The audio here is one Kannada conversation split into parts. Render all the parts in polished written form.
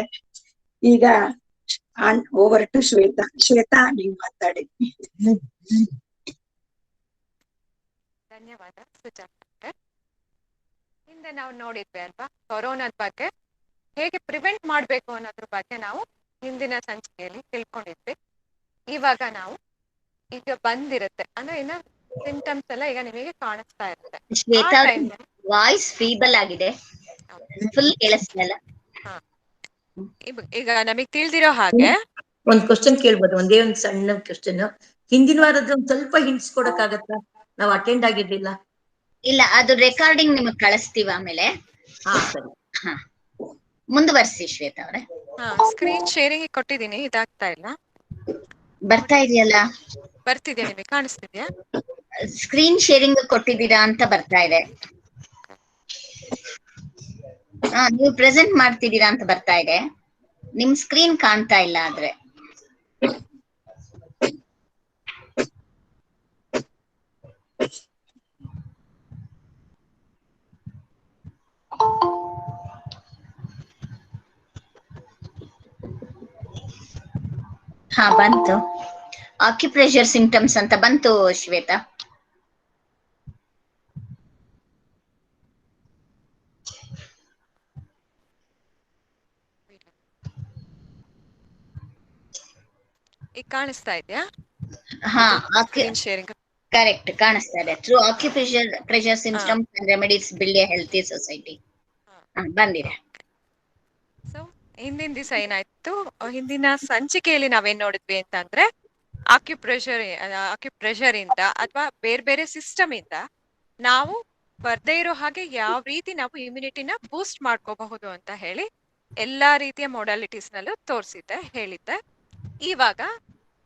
ಇರುತ್ತೆ. ಈಗ ಓವರ್ ಟು ಶ್ವೇತಾ. ಶ್ವೇತಾ, ನೀವು ಮಾತಾಡಿ. ಧನ್ಯವಾದ ಸುಜಾತ. ಹಿಂದೆ ನಾವು ನೋಡಿದ್ವಿ ಅಲ್ವಾ ಕೊರೋನಾದ ಬಗ್ಗೆ, ಹೇಗೆ ಪ್ರಿವೆಂಟ್ ಮಾಡಬೇಕು ಅನ್ನೋದ್ರ ಬಗ್ಗೆ ನಾವು ಹಿಂದಿನ ಸಂಚಿಕೆಯಲ್ಲಿ ತಿಳ್ಕೊಂಡಿದ್ವಿ. ಇವಾಗ ನಾವು ಈಗ ಬಂದಿರುತ್ತೆ ಅಂದ್ರೆ ಇನ್ನ ಸಿಂಟಮ್ಸ್ ಎಲ್ಲ ಈಗ ನಿಮಗೆ ಕಾಣಿಸ್ತಾ ಇರುತ್ತೆ. ಶ್ವೇತಾ, ವಾಯ್ಸ್ ಫೀಬಲ್ ಆಗಿದೆ, ಫುಲ್ ಕೇಳಿಸ್ತಿಲ್ಲ. ಈಗ ನಮಗ್ ತಿಳಿದಿರೋ ಹಾಗೆ ಒಂದ್ ಕ್ವಶನ್ ಕೇಳ್ಬೋದು, ಒಂದೇ ಒಂದ್ ಸಣ್ಣ ಕ್ವಶನ್. ಹಿಂದಿನ ವಾರದ ಒಂದ್ ಸ್ವಲ್ಪ ಹಿಂಟ್ಸ್ ಕೊಡಕ್ಕಾಗತ್ತಾ? ನಾವ್ ಅಟೆಂಡ್ ಆಗಿರ್ಲಿಲ್ಲ. ಇಲ್ಲ, ಅದು ರೆಕಾರ್ಡಿಂಗ್ ನಿಮಗ್ ಕಳಿಸ್ತೀವಿ ಆಮೇಲೆ. ಸರಿ. ಮುಂದುವರ್ಸಿ ಶ್ವೇತಾ ಅವ್ರೆ. ಸ್ಕ್ರೀನ್ ಶೇರಿಂಗ್ ಕೊಟ್ಟಿದ್ದೀನಿ, ಇದಾಗ್ತಾ ಇಲ್ಲ. ಬರ್ತಾ ಇದೆಯಲ್ಲ? ಬರ್ತಿದ್ಯಾ, ನಿಮಗೆ ಕಾಣಿಸ್ತಿದ್ಯಾ? ಸ್ಕ್ರೀನ್ ಶೇರಿಂಗ್ ಕೊಟ್ಟಿದ್ದೀರಾ ಅಂತ ಬರ್ತಾ ಇದೆ. ನೀವು ಪ್ರೆಸೆಂಟ್ ಮಾಡ್ತಿದ್ದೀರಾ ಅಂತ ಬರ್ತಾ ಇದೆ. ನಿಮ್ ಸ್ಕ್ರೀನ್ ಕಾಣ್ತಾ ಇಲ್ಲ ಆದ್ರೆ. ಬಂತು. ಆಕ್ಯುಪ್ರೆಷರ್ ಸಿಂಪ್ಟಮ್ಸ್ ಅಂತ ಬಂತು ಶ್ವೇತಾ. ಈಗ ಕಾಣಿಸ್ತಾ ಇದೆಯಾ? ಸ್ಕ್ರೀನ್ ಶೇರಿಂಗ್ ಕರೆಕ್ಟ್ ಕಾಣಿಸ್ತಾ ಇದೆ. Through acupressure symptoms and remedies build A healthy society ಬಂದಿದೆ. ಸೊ ಹಿಂದಿನ ದಿವಸ ಏನಾಯ್ತು, ಹಿಂದಿನ ಸಂಚಿಕೆಯಲ್ಲಿ ನಾವೇನ್ ನೋಡಿದ್ವಿ ಅಂತಂದ್ರೆ ಆಕ್ಯುಪ್ರೆಷರ್ ಇಂದ ಅಥವಾ ಬೇರೆ ಬೇರೆ ಸಿಸ್ಟಮ್ ಇಂದ ನಾವು ಬರ್ದೇ ಇರೋ ಹಾಗೆ ಯಾವ ರೀತಿ ನಾವು ಇಮ್ಯುನಿಟಿನ ಬೂಸ್ಟ್ ಮಾಡ್ಕೋಬಹುದು ಅಂತ ಹೇಳಿ ಎಲ್ಲಾ ರೀತಿಯ ಮೊಡಾಲಿಟೀಸ್ ನಲ್ಲೂ ತೋರಿಸಿದ್ದೆ, ಹೇಳಿದ್ದೆ. ಇವಾಗ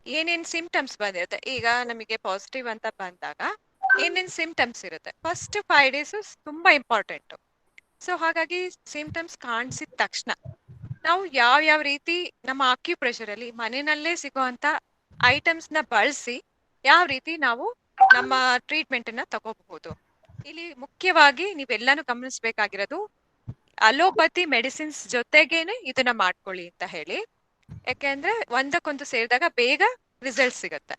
ಏನೇನ್ ಸಿಂಪ್ಟಮ್ಸ್ ಬಂದಿರುತ್ತೆ, ಈಗ ನಮಗೆ ಪಾಸಿಟಿವ್ ಅಂತ ಬಂದಾಗ ಏನೇನ್ ಸಿಂಪ್ಟಮ್ಸ್ ಇರುತ್ತೆ, ಫಸ್ಟ್ 5 days ತುಂಬಾ ಇಂಪಾರ್ಟೆಂಟ್. ಸೊ ಹಾಗಾಗಿ ಸಿಂಪ್ಟಮ್ಸ್ ಕಾಣಿಸಿದ ತಕ್ಷಣ ನಾವು ಯಾವ ರೀತಿ ನಮ್ಮ ಆಕ್ಯುಪ್ರೆಷರ್ ಅಲ್ಲಿ ಮನೆಯಲ್ಲೇ ಸಿಗುವಂತ ಐಟಮ್ಸ್ ನ ಬಳಸಿ ಯಾವ ರೀತಿ ನಾವು ನಮ್ಮ ಟ್ರೀಟ್ಮೆಂಟ್ ಅನ್ನ ತಗೋಬಹುದು. ಇಲ್ಲಿ ಮುಖ್ಯವಾಗಿ ನೀವೆಲ್ಲಾನು ಗಮನಿಸಬೇಕಾಗಿರೋದು ಅಲೋಪತಿ ಮೆಡಿಸಿನ್ಸ್ ಜೊತೆಗೇನೆ ಇದನ್ನ ಮಾಡ್ಕೊಳ್ಳಿ ಅಂತ ಹೇಳಿ. ಯಾಕೆಂದ್ರೆ ಒಂದಕ್ಕೊಂದು ಸೇರಿದಾಗ ಬೇಗ ರಿಸಲ್ಟ್ ಸಿಗತ್ತೆ.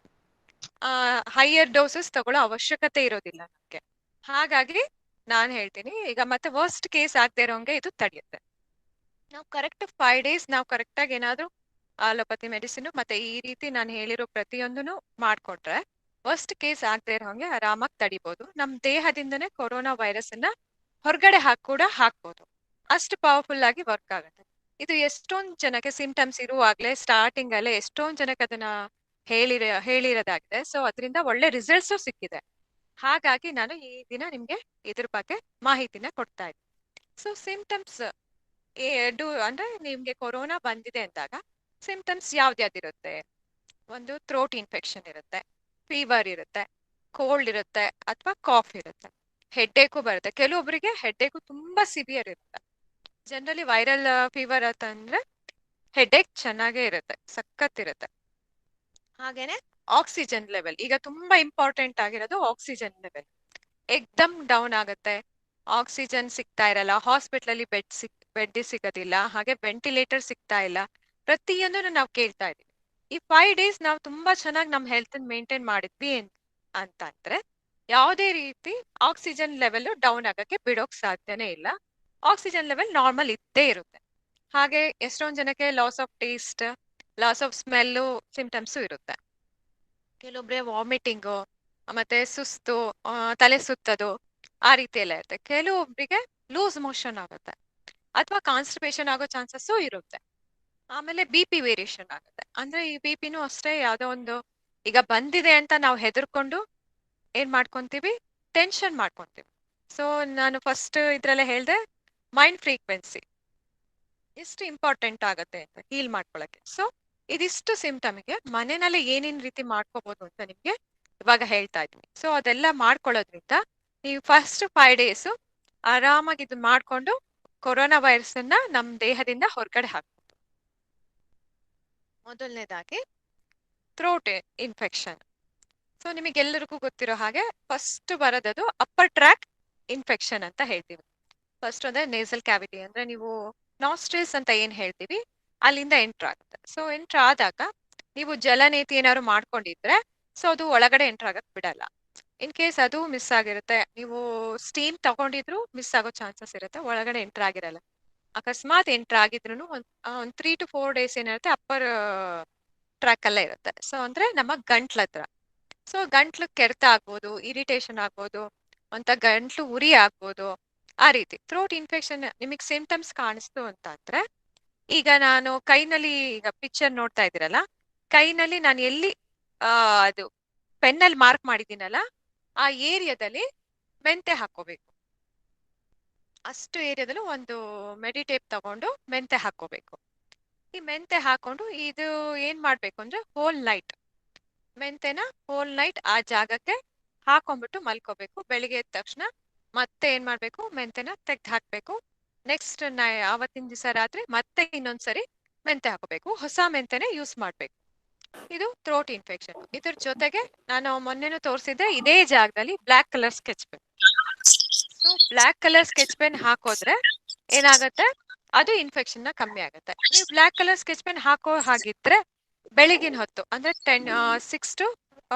ಹೈಯರ್ ಡೋಸಸ್ ತಗೊಳ್ಳೋ ಅವಶ್ಯಕತೆ ಇರೋದಿಲ್ಲ ನಮ್ಗೆ. ಹಾಗಾಗಿ ನಾನ್ ಹೇಳ್ತೀನಿ, ಈಗ ಮತ್ತೆ ವರ್ಸ್ಟ್ ಕೇಸ್ ಆಗದೆ ಇರೋಂಗೆ ಇದು ತಡೆಯುತ್ತೆ. ನಾವು ಕರೆಕ್ಟ್ 5 days ನಾವು ಕರೆಕ್ಟ್ ಆಗಿ ಏನಾದ್ರು ಅಲೋಪತಿ ಮೆಡಿಸಿನ್ ಮತ್ತೆ ಈ ರೀತಿ ನಾನು ಹೇಳಿರೋ ಪ್ರತಿಯೊಂದನ್ನು ಮಾಡ್ಕೊಟ್ರೆ ವರ್ಸ್ಟ್ ಕೇಸ್ ಆಗದೆ ಇರೋಂಗೆ ಆರಾಮಾಗಿ ತಡಿಬಹುದು. ನಮ್ ದೇಹದಿಂದನೇ ಕೊರೋನಾ ವೈರಸ್ ಅನ್ನ ಹೊರಗಡೆ ಹಾಕ್ಬೋದು. ಅಷ್ಟು ಪವರ್ಫುಲ್ ಆಗಿ ವರ್ಕ್ ಆಗುತ್ತೆ. ಇದು ಎಷ್ಟೊಂದ್ ಜನಕ್ಕೆ ಸಿಂಪ್ಟಮ್ಸ್ ಇರುವಾಗ್ಲೇ ಸ್ಟಾರ್ಟಿಂಗ್ ಅಲ್ಲೇ ಎಷ್ಟೊಂದ್ ಜನಕ್ಕೆ ಅದನ್ನ ಹೇಳಿರೋದಾಗಿದೆ. ಸೊ ಅದರಿಂದ ಒಳ್ಳೆ ರಿಸಲ್ಟ್ಸು ಸಿಕ್ಕಿದೆ. ಹಾಗಾಗಿ ನಾನು ಈ ದಿನ ನಿಮ್ಗೆ ಇದ್ರ ಬಗ್ಗೆ ಮಾಹಿತಿನ ಕೊಡ್ತಾ ಇದ್ದೀನಿ. ಸೊ ಸಿಂಪ್ಟಮ್ಸ್ ಅಂದ್ರೆ ನಿಮ್ಗೆ ಕೊರೋನಾ ಬಂದಿದೆ ಅಂದಾಗ ಸಿಂಪ್ಟಮ್ಸ್ ಯಾವ್ದಿರುತ್ತೆ? ಒಂದು ಥ್ರೋಟ್ ಇನ್ಫೆಕ್ಷನ್ ಇರುತ್ತೆ, ಫೀವರ್ ಇರುತ್ತೆ, ಕೋಲ್ಡ್ ಇರುತ್ತೆ ಅಥವಾ ಕಾಫ್ ಇರುತ್ತೆ, ಹೆಡ್ಡೇಕು ಬರುತ್ತೆ. ಕೆಲವೊಬ್ಬರಿಗೆ ಹೆಡ್ಡೇಕು ತುಂಬಾ ಸಿವಿಯರ್ ಇರುತ್ತೆ. ಜನರಲಿ ವೈರಲ್ ಫೀವರ್ ಅಂತಂದ್ರೆ ಹೆಡ್ಡೇಕ್ ಚೆನ್ನಾಗೇ ಇರುತ್ತೆ, ಸಖತ್ತಿರುತ್ತೆ. ಹಾಗೇನೆ ಆಕ್ಸಿಜನ್ ಲೆವೆಲ್ ಈಗ ತುಂಬಾ ಇಂಪಾರ್ಟೆಂಟ್ ಆಗಿರೋದು. ಆಕ್ಸಿಜನ್ ಲೆವೆಲ್ ಎಕ್ದಮ್ ಡೌನ್ ಆಗುತ್ತೆ, ಆಕ್ಸಿಜನ್ ಸಿಗ್ತಾ ಇರಲ್ಲ, ಹಾಸ್ಪಿಟಲ್ ಅಲ್ಲಿ ಬೆಡ್ ಸಿಗೋದಿಲ್ಲ, ಹಾಗೆ ವೆಂಟಿಲೇಟರ್ ಸಿಗ್ತಾ ಇಲ್ಲ. ಪ್ರತಿಯೊಂದನ್ನು ನಾವು ಕೇಳ್ತಾ ಇದೀವಿ. ಈ 5 days ನಾವು ತುಂಬಾ ಚೆನ್ನಾಗಿ ನಮ್ಮ ಹೆಲ್ತ್ ಮೇಂಟೈನ್ ಮಾಡಿದ್ವಿ ಅಂತಂದ್ರೆ ಯಾವುದೇ ರೀತಿ ಆಕ್ಸಿಜನ್ ಲೆವೆಲ್ ಡೌನ್ ಆಗಕ್ಕೆ ಬಿಡೋಕ್ ಸಾಧ್ಯನೇ ಇಲ್ಲ. ಆಕ್ಸಿಜನ್ ಲೆವೆಲ್ ನಾರ್ಮಲ್ ಇದ್ದೇ ಇರುತ್ತೆ. ಹಾಗೆ ಎಷ್ಟೊಂದ್ ಜನಕ್ಕೆ loss of taste, loss of smell symptoms ಇರುತ್ತೆ. ಕೆಲವೊಬ್ರೆ ವಾಮಿಟಿಂಗು, ಮತ್ತೆ ಸುಸ್ತು, ತಲೆ ಸುತ್ತದು ಆ ರೀತಿ ಎಲ್ಲ ಇರುತ್ತೆ. ಕೆಲವೊಬ್ರಿಗೆ ಲೂಸ್ ಮೋಷನ್ ಆಗುತ್ತೆ ಅಥವಾ ಕಾನ್ಸ್ಟಿಪೇಷನ್ ಆಗೋ ಚಾನ್ಸಸ್ಸು ಇರುತ್ತೆ. ಆಮೇಲೆ BP ವೇರಿಯೇಷನ್ ಆಗುತ್ತೆ. ಅಂದ್ರೆ ಈ BPನೂ ಅಷ್ಟೇ, ಯಾವ್ದೋ ಒಂದು ಈಗ ಬಂದಿದೆ ಅಂತ ನಾವು ಹೆದರ್ಕೊಂಡು ಏನ್ ಮಾಡ್ಕೊಂತೀವಿ, ಟೆನ್ಷನ್ ಮಾಡ್ಕೊಂತೀವಿ. ಸೊ ನಾನು ಫಸ್ಟ್ ಇದ್ರಲ್ಲೇ ಹೇಳ್ದೆ ಮೈಂಡ್ ಫ್ರೀಕ್ವೆನ್ಸಿ ಎಷ್ಟು ಇಂಪಾರ್ಟೆಂಟ್ ಆಗುತ್ತೆ ಅಂತ ಹೀಲ್ ಮಾಡ್ಕೊಳಕ್ಕೆ. ಸೊ ಇದಿಷ್ಟು ಸಿಂಪ್ಟಮ್ಗೆ ಮನೆಯಲ್ಲೇ ಏನೇನ್ ರೀತಿ ಮಾಡ್ಕೋಬಹುದು ಅಂತ ನಿಮ್ಗೆ ಇವಾಗ ಹೇಳ್ತಾ ಇದ್ದೀನಿ. ಸೊ ಅದೆಲ್ಲ ಮಾಡ್ಕೊಳ್ಳೋದ್ರಿಂದ ನೀವು ಫಸ್ಟ್ 5 days ಆರಾಮಾಗಿ ಇದು ಮಾಡ್ಕೊಂಡು ಕೊರೋನಾ ವೈರಸ್ ಅನ್ನ ನಮ್ ದೇಹದಿಂದ ಹೊರಗಡೆ ಹಾಕ್ಬೋದು. ಮೊದಲನೇದಾಗಿ ಥ್ರೋಟ್ ಇನ್ಫೆಕ್ಷನ್. ಸೊ ನಿಮಗೆಲ್ಲರಿಗೂ ಗೊತ್ತಿರೋ ಹಾಗೆ ಫಸ್ಟ್ ಬರೋದದು ಅಪ್ಪರ್ ಟ್ರ್ಯಾಕ್ ಇನ್ಫೆಕ್ಷನ್ ಅಂತ ಹೇಳ್ತೀವಿ. ಫಸ್ಟ್ ಅಂದ್ರೆ ನೇಸಲ್ ಕ್ಯಾವಿಟಿ, ಅಂದ್ರೆ ನೀವು ನಾಸ್ಟ್ರಿಲ್ಸ್ ಅಂತ ಏನ್ ಹೇಳ್ತೀವಿ ಅಲ್ಲಿಂದ ಎಂಟರ್ ಆಗುತ್ತೆ. ಸೊ ಎಂಟರ್ ಆದಾಗ ನೀವು ಜಲನೇತಿ ಏನಾದ್ರು ಮಾಡ್ಕೊಂಡಿದ್ರೆ ಸೊ ಅದು ಒಳಗಡೆ ಎಂಟರ್ ಆಗಕ್ ಬಿಡಲ್ಲ. ಇನ್ ಕೇಸ್ ಅದು ಮಿಸ್ ಆಗಿರುತ್ತೆ, ನೀವು ಸ್ಟೀಮ್ ತಗೊಂಡಿದ್ರು ಮಿಸ್ ಆಗೋ ಚಾನ್ಸಸ್ ಇರುತ್ತೆ, ಒಳಗಡೆ ಎಂಟರ್ ಆಗಿರಲ್ಲ. ಅಕಸ್ಮಾತ್ ಎಂಟರ್ ಆಗಿದ್ರು ಒಂದ್ 3 to 4 days ಏನಿರುತ್ತೆ ಅಪ್ಪರ್ ಟ್ರ್ಯಾಕ್ ಅಲ್ಲೇ ಇರುತ್ತೆ. ಸೊ ಅಂದ್ರೆ ನಮ್ಮ ಗಂಟ್ಲ ಹತ್ರ. ಸೊ ಗಂಟ್ಲು ಕೆರೆತ ಆಗ್ಬೋದು, ಇರಿಟೇಷನ್ ಆಗ್ಬೋದು, ಅಂತ ಗಂಟ್ಲು ಉರಿ ಆಗ್ಬೋದು. ಆ ರೀತಿ ಥ್ರೋಟ್ ಇನ್ಫೆಕ್ಷನ್ ನಿಮಗೆ ಸಿಂಪ್ಟಮ್ಸ್ ಕಾಣಿಸ್ತು ಅಂತ ಅಂದ್ರೆ, ಈಗ ನಾನು ಕೈನಲ್ಲಿ ಈಗ ಪಿಕ್ಚರ್ ನೋಡ್ತಾ ಇದ್ದೀರಲ್ಲ, ಕೈನಲ್ಲಿ ನಾನು ಎಲ್ಲಿ ಅದು ಪೆನ್ನಲ್ಲಿ ಮಾರ್ಕ್ ಮಾಡಿದ್ದೀನಲ್ಲ ಆ ಏರಿಯಾದಲ್ಲಿ ಮೆಂತೆ ಹಾಕೋಬೇಕು. ಅಷ್ಟು ಏರಿಯಾದಲ್ಲೂ ಒಂದು ಮೆಡಿಟೇಪ್ ತಗೊಂಡು ಮೆಂತೆ ಹಾಕೋಬೇಕು. ಈ ಮೆಂತೆ ಹಾಕೊಂಡು ಇದು ಏನ್ ಮಾಡ್ಬೇಕು ಅಂದ್ರೆ ಹೋಲ್ ನೈಟ್ ಮೆಂತೆನ ಹೋಲ್ ನೈಟ್ ಆ ಜಾಗಕ್ಕೆ ಹಾಕೊಂಡ್ಬಿಟ್ಟು ಮಲ್ಕೋಬೇಕು. ಬೆಳಿಗ್ಗೆ ಎದ್ದ ತಕ್ಷಣ ಮತ್ತೆ ಏನ್ ಮಾಡ್ಬೇಕು, ಮೆಂತೆನ ತೆಗ್ದು ಹಾಕ್ಬೇಕು. ನೆಕ್ಸ್ಟ್ ಆವತ್ತಿನ ದಿವಸ ರಾತ್ರಿ ಮತ್ತೆ ಇನ್ನೊಂದ್ಸರಿ ಮೆಂತೆ ಹಾಕೋಬೇಕು, ಹೊಸ ಮೆಂತೆನೆ ಯೂಸ್ ಮಾಡ್ಬೇಕು. ಇದು ಥ್ರೋಟ್ ಇನ್ಫೆಕ್ಷನ್. ಇದ್ರ ಜೊತೆಗೆ ನಾನು ಮೊನ್ನೆನೂ ತೋರಿಸಿದ್ರೆ ಇದೇ ಜಾಗದಲ್ಲಿ black colour sketch pen. So black colour sketch pen ಹಾಕೋದ್ರೆ ಏನಾಗತ್ತೆ, ಅದು ಇನ್ಫೆಕ್ಷನ್ ನ ಕಮ್ಮಿ ಆಗುತ್ತೆ. ನೀವು ಬ್ಲಾಕ್ ಕಲರ್ ಸ್ಕೆಚ್ ಪೆನ್ ಹಾಕೋ ಹಾಗಿದ್ರೆ ಬೆಳಿಗಿನ ಹೊತ್ತು ಅಂದ್ರೆ 6 to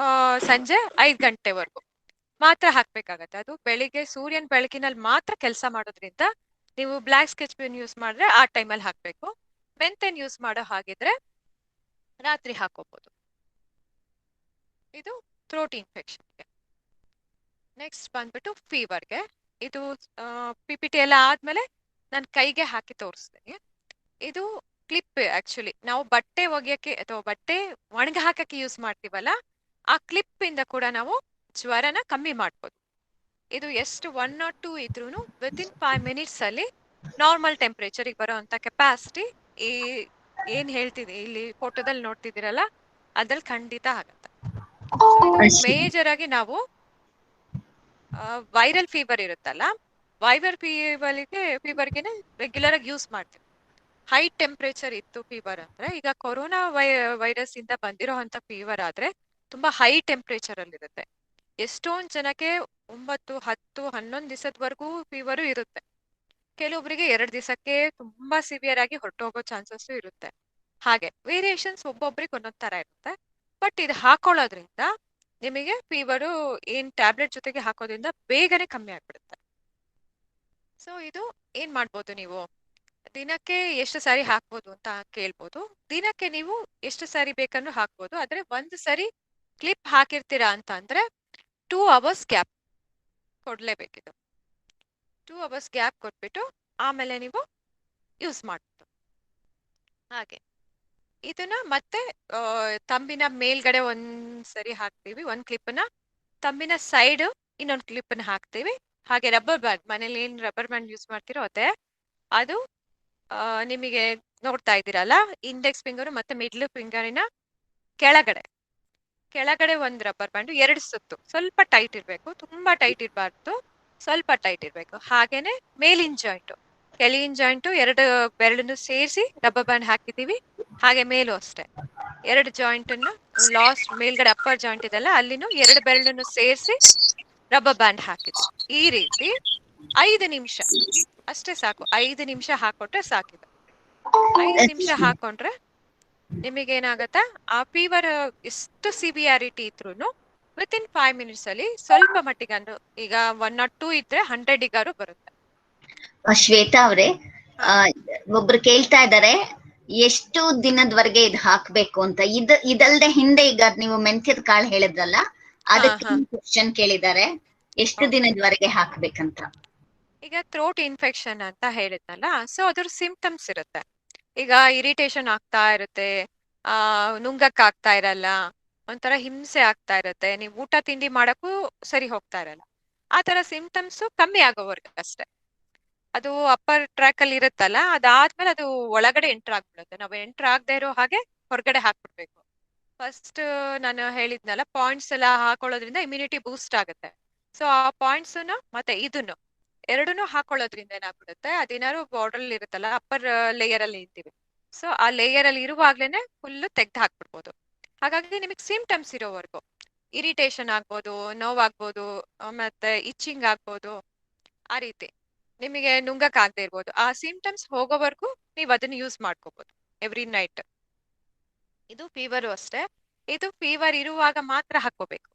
ಸಂಜೆ 5 ಗಂಟೆವರೆಗೂ ಮಾತ್ರ ಹಾಕ್ಬೇಕಾಗತ್ತೆ. ಅದು ಬೆಳಿಗ್ಗೆ ಸೂರ್ಯನ ಬೆಳಕಿನಲ್ಲಿ ಮಾತ್ರ ಕೆಲಸ ಮಾಡೋದ್ರಿಂದ ನೀವು ಬ್ಲಾಕ್ ಸ್ಕೆಚ್ ಪೆನ್ ಯೂಸ್ ಮಾಡಿದ್ರೆ ಆ ಟೈಮಲ್ಲಿ ಹಾಕ್ಬೇಕು. ಮೆಂತೆನ್ ಯೂಸ್ ಮಾಡೋ ಹಾಗಿದ್ರೆ ರಾತ್ರಿ ಹಾಕೋಬಹುದು. ಇದು ಥ್ರೋಟ್ ಇನ್ಫೆಕ್ಷನ್ಗೆ. ನೆಕ್ಸ್ಟ್ ಬಂದ್ಬಿಟ್ಟು ಫೀವರ್ಗೆ. ಇದು PPT ಎಲ್ಲ ಆದ್ಮೇಲೆ ನಾನು ಕೈಗೆ ಹಾಕಿ ತೋರಿಸ್ತೀನಿ. ಇದು ಕ್ಲಿಪ್. ಆಕ್ಚುಲಿ ನಾವು ಬಟ್ಟೆ ಒಗೆಯಕ್ಕೆ ಅಥವಾ ಬಟ್ಟೆ ಒಣಗ ಹಾಕಕ್ಕೆ ಯೂಸ್ ಮಾಡ್ತೀವಲ್ಲ, ಆ ಕ್ಲಿಪ್ ಇಂದ ಕೂಡ ನಾವು ಜ್ವರನ ಕಮ್ಮಿ ಮಾಡ್ಬೋದು. ಇದು ಎಷ್ಟು 1 or 2 ಇದ್ರೂ ವಿತಿನ್ 5 minutes ಅಲ್ಲಿ ನಾರ್ಮಲ್ ಟೆಂಪರೇಚರ್ಗೆ ಬರೋ ಅಂತ ಕೆಪಾಸಿಟಿ ಈ ಏನ್ ಹೇಳ್ತಿದೆ ಇಲ್ಲಿ ಫೋಟೋದಲ್ಲಿ ನೋಡ್ತಿದ್ದೀರಲ್ಲ ಅದ್ರಲ್ಲಿ ಖಂಡಿತ ಆಗತ್ತೆ. ಇದು ಮೇಜರ್ ಆಗಿ ನಾವು ವೈರಲ್ ಫೀವರ್ ಇರುತ್ತಲ್ಲ, ವೈರಲ್ ಫೀವರ್ಗೆ ರೆಗ್ಯುಲರ್ ಆಗಿ ಯೂಸ್ ಮಾಡ್ತೀವಿ. ಹೈ ಟೆಂಪರೇಚರ್ ಇತ್ತು ಫೀವರ್ ಅಂದ್ರೆ, ಈಗ ಕೊರೋನಾ ವೈರಸ್ ಇಂದ ಬಂದಿರೋ ಅಂತ ಫೀವರ್ ಆದ್ರೆ ತುಂಬಾ ಹೈ ಟೆಂಪರೇಚರ್ ಅಲ್ಲಿ ಇರುತ್ತೆ. ಎಷ್ಟೊಂದ್ ಜನಕ್ಕೆ 9, 10, 11 ದಿವಸದವರೆಗೂ ಫೀವರು ಇರುತ್ತೆ. ಕೆಲವೊಬ್ಬರಿಗೆ 2 ದಿವಸಕ್ಕೆ ತುಂಬಾ ಸಿವಿಯರ್ ಆಗಿ ಹೊರಟೋಗೋ ಚಾನ್ಸಸ್ ಇರುತ್ತೆ. ಹಾಗೆ ವೇರಿಯೇಷನ್ಸ್ ಒಬ್ಬೊಬ್ರಿಗೆ ಒಂದೊಂದ್ ತರ ಇರುತ್ತೆ. ಬಟ್ ಇದು ಹಾಕೊಳ್ಳೋದ್ರಿಂದ ನಿಮಗೆ ಫೀವರು ಏನ್ ಟ್ಯಾಬ್ಲೆಟ್ ಜೊತೆಗೆ ಹಾಕೋದ್ರಿಂದ ಬೇಗನೆ ಕಮ್ಮಿ ಆಗ್ಬಿಡುತ್ತೆ. ಸೊ ಇದು ಏನ್ ಮಾಡ್ಬೋದು, ನೀವು ದಿನಕ್ಕೆ ಎಷ್ಟು ಸಾರಿ ಹಾಕ್ಬೋದು ಅಂತ ಕೇಳ್ಬೋದು. ದಿನಕ್ಕೆ ನೀವು ಎಷ್ಟು ಸಾರಿ ಬೇಕಂದ್ರೂ ಹಾಕ್ಬೋದು. ಆದ್ರೆ ಒಂದು ಸರಿ ಕ್ಲಿಪ್ ಹಾಕಿರ್ತೀರಾ ಅಂತ ಅಂದ್ರೆ 2 hours ಗ್ಯಾಪ್ ಕೊಡ್ಲೇಬೇಕಿದು. 2 hours ಗ್ಯಾಪ್ ಕೊಟ್ಬಿಟ್ಟು ಆಮೇಲೆ ನೀವು ಯೂಸ್ ಮಾಡ್ಬೋದು. ಹಾಗೆ ಇದನ್ನ ಮತ್ತೆ ತಂಬಿನ ಮೇಲ್ಗಡೆ ಒಂದ್ಸರಿ ಹಾಕ್ತೀವಿ, ಒಂದ್ ಕ್ಲಿಪ್ನ. ತಂಬಿನ ಸೈಡ್ ಇನ್ನೊಂದು ಕ್ಲಿಪ್ನ ಹಾಕ್ತೀವಿ. ಹಾಗೆ ರಬ್ಬರ್ ಬ್ಯಾಂಡ್, ಮನೇಲಿ ಏನ್ ರಬ್ಬರ್ ಬ್ಯಾಂಡ್ ಯೂಸ್ ಮಾಡ್ತಿರೋ ಅದೇ ಅದು ನಿಮಗೆ ನೋಡ್ತಾ ಇದ್ದೀರಲ್ಲ, ಇಂಡೆಕ್ಸ್ ಫಿಂಗರ್ ಮತ್ತೆ ಮಿಡ್ಲ್ ಫಿಂಗರಿನ ಕೆಳಗಡೆ ಒಂದ್ ರಬ್ಬರ್ ಬ್ಯಾಂಡ್ 2 ಸುತ್ತು. ಸ್ವಲ್ಪ ಟೈಟ್ ಇರ್ಬೇಕು, ತುಂಬಾ ಟೈಟ್ ಇರಬಾರ್ದು, ಸ್ವಲ್ಪ ಟೈಟ್ ಇರ್ಬೇಕು. ಹಾಗೇನೆ ಮೇಲಿನ ಜಾಯಿಂಟ್ ಕೆಳಗಿನ ಜಾಯಿಂಟ್ 2 ಬೆರಳನ್ನು ಸೇರಿಸಿ ರಬ್ಬರ್ ಬ್ಯಾಂಡ್ ಹಾಕಿದೀವಿ. ಹಾಗೆ ಮೇಲೂ ಅಷ್ಟೇ 2 ಜಾಯಿಂಟ್ ಅನ್ನ ಲಾಸ್ಟ್ ಮೇಲ್ಗಡೆ ಅಪ್ಪರ್ ಜಾಯಿಂಟ್ ಇದೆಲ್ಲ ಅಲ್ಲಿನೂ 2 ಬೆರಳನ್ನು ಸೇರಿಸಿ ರಬ್ಬರ್ ಬ್ಯಾಂಡ್ ಹಾಕಿದ್ವಿ. ಈ ರೀತಿ 5 ನಿಮಿಷ ಅಷ್ಟೇ ಸಾಕು. 5 ನಿಮಿಷ ಹಾಕೊಟ್ರೆ ಸಾಕಿದೆ. 5 ನಿಮಿಷ ಹಾಕೊಂಡ್ರೆ ನಿಮಗೇನಾಗತ್ತೆ, ಆ ಫೀವರ್ ಎಷ್ಟು ಸಿವಿಯಾರಿಟಿ ಇದ್ರೂ ವಿತಿನ್ 5 minutes ಅಲ್ಲಿ ಸ್ವಲ್ಪ ಮಟ್ಟಿಗೆ ಅಂದ್ರೆ ಈಗ 1 or 2 ಇದ್ರೆ 100 ಬರುತ್ತೆ. ಶ್ವೇತಾ ಅವ್ರೆ, ಒಬ್ರು ಕೇಳ್ತಾ ಇದ್ದಾರೆ ಎಷ್ಟು ದಿನದವರೆಗೆ ಇದು ಹಾಕ್ಬೇಕು ಅಂತ. ಇದಲ್ದೆ ಹಿಂದೆ ಈಗ ನೀವು ಮೆಂತ್ಯದ ಕಾಳು ಹೇಳಿದ್ರಲ್ಲ, ಅದಕ್ಕೆ ಕ್ವಶನ್ ಕೇಳಿದ್ದಾರೆ, ಎಷ್ಟು ದಿನದವರೆಗೆ ಹಾಕ್ಬೇಕಂತ. ಈಗ ಥ್ರೋಟ್ ಇನ್ಫೆಕ್ಷನ್ ಅಂತ ಹೇಳಿದ್ನಲ್ಲ, ಸೊ ಅದ್ರ ಸಿಂಪ್ಟಮ್ಸ್ ಇರುತ್ತೆ. ಈಗ ಇರಿಟೇಷನ್ ಆಗ್ತಾ ಇರುತ್ತೆ, ನುಂಗಕ್ ಆಗ್ತಾ ಇರಲ್ಲ, ಒಂಥರ ಹಿಂಸೆ ಆಗ್ತಾ ಇರುತ್ತೆ, ನೀವು ಊಟ ತಿಂಡಿ ಮಾಡಕ್ಕೂ ಸರಿ ಹೋಗ್ತಾ ಇರಲ್ಲ. ಆ ತರ ಸಿಂಪ್ಟಮ್ಸ್ ಕಮ್ಮಿ ಆಗೋವರ್ಗ ಅಷ್ಟೇ. ಅದು ಅಪ್ಪರ್ ಟ್ರ್ಯಾಕ್ ಅಲ್ಲಿ ಇರುತ್ತಲ್ಲ, ಅದಾದ್ಮೇಲೆ ಅದು ಒಳಗಡೆ ಎಂಟರ್ ಆಗ್ಬಿಡುತ್ತೆ. ನಾವು ಎಂಟರ್ ಆಗದೆ ಇರೋ ಹಾಗೆ ಹೊರಗಡೆ ಹಾಕ್ಬಿಡ್ಬೇಕು. ಫಸ್ಟ್ ನಾನು ಹೇಳಿದ್ನಲ್ಲ, ಪಾಯಿಂಟ್ಸ್ ಎಲ್ಲ ಹಾಕೊಳ್ಳೋದ್ರಿಂದ ಇಮ್ಯುನಿಟಿ ಬೂಸ್ಟ್ ಆಗುತ್ತೆ. ಸೊ ಆ ಪಾಯಿಂಟ್ಸ್ ಮತ್ತೆ ಇದನ್ನು ಎರಡನ್ನೂ ಹಾಕೊಳ್ಳೋದ್ರಿಂದ ಏನಾಗ್ಬಿಡುತ್ತೆ, ಅದೇನಾದ್ರು ಬಾರ್ಡರ್ ಅಲ್ಲಿ ಇರುತ್ತಲ್ಲ, ಅಪ್ಪರ್ ಲೇಯರ್ ಅಲ್ಲಿ ಇರ್ತೀವಿ. ಸೊ ಆ ಲೇಯರ್ ಅಲ್ಲಿ ಇರುವಾಗ್ಲೇನೆ ಫುಲ್ ತೆಗ್ದು ಹಾಕ್ಬಿಡ್ಬೋದು. ಹಾಗಾಗಿ ನಿಮಗೆ ಸಿಂಪ್ಟಮ್ಸ್ ಇರೋವರೆಗೂ ಇರಿಟೇಷನ್ ಆಗ್ಬೋದು, ನೋವಾಗ್ಬೋದು, ಮತ್ತೆ ಇಚ್ಚಿಂಗ್ ಆಗ್ಬೋದು, ಆ ರೀತಿ ನಿಮಗೆ ನುಂಗಕ್ ಆಗದೆ ಇರ್ಬೋದು. ಆ ಸಿಂಪ್ಟಮ್ಸ್ ಹೋಗೋವರೆಗೂ ನೀವು ಅದನ್ನ ಯೂಸ್ ಮಾಡ್ಕೋಬಹುದು ಎವ್ರಿ ನೈಟ್. ಇದು ಫೀವರು ಅಷ್ಟೇ. ಇದು ಫೀವರ್ ಇರುವಾಗ ಮಾತ್ರ ಹಾಕೋಬೇಕು.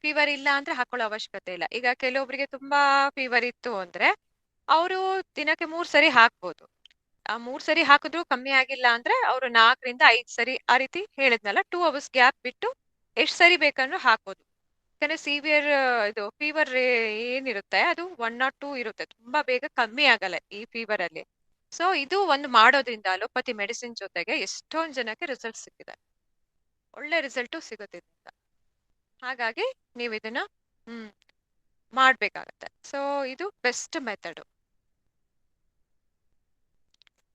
ಫೀವರ್ ಇಲ್ಲ ಅಂದ್ರೆ ಹಾಕೊಳ್ಳೋ ಅವಶ್ಯಕತೆ ಇಲ್ಲ. ಈಗ ಕೆಲವೊಬ್ರಿಗೆ ತುಂಬಾ ಫೀವರ್ ಇತ್ತು ಅಂದ್ರೆ ಅವರು ದಿನಕ್ಕೆ 3 ಸರಿ ಹಾಕ್ಬೋದು. ಆ 3 ಸರಿ ಹಾಕಿದ್ರು ಕಮ್ಮಿ ಆಗಿಲ್ಲ ಅಂದ್ರೆ ಅವರು 4ರಿಂದ 5 ಸರಿ ಆ ರೀತಿ ಹೇಳಿದ್ನಲ್ಲ 2 ಅವರ್ಸ್ ಗ್ಯಾಪ್ ಬಿಟ್ಟು ಎಷ್ಟ್ ಸರಿ ಬೇಕಂದ್ರೂ ಹಾಕ್ಬೋದು. ಯಾಕಂದ್ರೆ ಸಿವಿಯರ್ ಇದು ಫೀವರ್ ಏನಿರುತ್ತೆ ಅದು 1 or 2 ಇರುತ್ತೆ, ತುಂಬಾ ಬೇಗ ಕಮ್ಮಿ ಆಗಲ್ಲ ಈ ಫೀವರ್ ಅಲ್ಲಿ. ಸೊ ಇದು ಒಂದು ಮಾಡೋದ್ರಿಂದ ಅಲೋಪತಿ ಮೆಡಿಸಿನ್ ಜೊತೆಗೆ ಎಷ್ಟೊಂದ್ ಜನಕ್ಕೆ ರಿಸಲ್ಟ್ ಸಿಕ್ಕಿದೆ, ಒಳ್ಳೆ ರಿಸಲ್ಟು ಸಿಗುತ್ತೆ ಇದರಿಂದ. ಹಾಗಾಗಿ ನೀವು ಇದನ್ನ ಮಾಡ್ಬೇಕಾಗತ್ತೆ. ಸೊ ಇದು ಬೆಸ್ಟ್ ಮೆಥಡ್.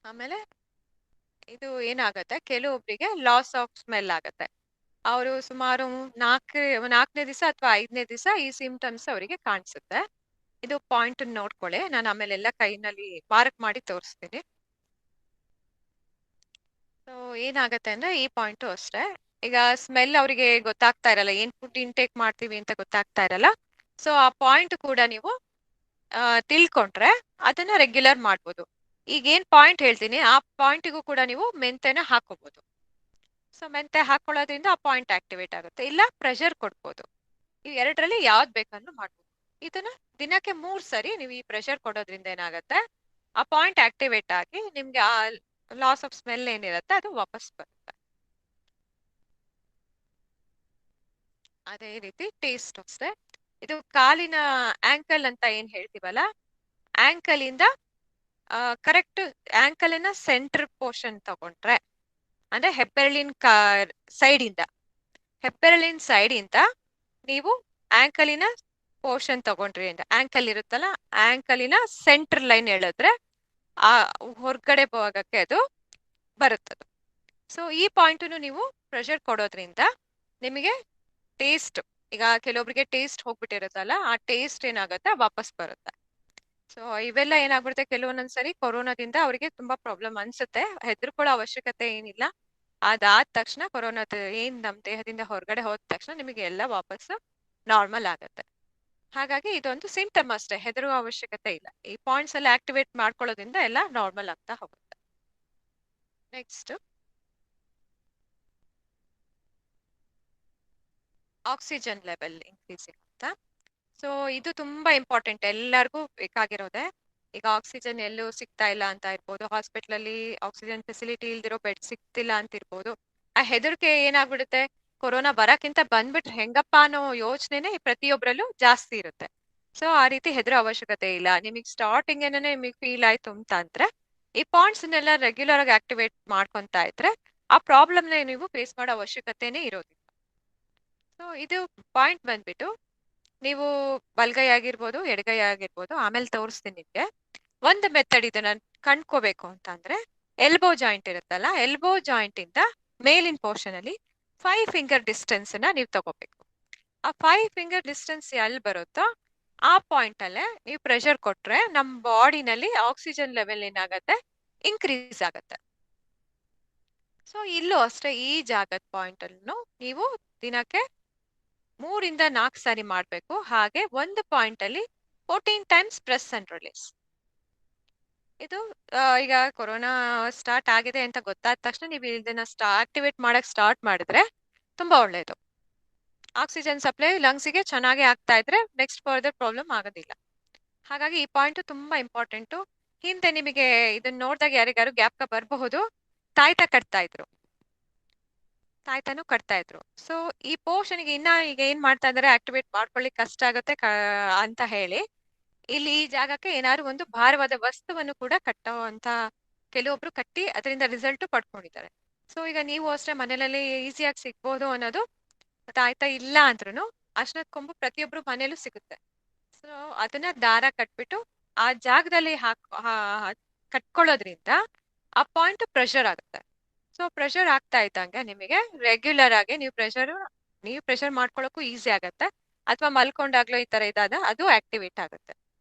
ಆಮೇಲೆ ಇದು ಏನಾಗತ್ತೆ, ಕೆಲವೊಬ್ರಿಗೆ ಲಾಸ್ ಆಫ್ ಸ್ಮೆಲ್ ಆಗತ್ತೆ. ಅವರು ಸುಮಾರು 4ನೇ ದಿವಸ ಅಥವಾ 5ನೇ ದಿವಸ ಈ ಸಿಂಪ್ಟಮ್ಸ್ ಅವರಿಗೆ ಕಾಣಿಸುತ್ತೆ. ಇದು ಪಾಯಿಂಟ್ ನೋಡ್ಕೊಳ್ಳಿ, ನಾನು ಆಮೇಲೆ ಎಲ್ಲ ಕೈನಲ್ಲಿ ಮಾರ್ಕ್ ಮಾಡಿ ತೋರಿಸ್ತೀನಿ. ಸೊ ಏನಾಗತ್ತೆ ಅಂದ್ರೆ ಈ ಪಾಯಿಂಟು ಅಷ್ಟೇ. ಈಗ ಸ್ಮೆಲ್ ಅವರಿಗೆ ಗೊತ್ತಾಗ್ತಾ ಇರಲ್ಲ, ಏನ್ ಫುಡ್ ಇಂಟೇಕ್ ಮಾಡ್ತೀವಿ ಅಂತ ಗೊತ್ತಾಗ್ತಾ ಇರಲ್ಲ. ಸೊ ಆ ಪಾಯಿಂಟ್ ಕೂಡ ನೀವು ತಿಳ್ಕೊಂಡ್ರೆ ಅದನ್ನ ರೆಗ್ಯುಲರ್ ಮಾಡ್ಬೋದು. ಈಗ ಏನ್ ಪಾಯಿಂಟ್ ಹೇಳ್ತೀನಿ ಆ ಪಾಯಿಂಟಿಗೂ ಕೂಡ ನೀವು ಮೆಂತೆನ ಹಾಕೋಬಹುದು. ಸೊ ಮೆಂತೆ ಹಾಕೊಳ್ಳೋದ್ರಿಂದ ಆ ಪಾಯಿಂಟ್ ಆಕ್ಟಿವೇಟ್ ಆಗುತ್ತೆ, ಇಲ್ಲ ಪ್ರೆಷರ್ ಕೊಡ್ಬೋದು. ಇವ್ ಎರಡರಲ್ಲಿ ಯಾವ್ದು ಬೇಕನ್ನು ಮಾಡ್ಬೋದು. ಇದನ್ನ ದಿನಕ್ಕೆ 3 ಸರಿ ನೀವು ಈ ಪ್ರೆಷರ್ ಕೊಡೋದ್ರಿಂದ ಏನಾಗತ್ತೆ, ಆ ಪಾಯಿಂಟ್ ಆಕ್ಟಿವೇಟ್ ಆಗಿ ನಿಮ್ಗೆ ಆ ಲಾಸ್ ಆಫ್ ಸ್ಮೆಲ್ ಏನಿರುತ್ತೆ ಅದು ವಾಪಸ್ ಬರುತ್ತೆ. ಅದೇ ರೀತಿ ಟೇಸ್ಟ್ ಅಷ್ಟೇ. ಇದು ಕಾಲಿನ ಆಂಕಲ್ ಅಂತ ಏನ್ ಹೇಳ್ತೀವಲ್ಲ, ಆಂಕಲ್ ಇಂದ ಕರೆಕ್ಟ್ ಆಂಕಲಿನ ಸೆಂಟರ್ ಪೋರ್ಷನ್ ತಗೊಂಡ್ರೆ, ಅಂದ್ರೆ ಹೆಬ್ಬೆರಳಿನ ಸೈಡ್ ಇಂದ ನೀವು ಆಂಕಲಿನ ಪೋರ್ಷನ್ ತಗೊಂಡ್ರಿ ಅಂತ, ಆಂಕಲ್ ಇರುತ್ತಲ್ಲ ಆಂಕಲಿನ ಸೆಂಟರ್ ಲೈನ್ ಹೇಳಿದ್ರೆ ಆ ಹೊರಗಡೆ ಭಾಗಕ್ಕೆ ಅದು ಬರುತ್ತದು. ಸೊ ಈ ಪಾಯಿಂಟ್ ನೀವು ಪ್ರೆಷರ್ ಕೊಡೋದ್ರಿಂದ ನಿಮಗೆ ಟೇಸ್ಟ್, ಈಗ ಕೆಲವೊಬ್ರಿಗೆ ಟೇಸ್ಟ್ ಹೋಗ್ಬಿಟ್ಟಿರುತ್ತಲ್ಲ ಆ ಟೇಸ್ಟ್ ಏನಾಗುತ್ತೆ ವಾಪಸ್ ಬರುತ್ತೆ. ಸೊ ಇವೆಲ್ಲ ಏನಾಗ್ಬಿಡುತ್ತೆ, ಕೆಲವೊಂದೊಂದ್ಸರಿ ಕೊರೋನಾದಿಂದ ಅವರಿಗೆ ತುಂಬಾ ಪ್ರಾಬ್ಲಮ್ ಅನ್ಸುತ್ತೆ. ಹೆದರ್ಕೊಳ್ಳೋ ಅವಶ್ಯಕತೆ ಏನಿಲ್ಲ. ಅದಾದ ತಕ್ಷಣ ಕೊರೋನಾದ ಏನ್ ನಮ್ ದೇಹದಿಂದ ಹೊರಗಡೆ ಹೋದ ತಕ್ಷಣ ನಿಮಗೆ ಎಲ್ಲ ವಾಪಸ್ ನಾರ್ಮಲ್ ಆಗತ್ತೆ. ಹಾಗಾಗಿ ಇದೊಂದು ಸಿಂಪ್ಟಮ್ ಅಷ್ಟೇ, ಹೆದರುವ ಅವಶ್ಯಕತೆ ಇಲ್ಲ. ಈ ಪಾಯಿಂಟ್ಸ್ ಎಲ್ಲ ಆಕ್ಟಿವೇಟ್ ಮಾಡ್ಕೊಳ್ಳೋದ್ರಿಂದ ಎಲ್ಲ ನಾರ್ಮಲ್ ಆಗ್ತಾ ಹೋಗುತ್ತೆ. ನೆಕ್ಸ್ಟ್ ಆಕ್ಸಿಜನ್ ಲೆವೆಲ್ ಇನ್ಕ್ರೀಸಿಂಗ್ ಅಂತ. ಸೊ ಇದು ತುಂಬಾ ಇಂಪಾರ್ಟೆಂಟ್, ಎಲ್ಲರಿಗೂ ಬೇಕಾಗಿರೋದೆ. ಈಗ ಆಕ್ಸಿಜನ್ ಎಲ್ಲೂ ಸಿಗ್ತಾ ಇಲ್ಲ ಅಂತ ಇರ್ಬೋದು, ಹಾಸ್ಪಿಟಲ್ ಅಲ್ಲಿ ಆಕ್ಸಿಜನ್ ಫೆಸಿಲಿಟಿ ಇಲ್ದಿರೋ ಬೆಡ್ ಸಿಗ್ತಿಲ್ಲ ಅಂತ ಇರ್ಬೋದು. ಆ ಹೆದರಿಕೆ ಏನಾಗ್ಬಿಡುತ್ತೆ, ಕೊರೋನಾ ಬರಕ್ಕಿಂತ ಬಂದ್ಬಿಟ್ರೆ ಹೆಂಗಪ್ಪ ಅನ್ನೋ ಯೋಚನೆನೆ ಪ್ರತಿಯೊಬ್ಬರಲ್ಲೂ ಜಾಸ್ತಿ ಇರುತ್ತೆ. ಸೊ ಆ ರೀತಿ ಹೆದರೋ ಅವಶ್ಯಕತೆ ಇಲ್ಲ. ನಿಮಗೆ ಸ್ಟಾರ್ಟಿಂಗ್ ಏನೇ ನಿಮಗೆ ಫೀಲ್ ಆಯ್ತು ಅಂತ ಅಂದ್ರೆ ಈ ಪಾಯಿಂಟ್ಸ್ ನೆಲ್ಲ ರೆಗ್ಯುಲರ್ ಆಗಿ ಆಕ್ಟಿವೇಟ್ ಮಾಡ್ಕೊಂತಾ ಇದ್ರೆ ಆ ಪ್ರಾಬ್ಲಮ್ ನೀವು ಫೇಸ್ ಮಾಡೋ ಅವಶ್ಯಕತೆನೇ ಇರೋದಿಲ್ಲ. ಸೊ ಇದು ಪಾಯಿಂಟ್ ಬಂದ್ಬಿಟ್ಟು ನೀವು ಬಲ್ಗೈ ಆಗಿರ್ಬೋದು ಎಡಗೈ ಆಗಿರ್ಬೋದು, ಆಮೇಲೆ ತೋರಿಸ್ತೀನಿ ನಿಮ್ಗೆ. ಒಂದು ಮೆಥಡ್ ಇದನ್ನ ಕಂಡ್ಕೋಬೇಕು ಅಂತ ಅಂದ್ರೆ ಎಲ್ಬೋ ಜಾಯಿಂಟ್ ಇರುತ್ತಲ್ಲ, ಎಲ್ಬೋ ಜಾಯಿಂಟ್ ಇಂದ ಮೇಲಿನ ಪೋರ್ಷನ್ ಅಲ್ಲಿ 5 ಫಿಂಗರ್ ಡಿಸ್ಟೆನ್ಸ್ ನೀವು ತಗೋಬೇಕು. ಆ 5 ಫಿಂಗರ್ ಡಿಸ್ಟೆನ್ಸ್ ಎಲ್ಲಿ ಬರುತ್ತೋ ಆ ಪಾಯಿಂಟ್ ಅಲ್ಲೇ ನೀವು ಪ್ರೆಷರ್ ಕೊಟ್ರೆ ನಮ್ಮ ಬಾಡಿನಲ್ಲಿ ಆಕ್ಸಿಜನ್ ಲೆವೆಲ್ ಏನಾಗತ್ತೆ, ಇನ್ಕ್ರೀಸ್ ಆಗತ್ತೆ. ಸೊ ಇಲ್ಲೂ ಅಷ್ಟೇ, ಈ ಜಾಗದ ಪಾಯಿಂಟ್ ಅನ್ನು ನೀವು ದಿನಕ್ಕೆ 3ರಿಂದ 4 ಸಾರಿ ಮಾಡ್ಬೇಕು. ಹಾಗೆ ಒಂದು ಪಾಯಿಂಟ್ ಅಲ್ಲಿ 14 ಟೈಮ್ಸ್ ಪ್ರೆಸ್ ಅಂಡ್ ರಿಲೀಸ್. ಇದು ಈಗ ಕೊರೋನಾ ಸ್ಟಾರ್ಟ್ ಆಗಿದೆ ಅಂತ ಗೊತ್ತಾದ ತಕ್ಷಣ ನೀವು ಇದನ್ನ ಆಕ್ಟಿವೇಟ್ ಮಾಡಕ್ ಸ್ಟಾರ್ಟ್ ಮಾಡಿದ್ರೆ ತುಂಬಾ ಒಳ್ಳೇದು. ಆಕ್ಸಿಜನ್ ಸಪ್ಲೈ ಲಂಗ್ಸಿಗೆ ಚೆನ್ನಾಗಿ ಆಗ್ತಾ ಇದ್ರೆ ನೆಕ್ಸ್ಟ್ ಫರ್ದರ್ ಪ್ರಾಬ್ಲಮ್ ಆಗೋದಿಲ್ಲ. ಹಾಗಾಗಿ ಈ ಪಾಯಿಂಟ್ ತುಂಬಾ ಇಂಪಾರ್ಟೆಂಟು. ಹಿಂದೆ ನಿಮಗೆ ಇದನ್ನ ನೋಡಿದಾಗ ಯಾರಿಗಾರು ಜ್ಞಾಪಕ ಬರಬಹುದು, ತಾಯ್ತ ಕಟ್ತಾ ಇದ್ರು, ತಾಯ್ತಾನು ಕಟ್ತಾ ಇದ್ರು. ಸೊ ಈ ಪೋರ್ಷನ್ಗೆ ಇನ್ನ ಈಗ ಏನ್ ಮಾಡ್ತಾ ಇದಾರೆ, ಆಕ್ಟಿವೇಟ್ ಮಾಡ್ಕೊಳ್ಳಿಕ್ ಕಷ್ಟ ಆಗುತ್ತೆ ಅಂತ ಹೇಳಿ ಇಲ್ಲಿ ಈ ಜಾಗಕ್ಕೆ ಏನಾದ್ರು ಒಂದು ಭಾರವಾದ ವಸ್ತುವನ್ನು ಕೂಡ ಕಟ್ಟುವಂತ ಕೆಲವೊಬ್ರು ಕಟ್ಟಿ ಅದರಿಂದ ರಿಸಲ್ಟ್ ಪಡ್ಕೊಂಡಿದ್ದಾರೆ. ಸೊ ಈಗ ನೀವು ಅಷ್ಟೇ ಮನೆಯಲ್ಲಿ ಈಸಿಯಾಗಿ ಸಿಗ್ಬೋದು ಅನ್ನೋದು ತಾಯ್ತಾ ಇಲ್ಲ ಅಂದ್ರೂ ಅರ್ಶನದ ಕೊಂಬು ಪ್ರತಿಯೊಬ್ರು ಮನೇಲೂ ಸಿಗುತ್ತೆ. ಸೊ ಅದನ್ನ ದಾರ ಕಟ್ಬಿಟ್ಟು ಆ ಜಾಗದಲ್ಲಿ ಕಟ್ಕೊಳ್ಳೋದ್ರಿಂದ ಆ ಪಾಯಿಂಟ್ ಪ್ರೆಷರ್ ಆಗುತ್ತೆ. ಸೊ ಪ್ರೆಷರ್ ಆಗ್ತಾ ಇದ್ದಂಗೆ ನಿಮಗೆ ರೆಗ್ಯುಲರ್ ಆಗಿ ನೀವು ಪ್ರೆಷರ್ ಮಾಡ್ಕೊಳ್ಳೋಕ್ಕೂ ಈಸಿ ಆಗತ್ತೆ, ಅಥವಾ ಮಲ್ಕೊಂಡಾಗ್ಲೂ ಈ ತರ ಇದಾದ ಅದು ಆಕ್ಟಿವೇಟ್ ಆಗುತ್ತೆ.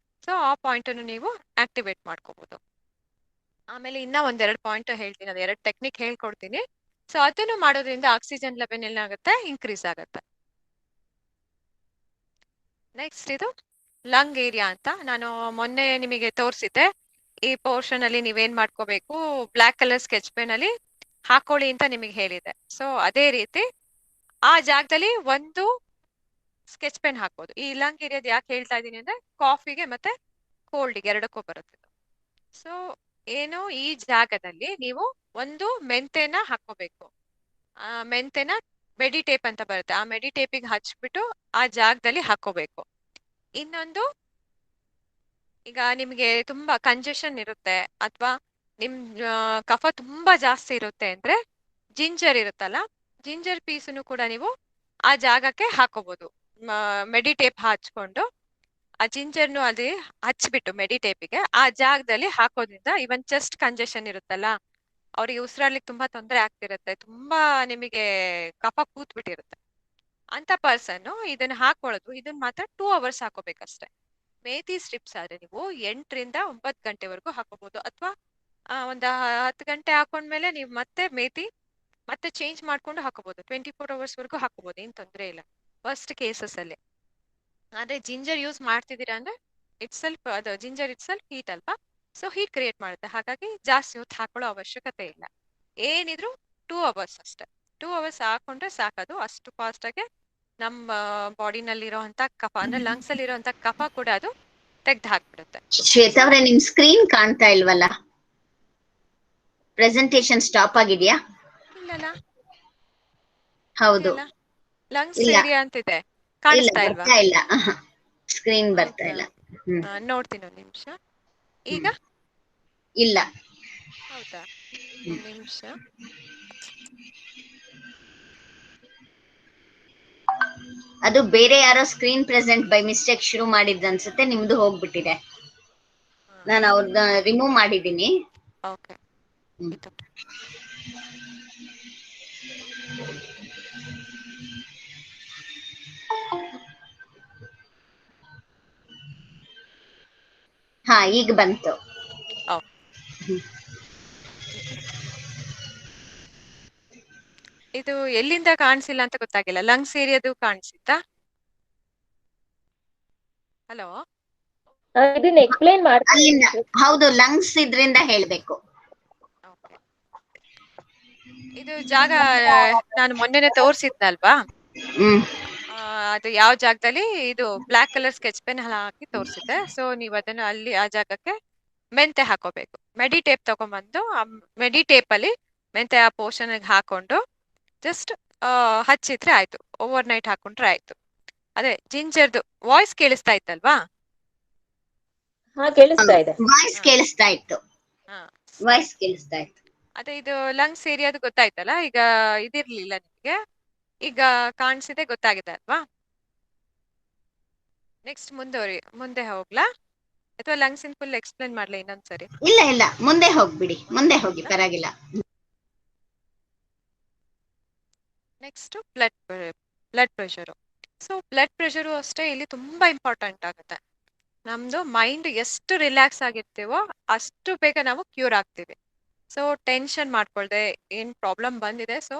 ಸೊ ಆ ಪಾಯಿಂಟ್ ಅನ್ನು ನೀವು ಆಕ್ಟಿವೇಟ್ ಮಾಡ್ಕೋಬಹುದು. ಆಮೇಲೆ ಇನ್ನ 1-2 ಪಾಯಿಂಟ್ ಹೇಳ್ತೀನಿ, ಅದು 2 ಟೆಕ್ನಿಕ್ ಹೇಳ್ಕೊಡ್ತೀನಿ. ಸೊ ಅದನ್ನು ಮಾಡೋದ್ರಿಂದ ಆಕ್ಸಿಜನ್ ಲೆವೆಲ್ ಏನಾಗುತ್ತೆ, ಇನ್ಕ್ರೀಸ್ ಆಗುತ್ತೆ. ನೆಕ್ಸ್ಟ್ ಇದು ಲಂಗ್ ಏರಿಯಾ ಅಂತ ನಾನು ಮೊನ್ನೆ ನಿಮಗೆ ತೋರಿಸಿದ್ದೆ. ಈ ಪೋರ್ಷನ್ ಅಲ್ಲಿ ನೀವೇನ್ ಮಾಡ್ಕೋಬೇಕು, ಬ್ಲಾಕ್ ಕಲರ್ ಸ್ಕೆಚ್ ಪೆನ್ ಅಲ್ಲಿ ಹಾಕೊಳ್ಳಿ ಅಂತ ನಿಮಗೆ ಹೇಳಿದೆ. ಸೊ ಅದೇ ರೀತಿ ಆ ಜಾಗದಲ್ಲಿ ಒಂದು ಸ್ಕೆಚ್ ಪೆನ್ ಹಾಕೋದು. ಈ ಲಂಗ್ ಏರಿಯಾದ ಯಾಕೆ ಹೇಳ್ತಾ ಇದೀನಿ ಅಂದ್ರೆ ಕಾಫಿಗೆ ಮತ್ತೆ ಕೋಲ್ಡ್ಗೆ ಎರಡಕ್ಕೂ ಬರುತ್ತೆ. ಸೊ ಏನು ಈ ಜಾಗದಲ್ಲಿ ನೀವು ಒಂದು ಮೆಂತೆನ ಹಾಕೋಬೇಕು. ಆ ಮೆಂತೆನ ಮೆಡಿಟೇಪ್ ಅಂತ ಬರುತ್ತೆ, ಆ ಮೆಡಿಟೇಪಿಗೆ ಹಚ್ಬಿಟ್ಟು ಆ ಜಾಗದಲ್ಲಿ ಹಾಕೋಬೇಕು. ಇನ್ನೊಂದು, ಈಗ ನಿಮ್ಗೆ ತುಂಬಾ ಕಂಜೆಷನ್ ಇರುತ್ತೆ ಅಥವಾ ನಿಮ್ ಕಫ ತುಂಬಾ ಜಾಸ್ತಿ ಇರುತ್ತೆ ಅಂದ್ರೆ ಜಿಂಜರ್ ಇರುತ್ತಲ್ಲ, ಜಿಂಜರ್ ಪೀಸನ್ನು ಕೂಡ ನೀವು ಆ ಜಾಗಕ್ಕೆ ಹಾಕೋಬಹುದು. ಮೆಡಿಟೇಪ್ ಹಚ್ಕೊಂಡು ಆ ಜಿಂಜರ್ನು ಅಲ್ಲಿ ಹಚ್ಬಿಟ್ಟು ಮೆಡಿಟೇಪಿಗೆ ಆ ಜಾಗದಲ್ಲಿ ಹಾಕೋದ್ರಿಂದ ಇವನ್ ಚೆಸ್ಟ್ ಕಂಜೆಷನ್ ಇರುತ್ತಲ್ಲ, ಅವ್ರಿಗೆ ಉಸಿರಾಡ್ಲಿಕ್ಕೆ ತುಂಬಾ ತೊಂದರೆ ಆಗ್ತಿರುತ್ತೆ, ತುಂಬಾ ನಿಮಗೆ ಕಫ ಕೂತ್ ಬಿಟ್ಟಿರುತ್ತೆ ಅಂತ ಪರ್ಸನ್ ಇದನ್ನ ಹಾಕೊಳ್ಳೋದು. ಇದನ್ನ ಮಾತ್ರ 2 ಅವರ್ಸ್ ಹಾಕೋಬೇಕಷ್ಟೇ. ಮೇಥಿ ಸ್ಟ್ರಿಪ್ಸ್ ಆದ್ರೆ ನೀವು 8ರಿಂದ 9 ಗಂಟೆವರೆಗೂ ಹಾಕೋಬಹುದು, ಅಥವಾ ಒಂದ್ 10 ಗಂಟೆ ಹಾಕೊಂಡ್ಮೇಲೆ ನೀವು ಮತ್ತೆ ಮೇಥಿ ಮತ್ತೆ ಚೇಂಜ್ ಮಾಡ್ಕೊಂಡು ಹಾಕೋಬಹುದು. 24 ಅವರ್ಸ್ ವರೆಗೂ ಹಾಕೋಬಹುದು, ಏನ್ ತೊಂದರೆ ಇಲ್ಲ ಫಸ್ಟ್ ಕೇಸಸ್ ಅಲ್ಲಿ. ಆದ್ರೆ ಜಿಂಜರ್ ಯೂಸ್ ಮಾಡ್ತಿದ್ದೀರಾ ಅಂದ್ರೆ ಅದು ಜಿಂಜರ್ ಹೀಟ್ ಅಲ್ವಾ, ಸೊ ಹೀಟ್ ಕ್ರಿಯೇಟ್ ಮಾಡುತ್ತೆ, ಹಾಗಾಗಿ ಜಾಸ್ತಿ ಹೊತ್ತು ಹಾಕೊಳ್ಳೋ ಅವಶ್ಯಕತೆ ಇಲ್ಲ. ಏನಿದ್ರು 2 ಅವರ್ಸ್ ಅಷ್ಟೇ. 2 ಅವರ್ಸ್ ಹಾಕೊಂಡ್ರೆ ಸಾಕದು. ಅಷ್ಟು ಫಾಸ್ಟ್ ಆಗಿ ನಮ್ಮ ಬಾಡಿನಲ್ಲಿರೋಂಥ ಕಫ ಅಂದ್ರೆ ಲಂಗ್ಸ್ ಅಲ್ಲಿ ಇರೋಂಥ ಕಫ ಕೂಡ ಅದು ತೆಗ್ದು ಹಾಕ್ಬಿಡುತ್ತೆ. ಶ್ವೇತಾ ಅವ್ರೆ, ನಿಮ್ ಸ್ಕ್ರೀನ್ ಕಾಣ್ತಾ ಇಲ್ವಲ್ಲ? ಪ್ರೆಸೆಂಟೇಶನ್ ಸ್ಟಾಪ್ ಆಗಿದ್ಯಾ? ಇಲ್ಲಲ್ಲ, ಹೌದು, ಲಂಗ್ಸ್ ಇಲ್ಲ ಏರಿಯಾ ಅಂತಿದೆ, ಇಲ್ಲ, ಕಾಣಿಸ್ತಾ ಇಲ್ವಾ? ಬರ್ತಾ ಇಲ್ಲ, ಸ್ಕ್ರೀನ್ ಬರ್ತಾ ಹೌದಾ? ಇಲ್ಲ. ನೋಡ್ತೀನಿ ಒಂದ್ ನಿಮಿಷ. ಈಗ ಇಲ್ಲ. ಹೌದಾ, ಒಂದ್ ನಿಮಿಷ. ಅದು ಬೇರೆ ಯಾರೋ ಸ್ಕ್ರೀನ್ ಪ್ರೆಸೆಂಟ್ ಬೈ ಮಿಸ್ಟೇಕ್ ಶುರು ಮಾಡಿದ್ ಅನ್ಸುತ್ತೆ, ನಿಮ್ದು ಹೋಗ್ಬಿಟ್ಟಿದೆ. ನಾನು ಅವ್ರನ್ನ ರಿಮೂವ್ ಮಾಡಿದ್ದೀನಿ. ಓಕೆ, ಇದು ಹಾ, ಈಗ ಬಂತು. ಇದು ಎಲ್ಲಿಂದ ಕಾಣಿಸಿಲ್ಲ ಅಂತ ಗೊತ್ತಾಗಿಲ್ಲ. ಲಂಗ್ಸ್ ಏರಿಯಾದು ಕಾಣಿಸಿತ್ತಾ? ಹಲೋ, ಇದನ್ನ ಎಕ್ಸ್ಪ್ಲೈನ್ ಮಾಡ್ತೀನಿ. ಅಲ್ಲಿಂದ ಹೌದು, ಲಂಗ್ಸ್ ಇದ್ರಿಂದ ಹೇಳ್ಬೇಕು. ಓಕೆ. ಇದು ಜಾಗ ನಾನು ಮೊನ್ನೆನೆ ತೋರಿಸಿದ್ನಲ್ವಾ, ಅದು ಯಾವ ಜಾಗದಲ್ಲಿ ಇದು ಬ್ಲಾಕ್ ಕಲರ್ ಸ್ಕೆಚ್ ಪೆನ್ ಹಾಕಿ ತೋರಿಸಿದ್ದೆ. ಸೊ ನೀವು ಅದನ್ನ ಅಲ್ಲಿ ಆ ಜಾಗಕ್ಕೆ ಮೆಂತೆ ಹಾಕೋಬೇಕು. ಮೆಡಿಟೇಪ್ ತಗೊಂಡ್ಬಂದು ಆ ಮೆಡಿಟೇಪ್ ಅಲ್ಲಿ ಮೆಂತೆ ಆ ಪೋರ್ಷನ್ ಹಾಕೊಂಡು ಜಸ್ಟ್ ಹಚ್ಚಿದ್ರೆ ಆಯ್ತು, ಓವರ್ ನೈಟ್ ಹಾಕೊಂಡ್ರೆ ಆಯ್ತು. ಅದೇ ಜಿಂಜರ್ದು ವಾಯ್ಸ್ ಕೇಳಿಸ್ತಾ ಇತ್ತಲ್ವಾ? ಹಾ, ಕೇಳಿಸ್ತಾ ಇದೆ. ವಾಯ್ಸ್ ಕೇಳಿಸ್ತಾ ಇತ್ತು, ವಾಯ್ಸ್ ಕೇಳಿಸ್ತಾ ಇತ್ತು. ಅದೇ ಇದು ಲಂಗ್ಸ್ ಏರಿಯಾದು ಗೊತ್ತಾಯ್ತಲ್ಲ, ಈಗ ಇದಿರ್ಲಿಲ್ಲ ನಿಮ್ಗೆ, ಈಗ ಕಾಣಿಸಿದೆ, ಗೊತ್ತಾಗಿದೆ ಅಲ್ವಾ? ನೆಕ್ಸ್ಟ್ ಮುಂದೆ ಹೋಗ್ಲಾ ಅಥವಾ ಲಂಗ್ಸ್ ಇನ್ ಫುಲ್ ಎಕ್ಸ್ಪ್ಲೇನ್ ಮಾಡ್ಲಾ ಇನ್ನೊಂದ್ಸರಿ? ಇಲ್ಲ ಇಲ್ಲ, ಮುಂದೆ ಹೋಗ್ಬಿಡಿ, ಮುಂದೆ ಹೋಗಿ, ಪರವಾಗಿಲ್ಲ. Next blood pressure. So blood pressure ಅಷ್ಟೇ ಇಲ್ಲಿ ತುಂಬಾ ಇಂಪಾರ್ಟೆಂಟ್ ಆಗುತ್ತೆ. ನಮ್ದು ಮೈಂಡ್ ಎಷ್ಟು ರಿಲ್ಯಾಕ್ಸ್ ಆಗಿರ್ತೀವೋ ಅಷ್ಟು ಬೇಗ ನಾವು ಕ್ಯೂರ್ ಆಗ್ತೀವಿ. ಸೊ ಟೆನ್ಷನ್ ಮಾಡ್ಕೊಳ್ದೆ ಏನ್ ಪ್ರಾಬ್ಲಮ್ ಬಂದಿದೆ, ಸೊ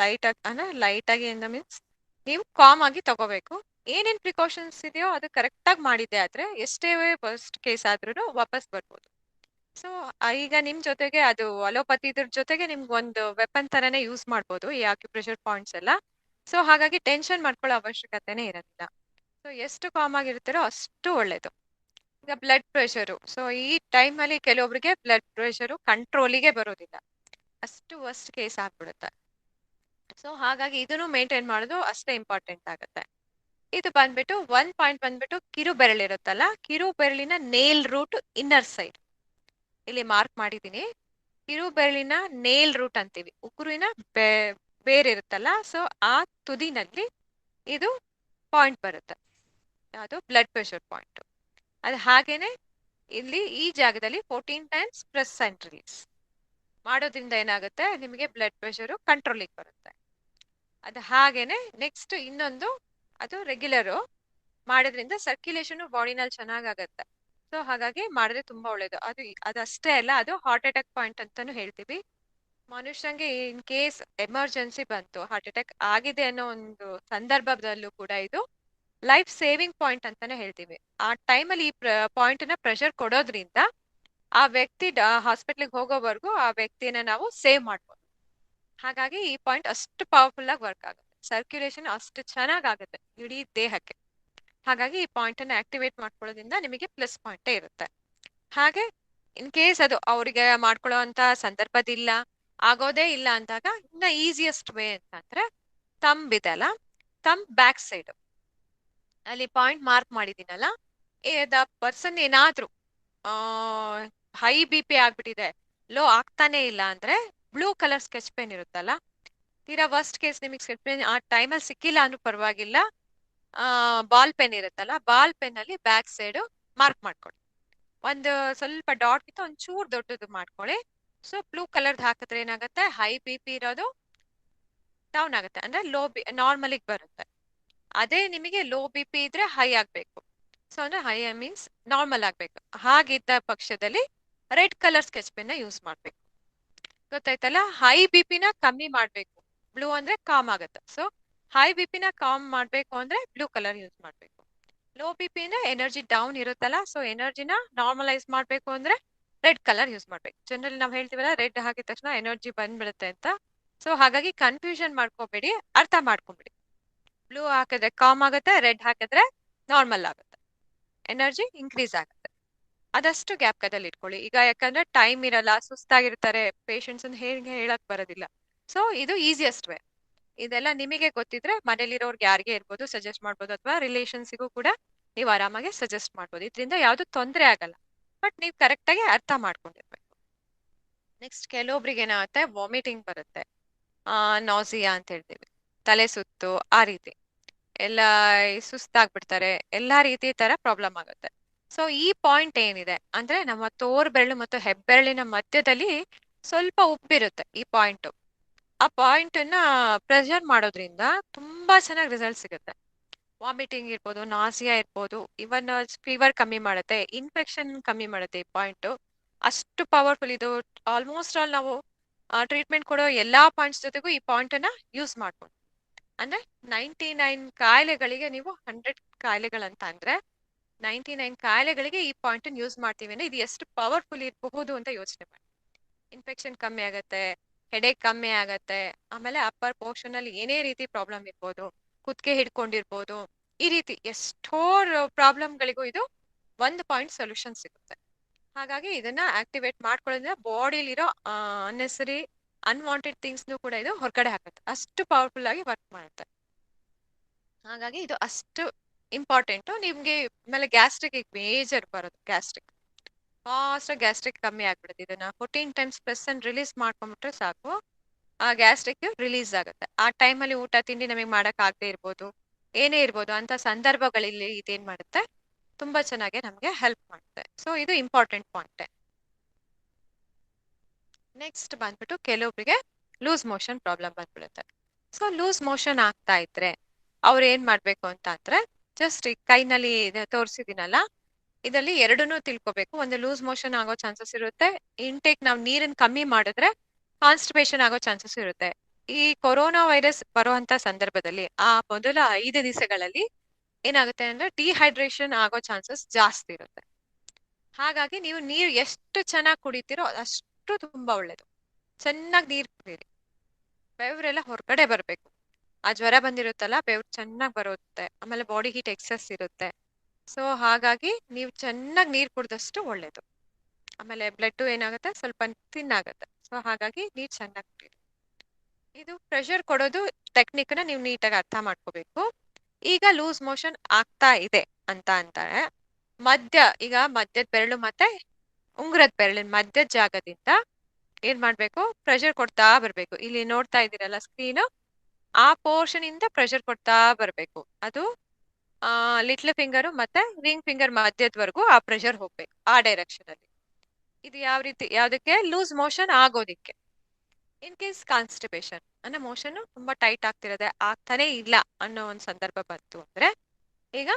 ಲೈಟ್ ಆಗಿ ಮೀನ್ಸ್ ನೀವು ಕಾಮ್ ಆಗಿ ತಗೋಬೇಕು. ಏನೇನ್ ಪ್ರಿಕಾಷನ್ಸ್ ಇದೆಯೋ ಅದು ಕರೆಕ್ಟ್ ಆಗಿ ಮಾಡಿದ್ದೆ ಆದ್ರೆ ಎಷ್ಟೇ ವರ್ಸ್ಟ್ ಕೇಸ್ ಆದ್ರೂ ವಾಪಸ್ ಬರ್ಬೋದು. ಸೊ ಈಗ ನಿಮ್ ಜೊತೆಗೆ ಅದು ಅಲೋಪತಿ ಇದ್ರ ಜೊತೆಗೆ ನಿಮ್ಗೆ ಒಂದು ವೆಪನ್ ತರನೇ ಯೂಸ್ ಮಾಡ್ಬೋದು ಈ ಆಕ್ಯುಪ್ರೆಷರ್ ಪಾಯಿಂಟ್ಸ್ ಎಲ್ಲ. ಸೊ ಹಾಗಾಗಿ ಟೆನ್ಷನ್ ಮಾಡ್ಕೊಳ್ಳೋ ಅವಶ್ಯಕತೆನೇ ಇರೋದಿಲ್ಲ. ಸೊ ಎಷ್ಟು ಕಾಮ್ ಆಗಿರ್ತೀರೋ ಅಷ್ಟು ಒಳ್ಳೇದು. ಈಗ ಬ್ಲಡ್ ಪ್ರೆಷರು, ಸೊ ಈ ಟೈಮ್ ಅಲ್ಲಿ ಕೆಲವೊಬ್ರಿಗೆ ಬ್ಲಡ್ ಪ್ರೆಷರು ಕಂಟ್ರೋಲಿಗೆ ಬರೋದಿಲ್ಲ, ಅಷ್ಟು ವರ್ಸ್ಟ್ ಕೇಸ್ ಆಗ್ಬಿಡುತ್ತೆ. ಸೊ ಹಾಗಾಗಿ ಇದನ್ನು ಮೇಂಟೈನ್ ಮಾಡೋದು ಅಷ್ಟೇ ಇಂಪಾರ್ಟೆಂಟ್ ಆಗುತ್ತೆ. ಇದು ಬಂದ್ಬಿಟ್ಟು 1 ಪಾಯಿಂಟ್ ಬಂದ್ಬಿಟ್ಟು ಕಿರು ಬೆರಳಿರುತ್ತಲ್ಲ, ಕಿರು ಬೆರಳಿನ ನೇಲ್ ರೂಟ್ ಇನ್ನರ್ ಸೈಡ್ ಇಲ್ಲಿ ಮಾರ್ಕ್ ಮಾಡಿದೀನಿ. ಕಿರು ಬೆರಳಿನ ನೇಲ್ ರೂಟ್ ಅಂತೀವಿ, ಉಗುರಿನ ಬೇರಿರುತ್ತಲ್ಲ, ಸೊ ಆ ತುದಿನಲ್ಲಿ ಇದು ಪಾಯಿಂಟ್ ಬರುತ್ತೆ, ಅದು ಬ್ಲಡ್ ಪ್ರೆಷರ್ ಪಾಯಿಂಟ್. ಅದು ಹಾಗೇನೆ ಇಲ್ಲಿ ಈ ಜಾಗದಲ್ಲಿ 14 ಟೈಮ್ಸ್ ಪ್ರೆಸ್ ಅಂಡ್ ರಿಲೀಸ್ ಮಾಡೋದ್ರಿಂದ ಏನಾಗುತ್ತೆ, ನಿಮಗೆ ಬ್ಲಡ್ ಪ್ರೆಷರು ಕಂಟ್ರೋಲಿಗೆ ಬರುತ್ತೆ. ಅದು ಹಾಗೇನೆ ನೆಕ್ಸ್ಟ್ ಇನ್ನೊಂದು, ಅದು ರೆಗ್ಯುಲರು ಮಾಡೋದ್ರಿಂದ ಸರ್ಕ್ಯುಲೇಷನ್ ಬಾಡಿನಲ್ಲಿ ಚೆನ್ನಾಗಾಗತ್ತೆ. ಸೊ ಹಾಗಾಗಿ ಮಾಡಿದ್ರೆ ತುಂಬಾ ಒಳ್ಳೇದು. ಅದಷ್ಟೇ ಅಲ್ಲ, ಅದು ಹಾರ್ಟ್ ಅಟ್ಯಾಕ್ ಪಾಯಿಂಟ್ ಅಂತಾನು ಹೇಳ್ತೀವಿ. ಮನುಷ್ಯಂಗೆ ಇನ್ ಕೇಸ್ ಎಮರ್ಜೆನ್ಸಿ ಬಂತು, ಹಾರ್ಟ್ ಅಟ್ಯಾಕ್ ಆಗಿದೆ ಅನ್ನೋ ಒಂದು ಸಂದರ್ಭದಲ್ಲೂ ಕೂಡ ಇದು ಲೈಫ್ ಸೇವಿಂಗ್ ಪಾಯಿಂಟ್ ಅಂತಾನೆ ಹೇಳ್ತೀವಿ. ಆ ಟೈಮಲ್ಲಿ ಈ ಪಾಯಿಂಟ್ ನ ಪ್ರೆಷರ್ ಕೊಡೋದ್ರಿಂದ ಆ ವ್ಯಕ್ತಿ ಹಾಸ್ಪಿಟ್ಲಿಗೆ ಹೋಗೋವರೆಗೂ ಆ ವ್ಯಕ್ತಿನ ನಾವು ಸೇವ್ ಮಾಡ್ಬೋದು. ಹಾಗಾಗಿ ಈ ಪಾಯಿಂಟ್ ಅಷ್ಟು ಪವರ್ಫುಲ್ ಆಗಿ ವರ್ಕ್ ಆಗುತ್ತೆ, ಸರ್ಕ್ಯುಲೇಷನ್ ಅಷ್ಟು ಚೆನ್ನಾಗ್ ಆಗುತ್ತೆ ಇಡೀ ದೇಹಕ್ಕೆ. ಹಾಗಾಗಿ ಈ ಪಾಯಿಂಟ್ ಅನ್ನ ಆಕ್ಟಿವೇಟ್ ಮಾಡ್ಕೊಳ್ಳೋದ್ರಿಂದ ನಿಮಗೆ ಪ್ಲಸ್ ಪಾಯಿಂಟ್ ಇರುತ್ತೆ. ಹಾಗೆ ಇನ್ ಕೇಸ್ ಅದು ಅವರಿಗೆ ಮಾಡ್ಕೊಳ್ಳೋ ಅಂತ ಸಂದರ್ಭದಿಲ್ಲ, ಆಗೋದೇ ಇಲ್ಲ ಅಂದಾಗ ಇನ್ನ ಈಸಿಯೆಸ್ಟ್ ವೇ ಅಂತಂದ್ರೆ ತಂಬ್ ಇದೆಲ್ಲ, ತಂಬ್ ಬ್ಯಾಕ್ ಸೈಡ್ ಅಲ್ಲಿ ಪಾಯಿಂಟ್ ಮಾರ್ಕ್ ಮಾಡಿದೀನಲ್ಲ, ದ ಪರ್ಸನ್ ಏನಾದ್ರೂ ಹೈ ಬಿ ಪಿ ಆಗ್ಬಿಟ್ಟಿದೆ, ಲೋ ಆಗ್ತಾನೆ ಇಲ್ಲ ಅಂದ್ರೆ ಬ್ಲೂ ಕಲರ್ ಸ್ಕೆಚ್ ಪೆನ್ ಇರುತ್ತಲ್ಲ, ತೀರಾ ವರ್ಸ್ಟ್ ಕೇಸ್ ನಿಮಗೆ ಸ್ಕೆಚ್ ಪೆನ್ ಆ ಟೈಮಲ್ಲಿ ಸಿಕ್ಕಿಲ್ಲ ಅಂದ್ರೂ ಪರವಾಗಿಲ್ಲ, ಬಾಲ್ ಪೆನ್ ಇರುತ್ತಲ್ಲ, ಬಾಲ್ ಪೆನ್ ಅಲ್ಲಿ ಬ್ಯಾಕ್ ಸೈಡ್ ಮಾರ್ಕ್ ಮಾಡ್ಕೊಳ್ಳಿ. ಒಂದು ಸ್ವಲ್ಪ ಡಾಟ್ ಗಿಂತ ಒಂಚೂರು ದೊಡ್ಡದು ಮಾಡ್ಕೊಳ್ಳಿ. ಸೊ ಬ್ಲೂ ಕಲರ್ ಹಾಕಿದ್ರೆ ಏನಾಗುತ್ತೆ, ಹೈ ಬಿ ಪಿ ಇರೋದು ಡೌನ್ ಆಗುತ್ತೆ, ಅಂದ್ರೆ ಲೋ ಬಿ ನಾರ್ಮಲಿಗೆ ಬರುತ್ತೆ. ಅದೇ ನಿಮಗೆ ಲೋ ಬಿ ಪಿ ಇದ್ರೆ ಹೈ ಆಗ್ಬೇಕು. ಸೊ ಅಂದ್ರೆ ಹೈ ಮೀನ್ಸ್ ನಾರ್ಮಲ್ ಆಗ್ಬೇಕು. ಹಾಗಿದ್ದ ಪಕ್ಷದಲ್ಲಿ red colour sketch pen use ಮಾಡ್ಬೇಕು. ಗೊತ್ತಾಯ್ತಲ್ಲ, ಹೈ ಬಿ ಪಿನ ಕಮ್ಮಿ ಮಾಡ್ಬೇಕು, ಬ್ಲೂ ಅಂದ್ರೆ ಕಾಮ್ ಆಗುತ್ತೆ. ಸೊ ಹೈ ಬಿ ಪಿನ ಕಾಮ್ ಮಾಡ್ಬೇಕು ಅಂದ್ರೆ ಬ್ಲೂ ಕಲರ್ ಯೂಸ್ ಮಾಡ್ಬೇಕು. ಲೋ ಬಿ ಪಿ ಅಂದ್ರೆ ಎನರ್ಜಿ ಡೌನ್ ಇರುತ್ತಲ್ಲ, ಸೊ ಎನರ್ಜಿನ ನಾರ್ಮಲೈಸ್ ಮಾಡ್ಬೇಕು ಅಂದ್ರೆ ರೆಡ್ ಕಲರ್ ಯೂಸ್ ಮಾಡ್ಬೇಕು. ಜನರಲಿ ನಾವು ಹೇಳ್ತೀವಲ್ಲ ರೆಡ್ ಹಾಕಿದ ತಕ್ಷಣ ಎನರ್ಜಿ ಬಂದ್ಬಿಡುತ್ತೆ ಅಂತ. ಸೊ ಹಾಗಾಗಿ ಕನ್ಫ್ಯೂಷನ್ ಮಾಡ್ಕೋಬೇಡಿ, ಅರ್ಥ ಮಾಡ್ಕೊಂಬಿಡಿ. ಬ್ಲೂ ಹಾಕಿದ್ರೆ ಕಾಮ್ ಆಗುತ್ತೆ, ರೆಡ್ ಹಾಕಿದ್ರೆ ನಾರ್ಮಲ್ ಆಗುತ್ತೆ, ಎನರ್ಜಿ ಇನ್ಕ್ರೀಸ್ ಆಗುತ್ತೆ. ಅದಷ್ಟು ಜ್ಞಾಪಕದಲ್ಲಿ ಇಟ್ಕೊಳ್ಳಿ. ಈಗ ಯಾಕಂದ್ರೆ ಟೈಮ್ ಇರಲ್ಲ, ಸುಸ್ತಾಗಿರ್ತಾರೆ ಪೇಷಂಟ್ಸ್, ಹೇಗೆ ಹೇಳಕ್ ಬರೋದಿಲ್ಲ. ಸೊ ಇದು ಈಸಿಯೆಸ್ಟ್ ವೇ. ಇದೆಲ್ಲ ನಿಮಗೆ ಗೊತ್ತಿದ್ರೆ ಮನೇಲಿರೋರ್ಗೆ ಯಾರಿಗೆ ಇರ್ಬೋದು ಸಜೆಸ್ಟ್ ಮಾಡ್ಬೋದು, ಅಥವಾ ರಿಲೇಷನ್ಸಿಗೂ ಕೂಡ ನೀವು ಆರಾಮಾಗಿ ಸಜೆಸ್ಟ್ ಮಾಡ್ಬೋದು. ಇದರಿಂದ ಯಾವ್ದು ತೊಂದರೆ ಆಗಲ್ಲ, ಬಟ್ ನೀವು ಕರೆಕ್ಟ್ ಆಗಿ ಅರ್ಥ ಮಾಡ್ಕೊಂಡಿರ್ಬೇಕು. ನೆಕ್ಸ್ಟ್ ಕೆಲವೊಬ್ರಿಗೆ ಏನಾಗುತ್ತೆ, ವಾಮಿಟಿಂಗ್ ಬರುತ್ತೆ, ನಾಸಿಯಾ ಅಂತ ಹೇಳ್ತೀವಿ, ತಲೆ ಸುತ್ತು, ಆ ರೀತಿ ಎಲ್ಲ ಸುಸ್ತಾಗ್ಬಿಡ್ತಾರೆ, ಎಲ್ಲಾ ರೀತಿ ತರ ಪ್ರಾಬ್ಲಮ್ ಆಗುತ್ತೆ. ಸೊ ಈ ಪಾಯಿಂಟ್ ಏನಿದೆ ಅಂದ್ರೆ ನಮ್ಮ ತೋರ್ ಬೆರಳು ಮತ್ತು ಹೆಬ್ಬೆರಳಿನ ಮಧ್ಯದಲ್ಲಿ ಸ್ವಲ್ಪ ಉಬ್ಬಿರುತ್ತೆ ಈ ಪಾಯಿಂಟ್. ಆ ಪಾಯಿಂಟ್ ಅನ್ನ ಪ್ರೆಷರ್ ಮಾಡೋದ್ರಿಂದ ತುಂಬಾ ಚೆನ್ನಾಗಿ ರಿಸಲ್ಟ್ ಸಿಗುತ್ತೆ. ವಾಮಿಟಿಂಗ್ ಇರ್ಬೋದು, ನಾಸಿಯಾ ಇರ್ಬೋದು, ಇವನ್ ಫೀವರ್ ಕಮ್ಮಿ ಮಾಡುತ್ತೆ, ಇನ್ಫೆಕ್ಷನ್ ಕಮ್ಮಿ ಮಾಡುತ್ತೆ ಈ ಪಾಯಿಂಟ್. ಅಷ್ಟು ಪವರ್ಫುಲ್ ಇದು. ಆಲ್ಮೋಸ್ಟ್ ಆಲ್ ನಾವು ಟ್ರೀಟ್ಮೆಂಟ್ ಕೊಡೋ ಎಲ್ಲಾ ಪಾಯಿಂಟ್ಸ್ ಜೊತೆಗೂ ಈ ಪಾಯಿಂಟ್ ಅನ್ನ ಯೂಸ್ ಮಾಡ್ಬೋದು. ಅಂದ್ರೆ 99 ಕಾಯಿಲೆಗಳಿಗೆ ನೀವು 100 ಕಾಯಿಲೆಗಳಂತ ಅಂದ್ರೆ 99 ಕಾಯಿಲೆಗಳಿಗೆ ಈ ಪಾಯಿಂಟ್ ಯೂಸ್ ಮಾಡ್ತೀವಿ ಅಂದ್ರೆ ಇದು ಎಷ್ಟು ಪವರ್ಫುಲ್ ಇರಬಹುದು ಅಂತ ಯೋಚನೆ ಮಾಡಿ. ಇನ್ಫೆಕ್ಷನ್ ಕಮ್ಮಿ ಆಗತ್ತೆ, ಹೆಡೇಕ್ ಕಮ್ಮಿ ಆಗತ್ತೆ, ಆಮೇಲೆ ಅಪ್ಪರ್ ಪೋರ್ಷನ್ ಅಲ್ಲಿ ಏನೇ ರೀತಿ ಪ್ರಾಬ್ಲಮ್ ಇರ್ಬೋದು, ಕುತ್ತಿಗೆ ಹಿಡ್ಕೊಂಡಿರ್ಬೋದು, ಈ ರೀತಿ ಎಷ್ಟೋ ಪ್ರಾಬ್ಲಮ್ಗಳಿಗೂ ಇದು ಒಂದು ಪಾಯಿಂಟ್ ಸೊಲ್ಯೂಷನ್ ಸಿಗುತ್ತೆ. ಹಾಗಾಗಿ ಇದನ್ನ ಆಕ್ಟಿವೇಟ್ ಮಾಡ್ಕೊಳ್ಳೋದ್ರಿಂದ ಬಾಡಿಲಿರೋ ಅನ್ನೆಸರಿ ಅನ್ವಾಂಟೆಡ್ ಥಿಂಗ್ಸ್ ಕೂಡ ಇದು ಹೊರಗಡೆ ಹಾಕುತ್ತೆ, ಅಷ್ಟು ಪವರ್ಫುಲ್ ಆಗಿ ವರ್ಕ್ ಮಾಡುತ್ತೆ. ಹಾಗಾಗಿ ಇದು ಅಷ್ಟು ಇಂಪಾರ್ಟೆಂಟ್. ನಿಮ್ಗೆ ಆಮೇಲೆ ಗ್ಯಾಸ್ಟ್ರಿಕ್ ಮೇಜರ್ ಬರೋದು, ಗ್ಯಾಸ್ಟ್ರಿಕ್ ಫಾಸ್ಟ್ ಗ್ಯಾಸ್ಟ್ರಿಕ್ ಕಮ್ಮಿ ಆಗ್ಬಿಡುತ್ತೆ. ಇದನ್ನ 14 ಟೈಮ್ಸ್ ಪ್ರೆಸ್ ಅಂಡ್ ರಿಲೀಸ್ ಮಾಡ್ಕೊಂಡ್ಬಿಟ್ರೆ ಸಾಕು, ಆ ಗ್ಯಾಸ್ಟ್ರಿಕ್ ರಿಲೀಸ್ ಆಗುತ್ತೆ. ಆ ಟೈಮಲ್ಲಿ ಊಟ ತಿಂಡಿ ನಮಗೆ ಮಾಡಕ್ ಆಗದೆ ಇರ್ಬೋದು, ಏನೇ ಇರ್ಬೋದು, ಅಂತ ಸಂದರ್ಭಗಳಲ್ಲಿ ಇದೇನ್ ಮಾಡುತ್ತೆ, ತುಂಬಾ ಚೆನ್ನಾಗಿ ನಮ್ಗೆ ಹೆಲ್ಪ್ ಮಾಡುತ್ತೆ. ಸೊ ಇದು ಇಂಪಾರ್ಟೆಂಟ್ ಪಾಯಿಂಟ್. ನೆಕ್ಸ್ಟ್ ಬಂದ್ಬಿಟ್ಟು ಕೆಲವೊಬ್ಬರಿಗೆ ಲೂಸ್ ಮೋಷನ್ ಪ್ರಾಬ್ಲಮ್ ಬಂದ್ಬಿಡುತ್ತೆ. ಸೊ ಲೂಸ್ ಮೋಷನ್ ಆಗ್ತಾ ಇದ್ರೆ ಅವ್ರು ಏನ್ ಮಾಡ್ಬೇಕು ಅಂತ ಅಂದ್ರೆ, ಜಸ್ಟ್ ಈ ಕೈನಲ್ಲಿ ತೋರಿಸಿದಿನಲ್ಲ, ಇದರಲ್ಲಿ ಎರಡನ್ನೂ ತಿಳ್ಕೊಬೇಕು. ಒಂದು ಲೂಸ್ ಮೋಷನ್ ಆಗೋ ಚಾನ್ಸಸ್ ಇರುತ್ತೆ, ಇಂಟೇಕ್ ನಾವು ನೀರನ್ನ ಕಮ್ಮಿ ಮಾಡಿದ್ರೆ ಕಾನ್ಸ್ಟಿಪೇಷನ್ ಆಗೋ ಚಾನ್ಸಸ್ ಇರುತ್ತೆ. ಈ ಕೊರೋನಾ ವೈರಸ್ ಬರುವಂತ ಸಂದರ್ಭದಲ್ಲಿ ಆ ಮೊದಲ 5 ದಿವಸಗಳಲ್ಲಿ ಏನಾಗುತ್ತೆ ಅಂದ್ರೆ ಡಿಹೈಡ್ರೇಷನ್ ಆಗೋ ಚಾನ್ಸಸ್ ಜಾಸ್ತಿ ಇರುತ್ತೆ. ಹಾಗಾಗಿ ನೀವು ನೀರು ಎಷ್ಟು ಚೆನ್ನಾಗಿ ಕುಡಿತೀರೋ ಅಷ್ಟು ತುಂಬಾ ಒಳ್ಳೇದು. ಚೆನ್ನಾಗಿ ನೀರು ಕುಡೀರಿ, ಬೆವರೆಲ್ಲ ಹೊರಗಡೆ ಬರ್ಬೇಕು. ಆ ಜ್ವರ ಬಂದಿರುತ್ತಲ್ಲ, ಬೆವ್ರು ಚೆನ್ನಾಗಿ ಬರುತ್ತೆ, ಆಮೇಲೆ ಬಾಡಿ ಹೀಟ್ ಎಕ್ಸಸ್ ಇರುತ್ತೆ. ಸೊ ಹಾಗಾಗಿ ನೀವು ಚೆನ್ನಾಗಿ ನೀರು ಕುಡಿದಷ್ಟು ಒಳ್ಳೇದು. ಆಮೇಲೆ ಬ್ಲಡ್ ಏನಾಗುತ್ತೆ, ಸ್ವಲ್ಪ ಥಿನ್ ಆಗುತ್ತೆ. ಸೊ ಹಾಗಾಗಿ ನೀರು ಚೆನ್ನಾಗಿ ಕುಡೀರಿ. ಇದು ಪ್ರೆಷರ್ ಕೊಡೋದು ಟೆಕ್ನಿಕ್ನ ನೀವು ನೀಟಾಗಿ ಅರ್ಥ ಮಾಡ್ಕೋಬೇಕು. ಈಗ ಲೂಸ್ ಮೋಷನ್ ಆಗ್ತಾ ಇದೆ ಅಂತ ಅಂತಾರೆ, ಈಗ ಮಧ್ಯದ ಬೆರಳು ಮತ್ತೆ ಉಂಗುರದ ಬೆರಳಿನ ಮಧ್ಯದ ಜಾಗದಿಂದ ಏನ್ ಮಾಡ್ಬೇಕು, ಪ್ರೆಷರ್ ಕೊಡ್ತಾ ಬರ್ಬೇಕು. ಇಲ್ಲಿ ನೋಡ್ತಾ ಇದ್ದೀರಲ್ಲ ಸ್ಕ್ರೀನ್, ಆ ಪೋರ್ಷನ್ ಇಂದ ಪ್ರೆಷರ್ ಕೊಡ್ತಾ ಬರ್ಬೇಕು. ಅದು ಲಿಟ್ಲ್ ಫಿಂಗರ್ ಮತ್ತೆ ರಿಂಗ್ ಫಿಂಗರ್ ಮಧ್ಯದವರೆಗೂ ಆ ಪ್ರೆಷರ್ ಹೋಗ್ಬೇಕು, ಆ ಡೈರೆಕ್ಷನ್ ಅಲ್ಲಿ. ಇದು ಯಾವ ರೀತಿ, ಯಾವ್ದಕ್ಕೆ, ಲೂಸ್ ಮೋಷನ್ ಆಗೋದಿಕ್ಕೆ. ಇನ್ ಕೇಸ್ ಕಾನ್ಸ್ಟಿಪೇಷನ್ ಅಂದ್ರೆ ಮೋಷನ್ ತುಂಬಾ ಟೈಟ್ ಆಗ್ತಿರದೆ, ಆಗ್ತಾನೆ ಇಲ್ಲ ಅನ್ನೋ ಒಂದ್ ಸಂದರ್ಭ ಬಂತು ಅಂದ್ರೆ ಈಗ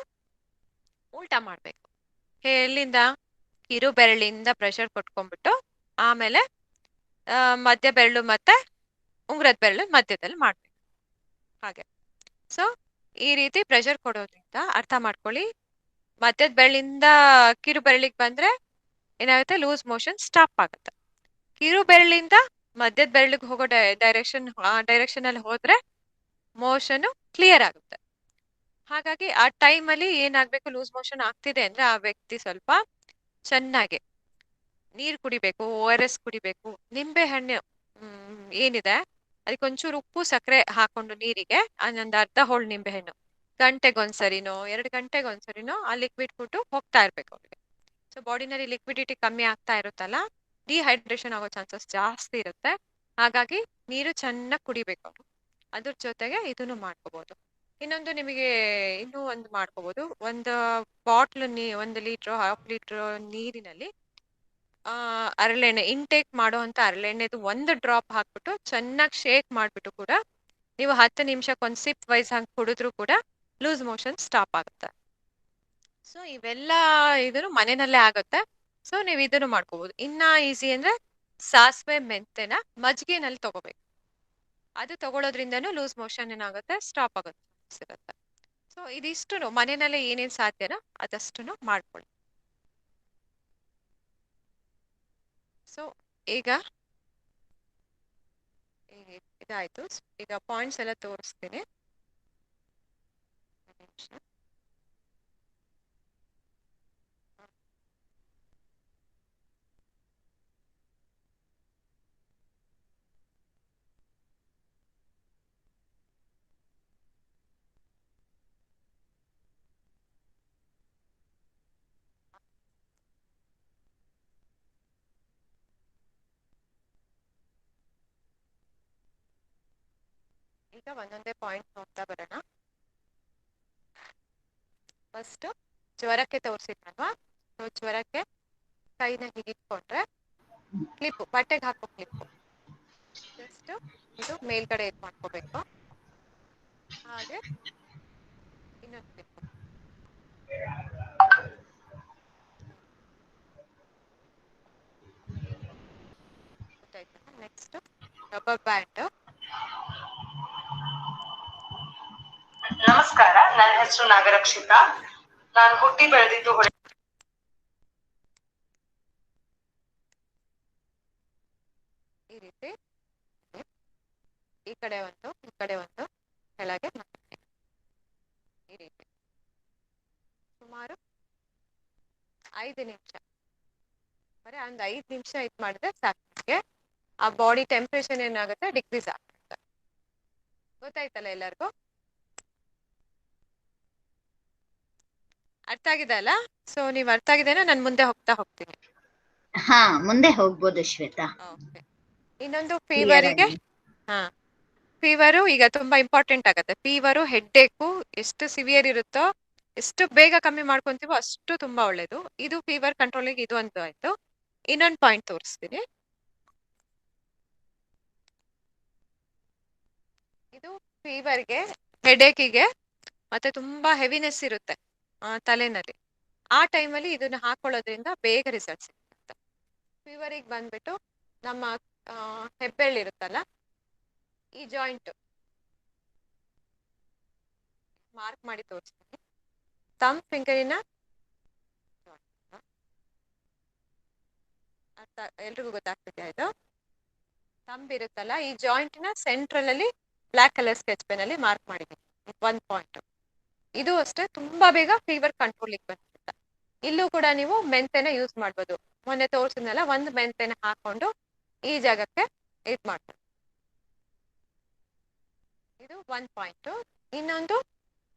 ಉಲ್ಟಾ ಮಾಡ್ಬೇಕು. ಎಲ್ಲಿಂದ, ಕಿರು ಬೆರಳಿಂದ ಪ್ರೆಷರ್ ಕೊಟ್ಕೊಂಡ್ಬಿಟ್ಟು ಆಮೇಲೆ ಮಧ್ಯ ಬೆರಳು ಮತ್ತೆ ಉಂಗುರದ ಬೆರಳು ಮಧ್ಯದಲ್ಲಿ ಮಾಡ್ಬೇಕು. ಹಾಗೆ ಸೊ ಈ ರೀತಿ ಪ್ರೆಷರ್ ಕೊಡೋದ್ರಿಂದ ಅರ್ಥ ಮಾಡ್ಕೊಳ್ಳಿ. ಮಧ್ಯದ ಬೆರಳಿಂದ ಕಿರು ಬೆರಳಿಗೆ ಬಂದ್ರೆ ಏನಾಗುತ್ತೆ, ಲೂಸ್ ಮೋಷನ್ ಸ್ಟಾಪ್ ಆಗುತ್ತೆ. ಕಿರು ಬೆರಳಿಂದ ಮಧ್ಯದ ಬೆರಳಿಗೆ ಹೋಗೋ ಡೈರೆಕ್ಷನ್ ಅಲ್ಲಿ ಹೋದ್ರೆ ಮೋಷನ್ ಕ್ಲಿಯರ್ ಆಗುತ್ತೆ. ಹಾಗಾಗಿ ಆ ಟೈಮ್ ಅಲ್ಲಿ ಏನಾಗ್ಬೇಕು, ಲೂಸ್ ಮೋಷನ್ ಆಗ್ತಿದೆ ಅಂದ್ರೆ ಆ ವ್ಯಕ್ತಿ ಸ್ವಲ್ಪ ಚೆನ್ನಾಗಿ ನೀರ್ ಕುಡಿಬೇಕು, ORS ಕುಡಿಬೇಕು. ನಿಂಬೆ ಹಣ್ಣು ಏನಿದೆ ಅದಕ್ಕೆ ಒಂಚೂರು ಉಪ್ಪು ಸಕ್ಕರೆ ಹಾಕೊಂಡು ನೀರಿಗೆ ಒಂದೊಂದು ಅರ್ಧ ಹೋಳು ನಿಂಬೆ ಹಣ್ಣು ಗಂಟೆಗೊಂದ್ಸರಿನೋ 2 ಗಂಟೆಗೊಂದ್ಸರಿನೋ ಆ ಲಿಕ್ವಿಡ್ ಕೊಟ್ಟು ಹೋಗ್ತಾ ಇರ್ಬೇಕು ಅವ್ರಿಗೆ. ಸೊ ಬಾಡಿನಲ್ಲಿ ಲಿಕ್ವಿಡಿಟಿ ಕಮ್ಮಿ ಆಗ್ತಾ ಇರುತ್ತಲ್ಲ, ಡಿಹೈಡ್ರೇಷನ್ ಆಗೋ ಚಾನ್ಸಸ್ ಜಾಸ್ತಿ ಇರುತ್ತೆ. ಹಾಗಾಗಿ ನೀರು ಚೆನ್ನಾಗಿ ಕುಡಿಬೇಕು ಅವರು. ಅದ್ರ ಜೊತೆಗೆ ಇದನ್ನು ಮಾಡ್ಕೋಬಹುದು. ಇನ್ನೊಂದು ನಿಮಗೆ ಇನ್ನೂ ಒಂದು ಮಾಡ್ಕೋಬಹುದು, ಒಂದು ಬಾಟ್ಲ್ 1 ಲೀಟ್ರ್ 1/2 ಲೀಟ್ರ್ ನೀರಿನಲ್ಲಿ ಹರಳೆಣ್ಣೆ ಇಂಟೇಕ್ ಮಾಡುವಂತ ಹರಳೆಣ್ಣೆದು 1 ಡ್ರಾಪ್ ಹಾಕ್ಬಿಟ್ಟು ಚೆನ್ನಾಗಿ ಶೇಕ್ ಮಾಡ್ಬಿಟ್ಟು ಕೂಡ ನೀವು 10 ನಿಮಿಷಕ್ಕೊಂದು ಸಿಪ್ ವೈಸ್ ಹಂಗೆ ಕುಡಿದ್ರು ಕೂಡ ಲೂಸ್ ಮೋಷನ್ ಸ್ಟಾಪ್ ಆಗುತ್ತೆ. ಸೊ ಇವೆಲ್ಲ ಇದನ್ನು ಮನೆಯಲ್ಲೇ ಆಗುತ್ತೆ. ಸೊ ನೀವು ಇದನ್ನು ಮಾಡ್ಕೋಬಹುದು. ಇನ್ನ ಈಸಿ ಅಂದ್ರೆ ಸಾಸಿವೆ ಮೆಂತೆನ ಮಜ್ಜಿಗೆನಲ್ಲಿ ತಗೋಬೇಕು. ಅದು ತಗೊಳ್ಳೋದ್ರಿಂದನೂ ಲೂಸ್ ಮೋಷನ್ ಏನಾಗುತ್ತೆ, ಸ್ಟಾಪ್ ಆಗುತ್ತೆ. ಸೊ ಇದಿಷ್ಟು ಮನೆಯಲ್ಲೇ ಏನೇನ್ ಸಾಧ್ಯನೋ ಅದಷ್ಟು ಮಾಡ್ಕೊಳ್ಳಿ. ಸೊ ಈಗ ಇದಾಯ್ತು. ಈಗ ಪಾಯಿಂಟ್ಸ್ ಎಲ್ಲ ತೋರಿಸ್ತೀನಿ. ಒಂದ್ ನಿಮಿಷ. ಈಗ ಒಂದೊಂದೇ ಪಾಯಿಂಟ್ ನೋಡ್ತಾ ಬರೋಣ. ಫಸ್ಟ್ ಜ್ವರಕ್ಕೆ ತೋರಿಸಿದ್ರಲ್ವಾ, ಜ್ವರಕ್ಕೆ ಕೈನ ಹೀಗಿಟ್ಕೊಂಡ್ರೆ ಕ್ಲಿಪ್ ಬಟ್ಟೆಗೆ ಹಾಕೋ ಕ್ಲಿಪ್ ಜಸ್ಟ್ ಇದು ಮೇಲ್ಗಡೆ ಇದು ಮಾಡ್ಕೋಬೇಕು. ಹಾಗೆ ಇನ್ನೊಂದು ಕ್ಲಿಪ್ ಗೊತ್ತಾಯ್ತಾ. Next rubber band. ನಮಸ್ಕಾರ, ನನ್ನ ಹೆಸರು ನಾಗರಕ್ಷಿತಾ. ನಾನು ಹುಟ್ಟಿ ಬೆಳೆದಿದ್ದು ಈ ರೀತಿ ಈ ಕಡೆ ಒಂದು ಈ ಕಡೆ ಒಂದು ಕೆಳಗೆ ಮತ್ತೆ ಈ ರೀತಿ ಸುಮಾರು 5 ನಿಮಿಷ, ಬರೀ ಒಂದು 5 ನಿಮಿಷ ಇದು ಮಾಡಿದ್ರೆ ಸಾಕು. ಆ ಬಾಡಿ ಟೆಂಪರೇಚರ್ ಏನಾಗುತ್ತೆ, ಡಿಕ್ರೀಸ್ ಆಗುತ್ತೆ. ಗೊತ್ತಾಯ್ತಲ್ಲ ಎಲ್ಲರಿಗೂ? ಅರ್ಥ ಆಗಿದೆ ಅಲ್ಲ? ಸೊ ನೀವ್ ಅರ್ಥ ಆಗಿದ್ದೇನೆ, ನಾನು ಮುಂದೆ ಹೋಗ್ತೀನಿ. ಹಾ, ಮುಂದೆ ಹೋಗ್ಬೋದು ಶ್ವೇತಾ. ಓಕೆ. ಇನ್ನೊಂದು ಫೀವರಿಗೆ, ಫೀವರು ಈಗ ತುಂಬಾ ಇಂಪಾರ್ಟೆಂಟ್ ಆಗುತ್ತೆ. ಫೀವರು ಹೆಡ್ಡೇಕು ಎಷ್ಟು ಸಿವಿಯರ್ ಇರುತ್ತೋ, ಎಷ್ಟು ಬೇಗ ಕಮ್ಮಿ ಮಾಡ್ಕೊಂತೀವೋ ಅಷ್ಟು ತುಂಬಾ ಒಳ್ಳೇದು. ಇದು ಫೀವರ್ ಕಂಟ್ರೋಲಿಗೆ ಇದು ಒಂದು ಆಯ್ತು. ಇನ್ನೊಂದು ಪಾಯಿಂಟ್ ತೋರಿಸ್ತೀನಿ. ಇದು ಫೀವರ್ಗೆ, ಹೆಡೇಕಿಗೆ ಮತ್ತೆ ತುಂಬಾ ಹೆವಿನೆಸ್ ಇರುತ್ತೆ ತಲೆನಲ್ಲಿ. ಆ ಟೈಮಲ್ಲಿ ಇದನ್ನ ಹಾಕೊಳ್ಳೋದ್ರಿಂದ ಬೇಗ ರಿಸಲ್ಟ್ ಸಿಗುತ್ತೆ. ಫೀವರಿಗೆ ಬಂದ್ಬಿಟ್ಟು ನಮ್ಮ ಹೆಬ್ಬೆರಳಿರುತ್ತಲ್ಲ, ಈ ಜಾಯಿಂಟ್ ಮಾರ್ಕ್ ಮಾಡಿ ತೋರಿಸ್ತೀನಿ. ಥಂಬ್ ಫಿಂಗರಿನ ಅರ್ಥ ಎಲ್ರಿಗೂ ಗೊತ್ತಾಗ್ತಿದೆಯಾ ಇದು? ಥಂಬ್ ಇರುತ್ತಲ್ಲ, ಈ ಜಾಯಿಂಟ್ ನ ಸೆಂಟ್ರಲ್ ಅಲ್ಲಿ ಬ್ಲಾಕ್ ಕಲರ್ ಸ್ಕೆಚ್ ಪೆನ್ ಅಲ್ಲಿ ಮಾರ್ಕ್ ಮಾಡಿದ್ದೀನಿ 1 ಪಾಯಿಂಟ್. ಇದು ಅಷ್ಟೇ ತುಂಬಾ ಬೇಗ ಫೀವರ್ ಕಂಟ್ರೋಲಿಗೆ ಬಂದ್ಬಿಡುತ್ತೆ. ಇಲ್ಲೂ ಕೂಡ ನೀವು ಮೆಂತೆನ ಯೂಸ್ ಮಾಡ್ಬೋದು. ಮೊನ್ನೆ ತೋರಿಸಿದ್ನಲ್ಲ, 1 ಮೆಂತೆನ ಹಾಕೊಂಡು ಈ ಜಾಗಕ್ಕೆ ಇದು ಮಾಡ್ಬೋದು. ಇದು 1 ಪಾಯಿಂಟ್. ಇನ್ನೊಂದು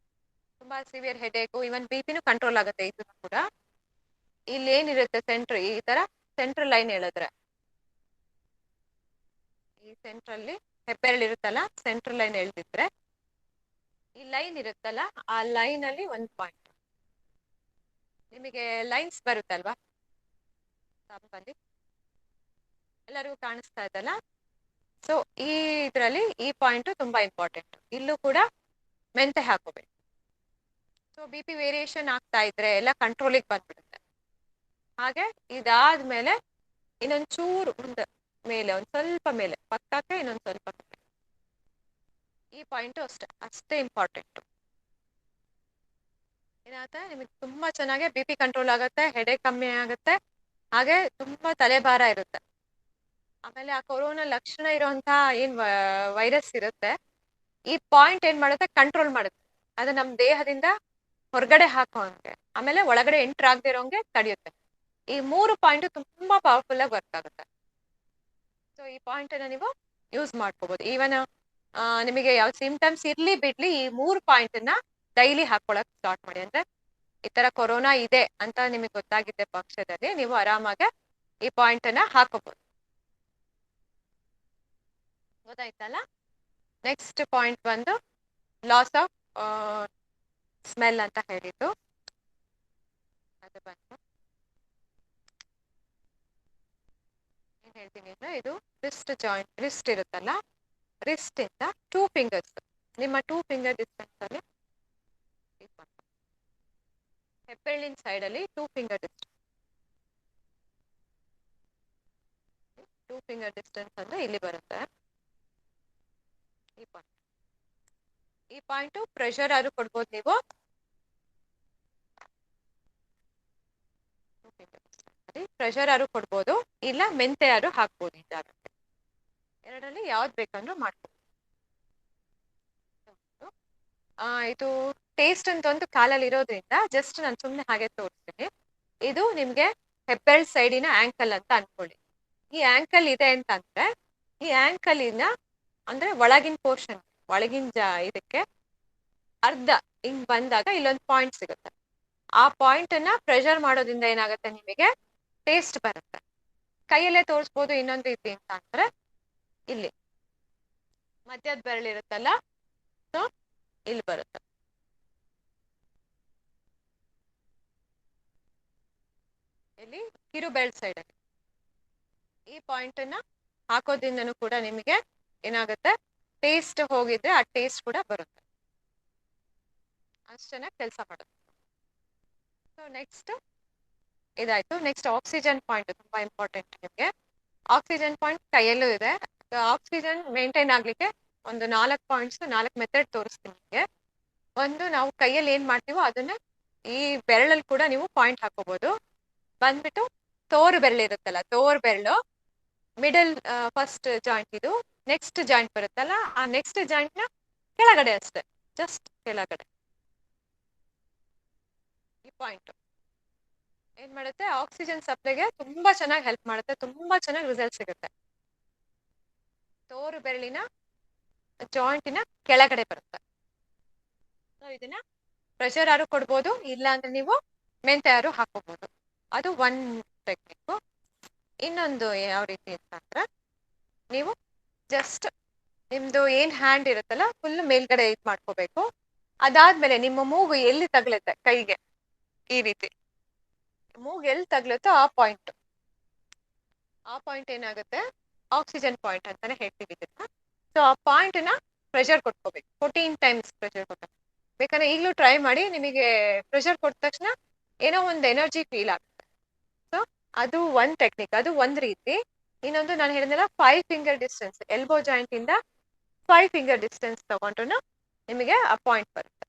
ತುಂಬಾ ಸಿವಿಯರ್ ಹೆಡೇಕು, ಇವನ್ ಬಿಪಿನೂ ಕಂಟ್ರೋಲ್ ಆಗುತ್ತೆ. ಇದು ಕೂಡ ಇಲ್ಲಿ ಏನಿರುತ್ತೆ ಸೆಂಟ್ರ್, ಈ ತರ ಸೆಂಟ್ರಲ್ ಲೈನ್ ಹೇಳಿದ್ರೆ, ಈ ಸೆಂಟ್ರಲ್ಲಿ ಹೆಬ್ಬೆರಳು ಇರುತ್ತಲ್ಲ, ಸೆಂಟ್ರಲ್ ಲೈನ್ ಎಳ್ದಿದ್ರೆ ಈ ಲೈನ್ ಇರುತ್ತಲ್ಲ, ಆ ಲೈನ್ ಅಲ್ಲಿ 1 ಪಾಯಿಂಟ್. ನಿಮಗೆ ಲೈನ್ಸ್ ಬರುತ್ತಲ್ವಾ ಅಲ್ಲಿ, ಎಲ್ಲರಿಗೂ ಕಾಣಿಸ್ತಾ ಇದಲ್ಲ? ಸೊ ಈ ಇದರಲ್ಲಿ ಈ ಪಾಯಿಂಟ್ ತುಂಬಾ ಇಂಪಾರ್ಟೆಂಟ್. ಇಲ್ಲೂ ಕೂಡ ಮೆಂತೆ ಹಾಕೋಬೇಕು. ಸೊ ಬಿ ಪಿ ವೇರಿಯೇಷನ್ ಆಗ್ತಾ ಇದ್ರೆ ಎಲ್ಲ ಕಂಟ್ರೋಲಿಗೆ ಬಂದ್ಬಿಡುತ್ತೆ. ಹಾಗೆ ಇದಾದ್ಮೇಲೆ ಇನ್ನೊಂಚೂರು ಮುಂದೆ ಮೇಲೆ, ಒಂದ್ ಸ್ವಲ್ಪ ಮೇಲೆ ಪಕ್ಕಕ್ಕೆ ಇನ್ನೊಂದ್ ಸ್ವಲ್ಪ, ಈ ಪಾಯಿಂಟ್ ಅಷ್ಟೇ ಇಂಪಾರ್ಟೆಂಟ್. ಏನಾಗುತ್ತೆ, ನಿಮಗೆ ತುಂಬಾ ಚೆನ್ನಾಗಿ BP ಕಂಟ್ರೋಲ್ ಆಗುತ್ತೆ, ಹೆಡೇಕ್ ಕಮ್ಮಿ ಆಗುತ್ತೆ, ಹಾಗೆ ತುಂಬಾ ತಲೆಭಾರ ಇರುತ್ತೆ. ಆಮೇಲೆ ಆ ಕೊರೋನಾ ಲಕ್ಷಣ ಇರುವಂತಹ ಏನ್ ವೈರಸ್ ಇರುತ್ತೆ, ಈ ಪಾಯಿಂಟ್ ಏನ್ ಮಾಡುತ್ತೆ, ಕಂಟ್ರೋಲ್ ಮಾಡುತ್ತೆ. ಅದು ನಮ್ ದೇಹದಿಂದ ಹೊರಗಡೆ ಹಾಕೋಂಗೆ, ಆಮೇಲೆ ಒಳಗಡೆ ಎಂಟರ್ ಆಗದೆ ಇರೋಂಗೆ ತಡೆಯುತ್ತೆ. ಈ 3 ಪಾಯಿಂಟ್ ತುಂಬಾ ಪವರ್ಫುಲ್ ಆಗಿ ವರ್ಕ್ ಆಗುತ್ತೆ. ಸೊ ಈ ಪಾಯಿಂಟ್ ಅನ್ನ ನೀವು ಯೂಸ್ ಮಾಡ್ಕೋಬಹುದು. ಈವನ್ ನಿಮಗೆ ಯಾವ ಸಿಂಪ್ಟಮ್ಸ್ ಇರ್ಲಿ ಬಿಡ್ಲಿ, ಈ 3 ಪಾಯಿಂಟ್ ಅನ್ನ ಡೈಲಿ ಹಾಕೊಳಕ್ ಸ್ಟಾರ್ಟ್ ಮಾಡಿ. ಅಂದ್ರೆ ಈ ತರ ಕೊರೋನಾ ಇದೆ ಅಂತ ನಿಮಗೆ ಗೊತ್ತಾಗಿದ್ದೆ ಪಕ್ಷದಲ್ಲಿ ನೀವು ಆರಾಮಾಗಿ ಈ ಪಾಯಿಂಟ್ ಅನ್ನ ಹಾಕೋಬಹುದು. ಗೊತ್ತಾಯ್ತಲ್ಲ? ನೆಕ್ಸ್ಟ್ ಪಾಯಿಂಟ್ ಬಂದು ಲಾಸ್ ಆಫ್ ಸ್ಮೆಲ್ ಅಂತ ಹೇಳಿದ್ದು. ಅದು ಬಂದು ಏನ್ ಹೇಳ್ತೀನಿ ಅಂದ್ರೆ, ಇದು ರಿಸ್ಟ್ ಜಾಯಿಂಟ್, ರಿಸ್ಟ್ ಇರುತ್ತಲ್ಲ, ರಿಸ್ಟ್ ಇಂದ 2 ಫಿಂಗರ್ಸ್, ನಿಮ್ಮ 2 ಫಿಂಗರ್ ಡಿಸ್ಟೆನ್ಸ್ ಅಲ್ಲಿ ಹೆಬ್ಬೆರಳಿನ ಸೈಡ್ ಅಲ್ಲಿ 2 ಫಿಂಗರ್ ಡಿಸ್ಟೆನ್ಸ್, 2 ಫಿಂಗರ್ ಡಿಸ್ಟೆನ್ಸ್ ಅಂದ್ರೆ ಇಲ್ಲಿ ಬರುತ್ತೆ ಈ ಪಾಯಿಂಟ್. ಈ ಪಾಯಿಂಟ್ ಪ್ರೆಷರ್ ಆದ್ರೂ ಕೊಡ್ಬೋದು ನೀವು, ಪ್ರೆಷರ್ ಆದ್ರೂ ಕೊಡ್ಬೋದು, ಇಲ್ಲ ಮೆಂತೆ ಆದ್ರೂ ಹಾಕ್ಬೋದು. ಈ ಜಾಗಕ್ಕೆ ಎರಡರಲ್ಲಿ ಯಾವ್ದು ಬೇಕಂದ್ರೂ ಮಾಡ್ಬೋದು. ಇದು ಟೇಸ್ಟ್ ಅಂತ ಒಂದು ಕಾಲಲ್ಲಿ ಇರೋದ್ರಿಂದ ಜಸ್ಟ್ ನಾನು ಸುಮ್ಮನೆ ಹಾಗೆ ತೋರಿಸ್ತೀನಿ. ಇದು ನಿಮ್ಗೆ ಹೆಬ್ಬೆರಳು ಸೈಡಿನ ಆಂಕಲ್ ಅಂತ ಅನ್ಕೊಳ್ಳಿ. ಈ ಆಂಕಲ್ ಇದೆ ಅಂತಂದ್ರೆ, ಈ ಆಂಕಲಿನ ಅಂದ್ರೆ ಒಳಗಿನ ಪೋರ್ಷನ್, ಒಳಗಿನ ಇದಕ್ಕೆ ಅರ್ಧ ಹಿಂಗ್ ಬಂದಾಗ ಇಲ್ಲೊಂದು ಪಾಯಿಂಟ್ ಸಿಗುತ್ತೆ. ಆ ಪಾಯಿಂಟ್ ಅನ್ನ ಪ್ರೆಷರ್ ಮಾಡೋದ್ರಿಂದ ಏನಾಗುತ್ತೆ, ನಿಮಗೆ ಟೇಸ್ಟ್ ಬರುತ್ತೆ. ಕೈಯಲ್ಲೇ ತೋರಿಸ್ಬೋದು. ಇನ್ನೊಂದು ರೀತಿ ಅಂತ ಅಂದ್ರೆ, ಇಲ್ಲಿ ಮಧ್ಯದ ಬೆರಳಿರುತ್ತಲ್ಲ, ಸೊ ಇಲ್ಲಿ ಬರುತ್ತೆ. ಇಲ್ಲಿ ಕಿರುಬೆರಳು ಸೈಡ್ ಅಲ್ಲಿ ಈ ಪಾಯಿಂಟ್ ಅನ್ನ ಹಾಕೋದ್ರಿಂದನೂ ಕೂಡ ನಿಮಗೆ ಏನಾಗುತ್ತೆ, ಟೇಸ್ಟ್ ಹೋಗಿದ್ರೆ ಆ ಟೇಸ್ಟ್ ಕೂಡ ಬರುತ್ತೆ. ಅಷ್ಟು ಚೆನ್ನಾಗಿ ಕೆಲಸ ಮಾಡುತ್ತೆ. ಸೊ ನೆಕ್ಸ್ಟ್ ಇದಾಯ್ತು. ನೆಕ್ಸ್ಟ್ ಆಕ್ಸಿಜನ್ ಪಾಯಿಂಟ್ ತುಂಬಾ ಇಂಪಾರ್ಟೆಂಟ್ ನಿಮಗೆ. ಆಕ್ಸಿಜನ್ ಪಾಯಿಂಟ್ ಕೈಯಲ್ಲೂ ಇದೆ. ಆಕ್ಸಿಜನ್ ಮೇಂಟೈನ್ ಆಗ್ಲಿಕ್ಕೆ ಒಂದು 4 ಪಾಯಿಂಟ್ಸ್, 4 ಮೆಥಡ್ ತೋರಿಸ್ತೀನಿ ನಿಮಗೆ. ಒಂದು, ನಾವು ಕೈಯಲ್ಲಿ ಏನ್ ಮಾಡ್ತೀವೋ ಅದನ್ನ ಈ ಬೆರಳಲ್ಲಿ ಕೂಡ ನೀವು ಪಾಯಿಂಟ್ ಹಾಕೋಬಹುದು. ಬಂದ್ಬಿಟ್ಟು ತೋರು ಬೆರಳು ಇರುತ್ತಲ್ಲ, ತೋರು ಬೆರಳು ಮಿಡಲ್ ಫಸ್ಟ್ ಜಾಯಿಂಟ್, ಇದು ನೆಕ್ಸ್ಟ್ ಜಾಯಿಂಟ್ ಬರುತ್ತಲ್ಲ, ಆ ನೆಕ್ಸ್ಟ್ ಜಾಯಿಂಟ್ ನ ಕೆಳಗಡೆ ಅಷ್ಟೇ, ಜಸ್ಟ್ ಕೆಳಗಡೆ ಈ ಪಾಯಿಂಟ್ ಏನ್ ಮಾಡುತ್ತೆ, ಆಕ್ಸಿಜನ್ ಸಪ್ಲೈಗೆ ತುಂಬಾ ಚೆನ್ನಾಗಿ ಹೆಲ್ಪ್ ಮಾಡುತ್ತೆ, ತುಂಬಾ ಚೆನ್ನಾಗಿ ರಿಸಲ್ಟ್ ಸಿಗುತ್ತೆ. ತೋರು ಬೆರಳಿನ ಜಾಯಿಂಟಿನ ಕೆಳಗಡೆ ಬರುತ್ತೆ. ಸೊ ಇದನ್ನ ಪ್ರೆಷರ್ ಆರು ಕೊಡ್ಬೋದು, ಇಲ್ಲ ಅಂದ್ರೆ ನೀವು ಮೆಂತೆ ಆರು ಹಾಕೋಬಹುದು. ಅದು ಒಂದ್ ಟೆಕ್ನಿಕ್. ಇನ್ನೊಂದು ಯಾವ ರೀತಿ ಅಂತಂದ್ರೆ, ನೀವು ಜಸ್ಟ್ ನಿಮ್ದು ಏನ್ ಹ್ಯಾಂಡ್ ಇರುತ್ತಲ್ಲ ಫುಲ್ ಮೇಲ್ಗಡೆ ಇದ್ ಮಾಡ್ಕೋಬೇಕು. ಅದಾದ್ಮೇಲೆ ನಿಮ್ಮ ಮೂಗು ಎಲ್ಲಿ ತಗ್ಲುತ್ತೆ ಕೈಗೆ, ಈ ರೀತಿ ಮೂಗು ಎಲ್ಲಿ ತಗ್ಲುತ್ತೋ ಆ ಪಾಯಿಂಟ್ ಏನಾಗುತ್ತೆ, ಆಕ್ಸಿಜನ್ ಪಾಯಿಂಟ್ ಅಂತಾನೆ ಹೇಳ್ತೀವಿ ಇದನ್ನ. ಸೊ ಆ ಪಾಯಿಂಟ್ ನ ಪ್ರೆಷರ್ ಕೊಟ್ಕೋಬೇಕು, 14 ಟೈಮ್ಸ್ ಪ್ರೆಷರ್ ಕೊಟ್ಟ. ಬೇಕಾದ್ರೆ ಈಗಲೂ ಟ್ರೈ ಮಾಡಿ, ನಿಮಗೆ ಪ್ರೆಷರ್ ಕೊಟ್ಟ ತಕ್ಷಣ ಏನೋ ಒಂದು ಎನರ್ಜಿ ಫೀಲ್ ಆಗುತ್ತೆ. ಸೊ ಅದು ಒಂದ್ ಟೆಕ್ನಿಕ್, ಅದು ಒಂದ್ ರೀತಿ. ಇನ್ನೊಂದು ನಾನು ಹೇಳಿದ್ನಲ್ಲ, 5 ಫಿಂಗರ್ ಡಿಸ್ಟೆನ್ಸ್, ಎಲ್ಬೋ ಜಾಯಿಂಟ್ ಇಂದ 5 ಫಿಂಗರ್ ಡಿಸ್ಟೆನ್ಸ್ ತಗೊಂಡ್ರು ನಿಮಗೆ ಆ ಪಾಯಿಂಟ್ ಬರುತ್ತೆ.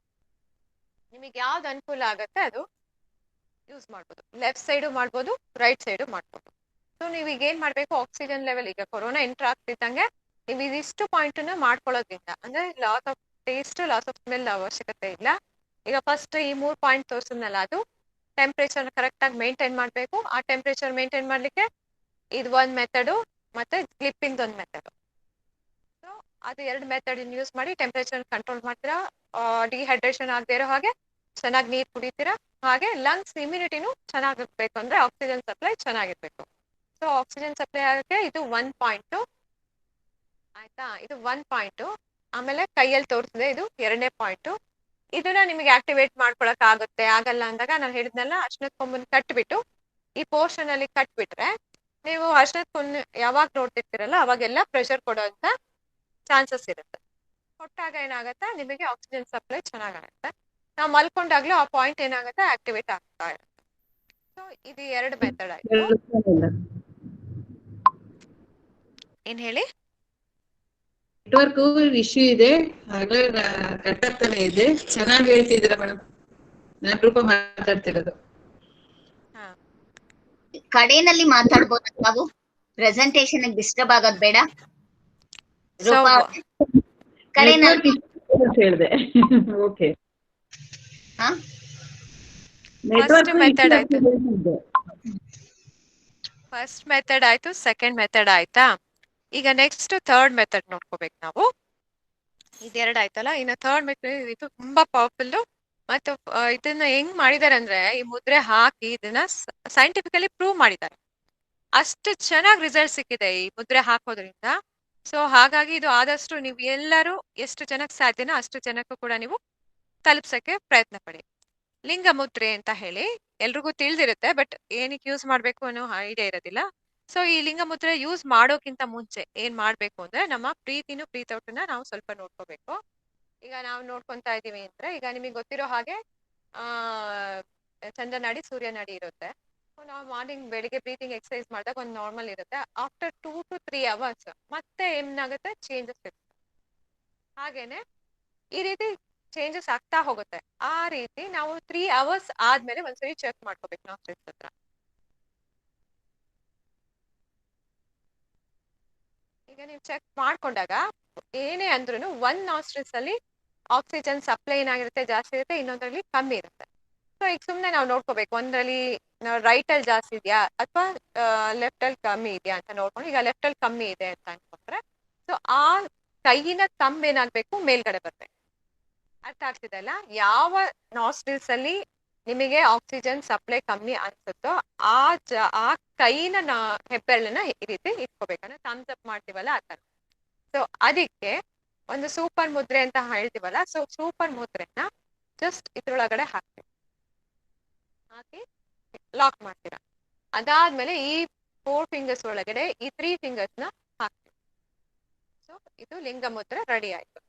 ನಿಮಗೆ ಯಾವ್ದು ಅನುಕೂಲ ಆಗುತ್ತೆ ಅದು ಯೂಸ್ ಮಾಡ್ಬೋದು. ಲೆಫ್ಟ್ ಸೈಡು ಮಾಡ್ಬೋದು, ರೈಟ್ ಸೈಡು ಮಾಡ್ಬೋದು. ಸೊ ನೀವು ಈಗ ಏನ್ ಮಾಡ್ಬೇಕು, ಆಕ್ಸಿಜನ್ ಲೆವೆಲ್ ಈಗ ಕೊರೋನಾ ಎಂಟರ್ ಆಗ್ತಿದ್ದಂಗೆ ನೀವು ಇದಿಷ್ಟು ಪಾಯಿಂಟ್ ಮಾಡ್ಕೊಳ್ಳೋದ್ರಿಂದ, ಅಂದ್ರೆ loss of taste, loss of smell ಅವಶ್ಯಕತೆ ಇಲ್ಲ. ಈಗ ಫಸ್ಟ್ ಈ 3 ಪಾಯಿಂಟ್ ತೋರಿಸಿದ್ನಲ್ಲ, ಅದು ಟೆಂಪ್ರೇಚರ್ ಕರೆಕ್ಟ್ ಆಗಿ ಮೇಂಟೈನ್ ಮಾಡ್ಬೇಕು. ಆ ಟೆಂಪ್ರೇಚರ್ ಮೇಂಟೈನ್ ಮಾಡ್ಲಿಕ್ಕೆ ಇದು ಒಂದ್ ಮೆಥಡು, ಮತ್ತೆ ಕ್ಲಿಪ್ಪಿಂಗ್ ಒಂದು ಮೆಥಡ್. ಸೊ ಅದು 2 ಮೆಥಡ್ ಯೂಸ್ ಮಾಡಿ ಟೆಂಪ್ರೇಚರ್ ಕಂಟ್ರೋಲ್ ಮಾಡ್ತೀರಾ. ಡಿಹೈಡ್ರೇಷನ್ ಆಗದೆ ಇರೋ ಹಾಗೆ ಚೆನ್ನಾಗಿ ನೀರು ಕುಡಿತೀರಾ. ಹಾಗೆ ಲಂಗ್ಸ್ ಇಮ್ಯುನಿಟಿನೂ ಚೆನ್ನಾಗಿರ್ಬೇಕು, ಅಂದ್ರೆ ಆಕ್ಸಿಜನ್ ಸಪ್ಲೈ ಚೆನ್ನಾಗಿರ್ಬೇಕು. ಸೊ ಆಕ್ಸಿಜನ್ ಸಪ್ಲೈ ಆಗಕ್ಕೆ ಇದು 1 ಪಾಯಿಂಟ್ ಆಯ್ತಾ, ಇದು 1 ಪಾಯಿಂಟ್. ಆಮೇಲೆ ಕೈಯಲ್ಲಿ ತೋರಿಸಿದೆ, ಇದು 2ನೇ ಪಾಯಿಂಟ್. ಇದನ್ನ ನಿಮಗೆ ಆಕ್ಟಿವೇಟ್ ಮಾಡ್ಕೊಳಕ್ ಆಗುತ್ತೆ ಆಗಲ್ಲ ಅಂದಾಗ ನಾನು ಹೇಳಿದ್ನಲ್ಲ, ಅರ್ಶಿನದ ಕೊಂಬನ್ ಕಟ್ಬಿಟ್ಟು ಈ ಪೋರ್ಷನ್ ಅಲ್ಲಿ ಕಟ್ಬಿಟ್ರೆ ನೀವು ಅರ್ಶಿನದ ಕೊಂಬ್ ಯಾವಾಗ ನೋಡ್ತಿರ್ತೀರಲ್ಲ ಅವಾಗೆಲ್ಲ ಪ್ರೆಷರ್ ಕೊಡೋಂತ ಚಾನ್ಸಸ್ ಇರುತ್ತೆ. ಕೊಟ್ಟಾಗ ಏನಾಗುತ್ತೆ, ನಿಮಗೆ ಆಕ್ಸಿಜನ್ ಸಪ್ಲೈ ಚೆನ್ನಾಗಾಗುತ್ತೆ. ನಾವು ಮಲ್ಕೊಂಡಾಗ್ಲೂ ಆ ಪಾಯಿಂಟ್ ಏನಾಗುತ್ತೆ, ಆಕ್ಟಿವೇಟ್ ಆಗ್ತಾ ಇರುತ್ತೆ. ಸೊ ಇದು 2 ಮೆಥಡ್ ಆಯ್ತು. ಏನ್ ಹೇಳಿ, ನೆಟ್ವರ್ಕ್ ಇಶ್ಯೂ ಇದೆ, ಹಾಗೆ ಕಟ್ ಆಗ್ತಾನೆ ಇದೆ. ಚೆನ್ನಾಗಿ ಹೇಳ್ತಿದ್ದೀರಾ ಮೇಡಮ್. ನಾನು ರೂಪ ಮಾತಾಡ್ತಿರೋದು. ಹಾ ಕಡೆನಲ್ಲಿ ಮಾತಾಡ್ಬೋದ ನಾವು? ಪ್ರೆಸೆಂಟೇಶನ್ ಡಿಸ್ಟರ್ಬ್ ಆಗೋದ್ ಬೇಡ. ಸೊ ರೂಪಾ ಕಡೆನಲ್ಲಿ ಹೇಳಿದೆ. ಓಕೆ, ಫಸ್ಟ್ ಮೆಥಡ್ ಆಯ್ತು, ಫಸ್ಟ್ ಮೆಥಡ್ ಆಯ್ತು, ಸೆಕೆಂಡ್ ಮೆಥಡ್ ಆಯ್ತಾ. ಈಗ ನೆಕ್ಸ್ಟ್ ಥರ್ಡ್ ಮೆಥಡ್ ನೋಡ್ಕೋಬೇಕು ನಾವು. ಇದೆರಡು ಆಯ್ತಲ್ಲ, ಇನ್ನು ಥರ್ಡ್ ಮೆಥಡ್ ಇದು ತುಂಬಾ ಪವರ್ಫುಲ್. ಮತ್ತು ಇದನ್ನ ಹೆಂಗ್ ಮಾಡಿದಾರೆ ಅಂದ್ರೆ, ಈ ಮುದ್ರೆ ಹಾಕಿ ಇದನ್ನ ಸೈಂಟಿಫಿಕಲಿ ಪ್ರೂವ್ ಮಾಡಿದ್ದಾರೆ. ಅಷ್ಟು ಚೆನ್ನಾಗಿ ರಿಸಲ್ಟ್ ಸಿಕ್ಕಿದೆ ಈ ಮುದ್ರೆ ಹಾಕೋದ್ರಿಂದ. ಸೊ ಹಾಗಾಗಿ ಇದು ಆದಷ್ಟು ನೀವು ಎಲ್ಲರೂ ಎಷ್ಟು ಜನಕ್ಕೆ ಸಾಧ್ಯನೋ ಅಷ್ಟು ಜನಕ್ಕೂ ಕೂಡ ನೀವು ತಲುಪ್ಸಕ್ಕೆ ಪ್ರಯತ್ನ ಪಡಿ. ಲಿಂಗ ಮುದ್ರೆ ಅಂತ ಹೇಳಿ ಎಲ್ರಿಗೂ ತಿಳಿದಿರುತ್ತೆ, ಬಟ್ ಏನಕ್ಕೆ ಯೂಸ್ ಮಾಡ್ಬೇಕು ಅನ್ನೋ ಐಡಿಯಾ ಇರೋದಿಲ್ಲ. ಸೊ ಈ ಲಿಂಗ ಮುದ್ರೆ ಯೂಸ್ ಮಾಡೋಕ್ಕಿಂತ ಮುಂಚೆ ಏನ್ ಮಾಡ್ಬೇಕು ಅಂದ್ರೆ, ನಮ್ಮ ಪ್ರೀತಿನೂ ಪ್ರೀತೌಟನ್ನ ನಾವು ಸ್ವಲ್ಪ ನೋಡ್ಕೋಬೇಕು. ಈಗ ನಾವು ನೋಡ್ಕೊಂತಾ ಇದೀವಿ ಅಂದ್ರೆ, ಈಗ ನಿಮಗೆ ಗೊತ್ತಿರೋ ಹಾಗೆ ಆ ಚಂದ್ರ ನಾಡಿ ಸೂರ್ಯ ನಾಡಿ ಇರುತ್ತೆ. ನಾವು ಮಾರ್ನಿಂಗ್ ಬೆಳಿಗ್ಗೆ ಬ್ರೀತಿಂಗ್ ಎಕ್ಸರ್ಸೈಸ್ ಮಾಡಿದಾಗ ಒಂದು ನಾರ್ಮಲ್ ಇರುತ್ತೆ. ಆಫ್ಟರ್ 2 to 3 hours ಮತ್ತೆ ಏನಾಗುತ್ತೆ, ಚೇಂಜಸ್ ಇರುತ್ತೆ. ಹಾಗೇನೆ ಈ ರೀತಿ ಚೇಂಜಸ್ ಆಗ್ತಾ ಹೋಗುತ್ತೆ. ಆ ರೀತಿ ನಾವು 3 hours ಆದ್ಮೇಲೆ ಒಂದ್ಸರಿ ಚೆಕ್ ಮಾಡ್ಕೋಬೇಕು ನಾವು ಸ್ಟ್ರೆಸ್ ಹತ್ರ. ಈಗ ನೀವು ಚೆಕ್ ಮಾಡ್ಕೊಂಡಾಗ ಏನೇ ಅಂದ್ರೂ ಒಂದ್ ನಾಸ್ಟ್ರಿಲ್ಸ್ ಅಲ್ಲಿ ಆಕ್ಸಿಜನ್ ಸಪ್ಲೈ ಏನಾಗಿರುತ್ತೆ ಜಾಸ್ತಿ ಇರುತ್ತೆ, ಇನ್ನೊಂದ್ರಲ್ಲಿ ಕಮ್ಮಿ ಇರುತ್ತೆ. ಸೊ ಈಗ ಸುಮ್ನೆ ನಾವು ನೋಡ್ಕೋಬೇಕು, ಒಂದ್ರಲ್ಲಿ ರೈಟ್ ಅಲ್ಲಿ ಜಾಸ್ತಿ ಇದೆಯಾ ಅಥವಾ ಲೆಫ್ಟ್ ಅಲ್ಲಿ ಕಮ್ಮಿ ಇದೆಯಾ ಅಂತ ನೋಡ್ಕೊಂಡು, ಈಗ ಲೆಫ್ಟ್ ಅಲ್ಲಿ ಕಮ್ಮಿ ಇದೆ ಅಂತ ಅನ್ಕೊಂಡ್ರೆ ಸೊ ಆ ಕೈಯಿನ ತಂಬ್ ಏನಾಗ್ಬೇಕು, ಮೇಲ್ಗಡೆ ಬರ್ಬೇಕು. ಅರ್ಥ ಆಗ್ತಿದೆ ಅಲ್ಲ? ಯಾವ ನಾಸ್ಟ್ರಿಲ್ಸ್ ಅಲ್ಲಿ ನಿಮಗೆ ಆಕ್ಸಿಜನ್ ಸಪ್ಲೈ ಕಮ್ಮಿ ಅನ್ಸುತ್ತೋ ಆ ಕೈನ ಹೆಬ್ಬೆರಳನ್ನ ಈ ರೀತಿ ಇಟ್ಕೋಬೇಕಂದ್ರೆ ಥಮ್ಸ್ ಅಪ್ ಮಾಡ್ತೀವಲ್ಲ ಆ ತರ. ಸೊ ಅದಕ್ಕೆ ಒಂದು ಸೂಪರ್ ಮುದ್ರೆ ಅಂತ ಹೇಳ್ತೀವಲ್ಲ, ಸೊ ಸೂಪರ್ ಮುದ್ರೆನ ಜಸ್ಟ್ ಇದ್ರೊಳಗಡೆ ಹಾಕ್ತೀವಿ, ಹಾಕಿ ಲಾಕ್ ಮಾಡ್ತೀರಾ. ಅದಾದ್ಮೇಲೆ ಈ 4 fingers ಒಳಗಡೆ ಈ 3 fingers ನ ಹಾಕ್ತೀವಿ. ಸೊ ಇದು ಲಿಂಗ ಮುದ್ರೆ ರೆಡಿ ಆಯ್ತು.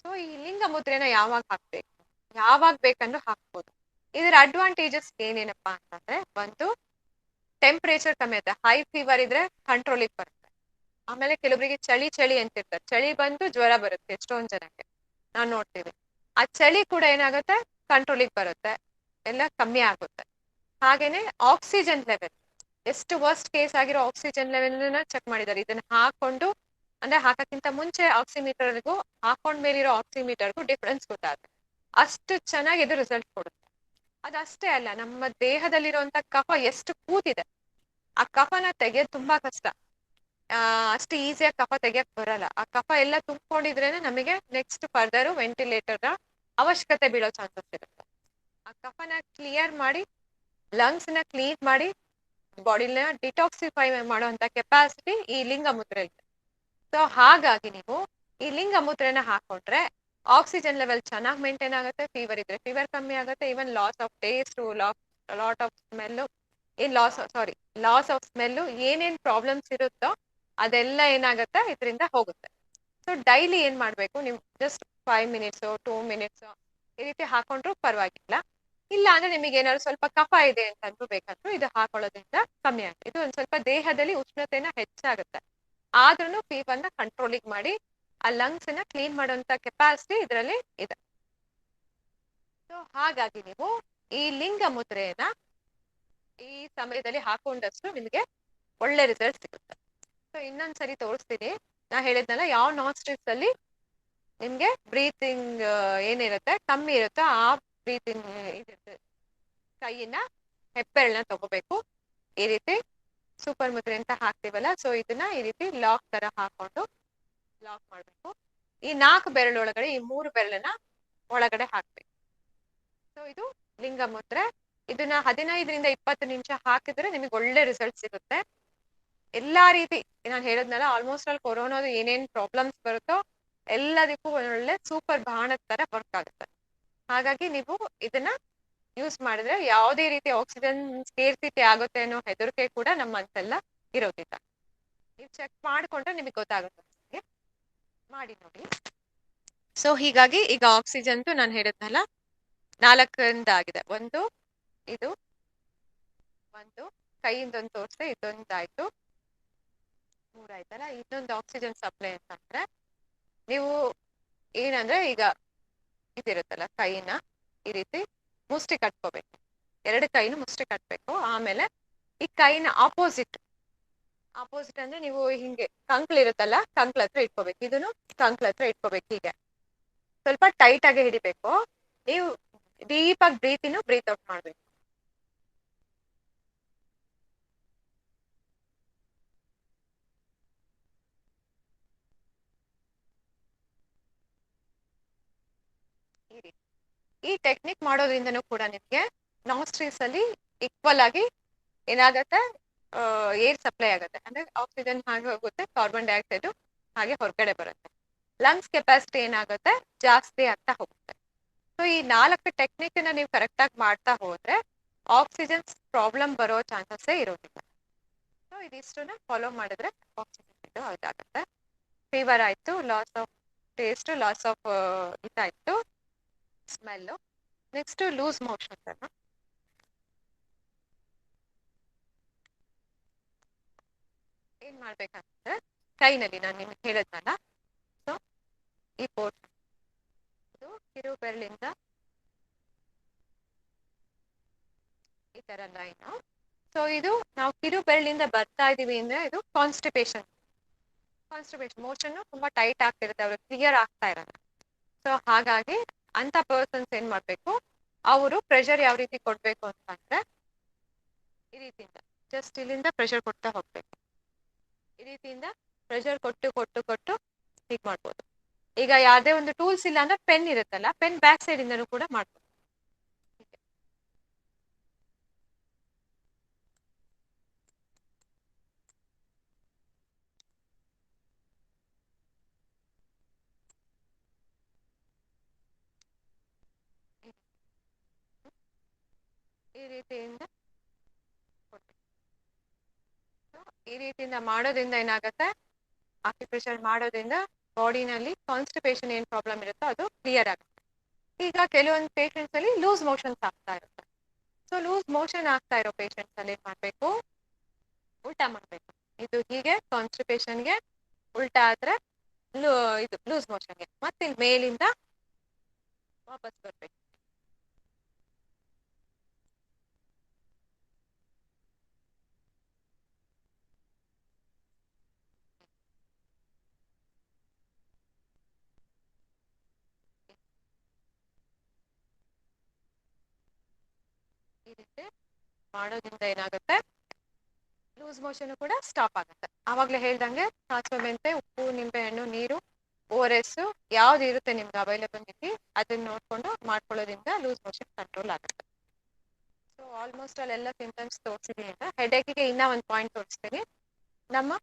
ಸೊ ಈ ಲಿಂಗ ಮುದ್ರೆನ ಯಾವಾಗ ಹಾಕ್ಬೇಕು, ಯಾವಾಗ ಬೇಕಂದ್ರೂ ಹಾಕ್ಬೋದು. ಇದರ ಅಡ್ವಾಂಟೇಜಸ್ ಏನೇನಪ್ಪಾ ಅಂತಂದ್ರೆ, ಒಂದು ಟೆಂಪರೇಚರ್ ಕಮ್ಮಿ ಆಗುತ್ತೆ. ಹೈ ಫೀವರ್ ಇದ್ರೆ ಕಂಟ್ರೋಲಿಗೆ ಬರುತ್ತೆ. ಆಮೇಲೆ ಕೆಲವರಿಗೆ ಚಳಿ ಅಂತಿರ್ತಾರೆ, ಚಳಿ ಬಂದು ಜ್ವರ ಬರುತ್ತೆ ಎಷ್ಟೊಂದ್ ಜನಕ್ಕೆ ನಾವು ನೋಡ್ತೀವಿ. ಆ ಚಳಿ ಕೂಡ ಏನಾಗುತ್ತೆ, ಕಂಟ್ರೋಲಿಗೆ ಬರುತ್ತೆ, ಎಲ್ಲ ಕಮ್ಮಿ ಆಗುತ್ತೆ. ಹಾಗೇನೆ ಆಕ್ಸಿಜನ್ ಲೆವೆಲ್, ಎಷ್ಟು ವರ್ಸ್ಟ್ ಕೇಸ್ ಆಗಿರೋ ಆಕ್ಸಿಜನ್ ಲೆವೆಲ್ ಚೆಕ್ ಮಾಡಿದ್ದಾರೆ. ಇದನ್ನ ಹಾಕೊಂಡು ಅಂದ್ರೆ ಹಾಕಕ್ಕಿಂತ ಮುಂಚೆ ಆಕ್ಸಿಮೀಟರ್ಗೂ ಹಾಕೊಂಡ್ಮೇಲಿರೋ ಆಕ್ಸಿಮೀಟರ್ಗೂ ಡಿಫ್ರೆನ್ಸ್ ಗೊತ್ತಾಗುತ್ತೆ. ಅಷ್ಟು ಚೆನ್ನಾಗಿ ಇದು ರಿಸಲ್ಟ್ ಕೊಡುತ್ತೆ. ಅದಷ್ಟೇ ಅಲ್ಲ, ನಮ್ಮ ದೇಹದಲ್ಲಿರುವಂತ ಕಫ ಎಷ್ಟು ಕೂತಿದೆ, ಆ ಕಫನ ತೆಗೆಯೋದು ತುಂಬಾ ಕಷ್ಟ. ಅಷ್ಟು ಈಸಿಯಾಗಿ ಕಫ ತೆಗಿಯಕ್ ಬರಲ್ಲ. ಆ ಕಫ ಎಲ್ಲ ತುಂಬಿಕೊಂಡಿದ್ರೇನೆ ನಮಗೆ ನೆಕ್ಸ್ಟ್ ಫರ್ದರ್ ವೆಂಟಿಲೇಟರ್ ನ ಅವಶ್ಯಕತೆ ಬೀಳೋ ಚಾನ್ಸಸ್ ಇರುತ್ತೆ. ಆ ಕಫನ ಕ್ಲಿಯರ್ ಮಾಡಿ, ಲಂಗ್ಸ್ ನ ಕ್ಲೀನ್ ಮಾಡಿ, ಬಾಡಿನ ಡಿಟಾಕ್ಸಿಫೈ ಮಾಡುವಂತ ಕೆಪಾಸಿಟಿ ಈ ಲಿಂಗ ಮುದ್ರೆ ಇದೆ. ಸೊ ಹಾಗಾಗಿ ನೀವು ಈ ಲಿಂಗ ಮುದ್ರೆನ ಹಾಕೊಂಡ್ರೆ ಆಕ್ಸಿಜನ್ ಲೆವೆಲ್ ಚೆನ್ನಾಗಿ ಮೇಂಟೈನ್ ಆಗುತ್ತೆ, ಫೀವರ್ ಇದ್ರೆ ಫೀವರ್ ಕಮ್ಮಿ ಆಗುತ್ತೆ, even loss of taste, lot of smell, loss of smell, ಏನೇನ್ ಪ್ರಾಬ್ಲಮ್ಸ್ ಇರುತ್ತೋ ಅದೆಲ್ಲ ಏನಾಗುತ್ತೆ ಇದರಿಂದ ಹೋಗುತ್ತೆ. ಸೊ ಡೈಲಿ ಏನ್ ಮಾಡ್ಬೇಕು, ನೀವು ಜಸ್ಟ್ 5 minutes 2 minutes ಈ ರೀತಿ ಹಾಕೊಂಡ್ರು ಪರವಾಗಿಲ್ಲ. ಇಲ್ಲ ಅಂದ್ರೆ ನಿಮಗೆ ಏನಾದ್ರು ಸ್ವಲ್ಪ ಕಫ ಇದೆ ಅಂತ ಅನ್ಕೋಬೇಕಂದ್ರೂ ಇದು ಹಾಕೊಳ್ಳೋದ್ರಿಂದ ಕಮ್ಮಿ ಆಗುತ್ತೆ. ಇದು ಒಂದ್ ಸ್ವಲ್ಪ ದೇಹದಲ್ಲಿ ಉಷ್ಣತೆನ ಹೆಚ್ಚಾಗುತ್ತೆ, ಆದ್ರೂ ಫೀವರ್ನ ಕಂಟ್ರೋಲಿಗೆ ಮಾಡಿ ಆ ಲಂಗ್ಸ್ ನ ಕ್ಲೀನ್ ಮಾಡುವಂತ ಕೆಪಾಸಿಟಿ ಇದರಲ್ಲಿ ಇದೆ. ಸೊ ಹಾಗಾಗಿ ನೀವು ಈ ಲಿಂಗ ಮುದ್ರೆಯನ್ನ ಈ ಸಮಯದಲ್ಲಿ ಹಾಕೊಂಡಷ್ಟು ನಿಮಗೆ ಒಳ್ಳೆ ರಿಸಲ್ಟ್ ಸಿಗುತ್ತೆ. ಸೊ ಇನ್ನೊಂದ್ಸರಿ ತೋರಿಸ್ತೀನಿ. ನಾ ಹೇಳಿದ್ನಲ್ಲ, ಯಾವ ನಾಸ್ಟ್ರಿಲ್ಸ್ ಅಲ್ಲಿ ನಿಮ್ಗೆ ಬ್ರೀತಿಂಗ್ ಏನಿರುತ್ತೆ ಕಮ್ಮಿ ಇರುತ್ತೋ ಆ ಬ್ರೀತಿಂಗ್ ಕೈಯಿನ ಹೆಬ್ಬೆರಳನ್ನ ತಗೋಬೇಕು. ಈ ರೀತಿ ಸೂಪರ್ ಮುದ್ರೆ ಅಂತ ಹಾಕ್ತಿವಲ್ಲ, ಸೊ ಇದನ್ನ ಈ ರೀತಿ ಲಾಕ್ ತರ ಹಾಕೊಂಡು ಲಾಕ್ ಮಾಡ್ಬೇಕು. ಈ 4 ಬೆರಳೊಳಗಡೆ ಈ 3 ಬೆರಳನ್ನ ಒಳಗಡೆ ಹಾಕ್ಬೇಕು. ಸೊ ಇದು ಲಿಂಗ ಮುದ್ರೆ. ಇದನ್ನ 15ರಿಂದ 20 ನಿಮಿಷ ಹಾಕಿದ್ರೆ ನಿಮಗೆ ಒಳ್ಳೆ ರಿಸಲ್ಟ್ ಸಿಗುತ್ತೆ. ಎಲ್ಲಾ ರೀತಿ ನಾನು ಹೇಳದ್ನಲ್ಲ, ಆಲ್ಮೋಸ್ಟ್ ಅಲ್ಲಿ ಕೊರೋನಾದ ಏನೇನ್ ಪ್ರಾಬ್ಲಮ್ಸ್ ಬರುತ್ತೋ ಎಲ್ಲದಕ್ಕೂ ಒಳ್ಳೆ ಸೂಪರ್ ಬಾಣದ ತರ ವರ್ಕ್ ಆಗುತ್ತೆ. ಹಾಗಾಗಿ ನೀವು ಇದನ್ನ ಯೂಸ್ ಮಾಡಿದ್ರೆ ಯಾವುದೇ ರೀತಿ ಆಕ್ಸಿಜನ್ ಸ್ಕೇರ್ಸಿಟಿ ಆಗುತ್ತೆ ಅನ್ನೋ ಹೆದರಿಕೆ ಕೂಡ ನಮ್ಮ ಮನಸ್ಸೆಲ್ಲ ಇರೋದಿಲ್ಲ. ನೀವು ಚೆಕ್ ಮಾಡ್ಕೊಂಡ್ರೆ ನಿಮಗೆ ಗೊತ್ತಾಗುತ್ತೆ. ಮಾಡಿ ನೋಡಿ. ಸೊ ಹೀಗಾಗಿ ಈಗ ಆಕ್ಸಿಜನ್ ನಾನು ಹೇಳಿದ್ನಲ್ಲ 4 ಆಗಿದೆ. ಒಂದು ಇದು ಒಂದು ಕೈಯಿಂದ ಒಂದು ತೋರಿಸ್ದೆ, ಇದೊಂದಾಯ್ತು, 3 ಆಯ್ತಲ್ಲ. ಇನ್ನೊಂದು ಆಕ್ಸಿಜನ್ ಸಪ್ಲೈ ಅಂತಂದ್ರೆ ನೀವು ಏನಂದ್ರೆ ಈಗ ಇದಿರುತ್ತಲ್ಲ ಕೈನ ಈ ರೀತಿ ಮುಷ್ಟಿ ಕಟ್ಕೋಬೇಕು, 2 ಕೈನು ಮುಷ್ಟಿ ಕಟ್ಬೇಕು. ಆಮೇಲೆ ಈ ಕೈನ ಆಪೋಸಿಟ್ ಅಂದ್ರೆ ನೀವು ಹಿಂಗೆ ಕಂಕ್ಳು ಇರುತ್ತಲ್ಲ, ಕಂಕ್ಳ ಹತ್ರ ಇಟ್ಕೋಬೇಕು. ಇದನ್ನು ಕಂಕ್ಳ ಹತ್ರ ಇಟ್ಕೋಬೇಕು. ಹೀಗೆ ಸ್ವಲ್ಪ ಟೈಟ್ ಆಗಿ ಹಿಡಿಬೇಕು. ನೀವು ಡೀಪ್ ಆಗಿ ಬ್ರೀತ್ ಇನ್ ಬ್ರೀತ್ ಔಟ್ ಮಾಡ್ಬೇಕು. ಈ ಟೆಕ್ನಿಕ್ ಮಾಡೋದ್ರಿಂದನೂ ಕೂಡ ನಿಮ್ಗೆ ನಾಸ್ಟ್ರೀಸ್ ಅಲ್ಲಿ ಈಕ್ವಲ್ ಆಗಿ ಏನಾಗತ್ತೆ, ಏರ್ ಸಪ್ಲೈ ಆಗುತ್ತೆ. ಅಂದ್ರೆ ಆಕ್ಸಿಜನ್ ಹಾಗೆ ಹೋಗುತ್ತೆ, ಕಾರ್ಬನ್ ಡೈಆಕ್ಸೈಡ್ ಹಾಗೆ ಹೊರಗಡೆ ಬರುತ್ತೆ. ಲಂಗ್ಸ್ ಕೆಪಾಸಿಟಿ ಏನಾಗುತ್ತೆ, ಜಾಸ್ತಿ ಆಗ್ತಾ ಹೋಗುತ್ತೆ. ಸೊ ಈ 4 ಟೆಕ್ನಿಕ್ ನ ನೀವು ಕರೆಕ್ಟ್ ಆಗಿ ಮಾಡ್ತಾ ಹೋದ್ರೆ ಆಕ್ಸಿಜನ್ ಪ್ರಾಬ್ಲಮ್ ಬರೋ ಚಾನ್ಸಸ್ ಇರೋದಿಲ್ಲ. ಸೊ ಇದಿಷ್ಟನ್ನ ಫಾಲೋ ಮಾಡಿದ್ರೆ ಆಕ್ಸಿಜನ್ ಇದು ಅದಾಗುತ್ತೆ. ಫೀವರ್ ಆಯ್ತು, loss of taste, loss of ಇದಾಯ್ತು, ಸ್ಮೆಲ್. ನೆಕ್ಸ್ಟ್ ಲೂಸ್ ಮೋಷನ್ ಅನ್ನ ಏನ್ ಮಾಡ್ಬೇಕಂದ್ರೆ, ಕೈನಲ್ಲಿ ನಾನು ನಿಮ್ಗೆ ಹೇಳಿದ್ನಲ್ಲ, ಸೊ ಈ ಪೋರ್ಷನ್ ಇದು ಕಿರು ಬೆರಳಿಂದ ಈ ತರ ಲೈನ್. ಸೊ ಇದು ನಾವು ಕಿರು ಬೆರಳಿಂದ ಬರ್ತಾ ಇದೀವಿ ಅಂದ್ರೆ ಇದು ಕಾನ್ಸ್ಟಿಪೇಷನ್ ಮೋಷನ್ ತುಂಬಾ ಟೈಟ್ ಆಗ್ತಿರುತ್ತೆ, ಅವ್ರಿಗೆ ಕ್ಲಿಯರ್ ಆಗ್ತಾ ಇರಲ್ಲ. ಸೊ ಹಾಗಾಗಿ ಅಂತ ಪರ್ಸನ್ಸ್ ಏನ್ ಮಾಡ್ಬೇಕು, ಅವರು ಪ್ರೆಷರ್ ಯಾವ ರೀತಿ ಕೊಡ್ಬೇಕು ಅಂತಂದ್ರೆ, ಈ ರೀತಿಯಿಂದ ಜಸ್ಟ್ ಇಲ್ಲಿಂದ ಪ್ರೆಷರ್ ಕೊಡ್ತಾ ಹೋಗ್ಬೇಕು. ಈ ರೀತಿಯಿಂದ ಪ್ರೆಷರ್ ಕೊಟ್ಟು ಕೊಟ್ಟು ಕೊಟ್ಟು ಹೀಗೆ ಮಾಡ್ಬೋದು. ಈಗ ಯಾವ್ದೇ ಒಂದು ಟೂಲ್ಸ್ ಇಲ್ಲ ಅಂದ್ರೆ ಪೆನ್ ಇರುತ್ತಲ್ಲ, ಪೆನ್ ಬ್ಯಾಕ್ ಸೈಡ್ ಇಂದನೂ ಕೂಡ ಮಾಡ್ಬೋದು. ಈ ರೀತಿಯಿಂದ ಈ ರೀತಿಯಿಂದ ಮಾಡೋದ್ರಿಂದ ಏನಾಗುತ್ತೆ, ಆಕ್ಯುಪ್ರೆಷರ್ ಮಾಡೋದ್ರಿಂದ ಬಾಡಿನಲ್ಲಿ ಕಾನ್ಸ್ಟಿಪೇಷನ್ ಏನ್ ಪ್ರಾಬ್ಲಮ್ ಇರುತ್ತೋ ಅದು ಕ್ಲಿಯರ್ ಆಗುತ್ತೆ. ಈಗ ಕೆಲವೊಂದು ಪೇಷಂಟ್ಸ್ ಅಲ್ಲಿ ಲೂಸ್ ಮೋಷನ್ಸ್ ಆಗ್ತಾ ಇರುತ್ತೆ. ಸೊ ಲೂಸ್ ಮೋಷನ್ ಆಗ್ತಾ ಇರೋ ಪೇಷಂಟ್ಸ್ ಅಲ್ಲಿ ಏನ್ ಮಾಡ್ಬೇಕು, ಉಲ್ಟಾ ಮಾಡ್ಬೇಕು. ಇದು ಹೀಗೆ ಕಾನ್ಸ್ಟಿಪೇಷನ್ಗೆ ಉಲ್ಟಾ ಆದ್ರೆ ಇದು ಲೂಸ್ ಮೋಷನ್ಗೆ, ಮತ್ತೆ ಇಲ್ಲಿ ಮೇಲಿಂದ ವಾಪಸ್ ಬರ್ಬೇಕು. ಈ ರೀತಿ ಮಾಡೋದ್ರಿಂದ ಏನಾಗುತ್ತೆ, ಲೂಸ್ ಮೋಷನ್ ಕೂಡ ಸ್ಟಾಪ್ ಆಗುತ್ತೆ. ಆವಾಗಲೇ ಹೇಳ್ದಂಗೆ ಸಾಸಿವೆ ಮೆಂತೆ, ಉಪ್ಪು, ನಿಂಬೆ ಹಣ್ಣು, ನೀರು, ORS ಯಾವ್ದು ಇರುತ್ತೆ ನಿಮ್ಗೆ ಅವೈಲಬಿಲಿಟಿ ಅದನ್ನ ನೋಡ್ಕೊಂಡು ಮಾಡ್ಕೊಳ್ಳೋದ್ರಿಂದ ಲೂಸ್ ಮೋಷನ್ ಕಂಟ್ರೋಲ್ ಆಗುತ್ತೆ. ಸೊ ಆಲ್ಮೋಸ್ಟ್ ಅಲ್ಲೆಲ್ಲ ಸಿಂಟಮ್ಸ್ ತೋರಿಸಿದೀನಿ. ಅಂತ ಹೆಡೇಕಿಗೆ ಇನ್ನ ಒಂದು ಪಾಯಿಂಟ್ ತೋರಿಸ್ತೀನಿ. ನಮ್ಮ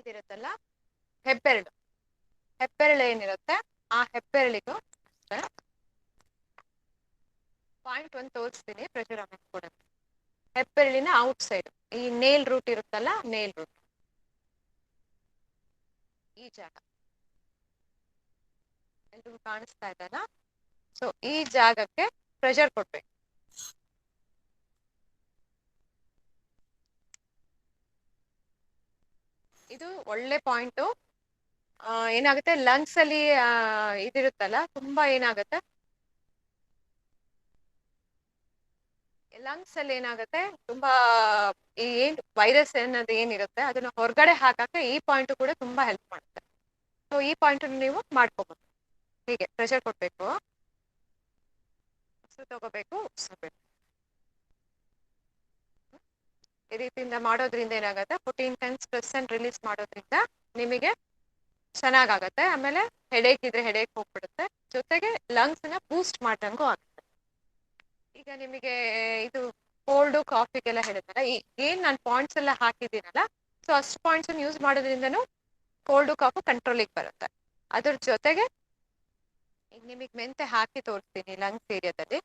ಇದಿರುತ್ತಲ್ಲ ಹೆಬ್ಬೆರಳು ಏನಿರುತ್ತೆ, ಆ ಹೆಬ್ಬೆರಳಿಗೂ ಪಾಯಿಂಟ್ 1 ತೋರಿಸ್ತೀನಿ ಪ್ರೆಷರ್ ಅಮೆಂಟ್ ಕೊಡುತ್ತೆ. ಹೆಬ್ಬೆರಳಿನ ಔಟ್ ಸೈಡ್ ಈ ನೇಲ್ ರೂಟ್ ಇರುತ್ತಲ್ಲ, ನೇಲ್ ರೂಟ್ ಈ ಜಾಗ ಎಲ್ರಿಗೂ ಕಾಣಿಸ್ತಾ ಇದೆನಾ? ಸೊ ಈ ಜಾಗಕ್ಕೆ ಪ್ರೆಷರ್ ಕೊಡ್ಬೇಕು. ಇದು ಒಳ್ಳೆ ಪಾಯಿಂಟು. ಏನಾಗುತ್ತೆ, ಲಂಗ್ಸ್ ಅಲ್ಲಿ ಇದಿರುತ್ತಲ್ಲ, ತುಂಬಾ ಏನಾಗುತ್ತೆ, ಲಂಗ್ಸ್ ಅಲ್ಲಿ ಏನಾಗುತ್ತೆ, ತುಂಬಾ ಈ ಏನ್ ವೈರಸ್ ಅನ್ನೋದು ಏನಿರುತ್ತೆ ಅದನ್ನ ಹೊರಗಡೆ ಹಾಕಕ್ಕೆ ಈ ಪಾಯಿಂಟ್ ಕೂಡ ತುಂಬಾ ಹೆಲ್ಪ್ ಮಾಡುತ್ತೆ. ಸೊ ಈ ಪಾಯಿಂಟ್ ನೀವು ಮಾಡ್ಕೋಬಹುದು. ಹೀಗೆ ಪ್ರೆಷರ್ ಕೊಡ್ಬೇಕು, ಉಸಿರು ತಗೋಬೇಕು, ಉಸಿರ್ಬೇಕು. ಈ ರೀತಿಯಿಂದ ಮಾಡೋದ್ರಿಂದ ಏನಾಗುತ್ತೆ, 14 ಟೈಮ್ಸ್ ಪ್ರೆಸ್ ಅಂಡ್ ರಿಲೀಸ್ ಮಾಡೋದ್ರಿಂದ ನಿಮಗೆ ಚೆನ್ನಾಗಾಗತ್ತೆ. ಆಮೇಲೆ ಹೆಡೇಕ್ ಇದ್ರೆ ಹೆಡೇಕ್ ಹೋಗ್ಬಿಡುತ್ತೆ, ಜೊತೆಗೆ ಲಂಗ್ಸ್ ನ ಬೂಸ್ಟ್ ಮಾಡ್ದಂಗೂ ಆಗುತ್ತೆ. ಈಗ ನಿಮಗೆ ಇದು ಕೋಲ್ಡ್ ಕಾಫಿಗೆಲ್ಲ ಹೇಳಿದ್ನಲ್ಲ, ಏನ್ ನಾನು ಪಾಯಿಂಟ್ಸ್ ಎಲ್ಲ ಹಾಕಿದ್ದೀನಲ್ಲ, ಸೊ ಅಷ್ಟು ಪಾಯಿಂಟ್ಸ್ ಯೂಸ್ ಮಾಡೋದ್ರಿಂದನೂ ಕೋಲ್ಡ್ ಕಾಫು ಕಂಟ್ರೋಲಿಗೆ ಬರುತ್ತೆ. ಅದ್ರ ಜೊತೆಗೆ ಈಗ ನಿಮಗೆ ಮೆಂತೆ ಹಾಕಿ ತೋರಿಸ್ತೀನಿ ಲಂಗ್ಸ್ ಏರಿಯಾದಲ್ಲಿ.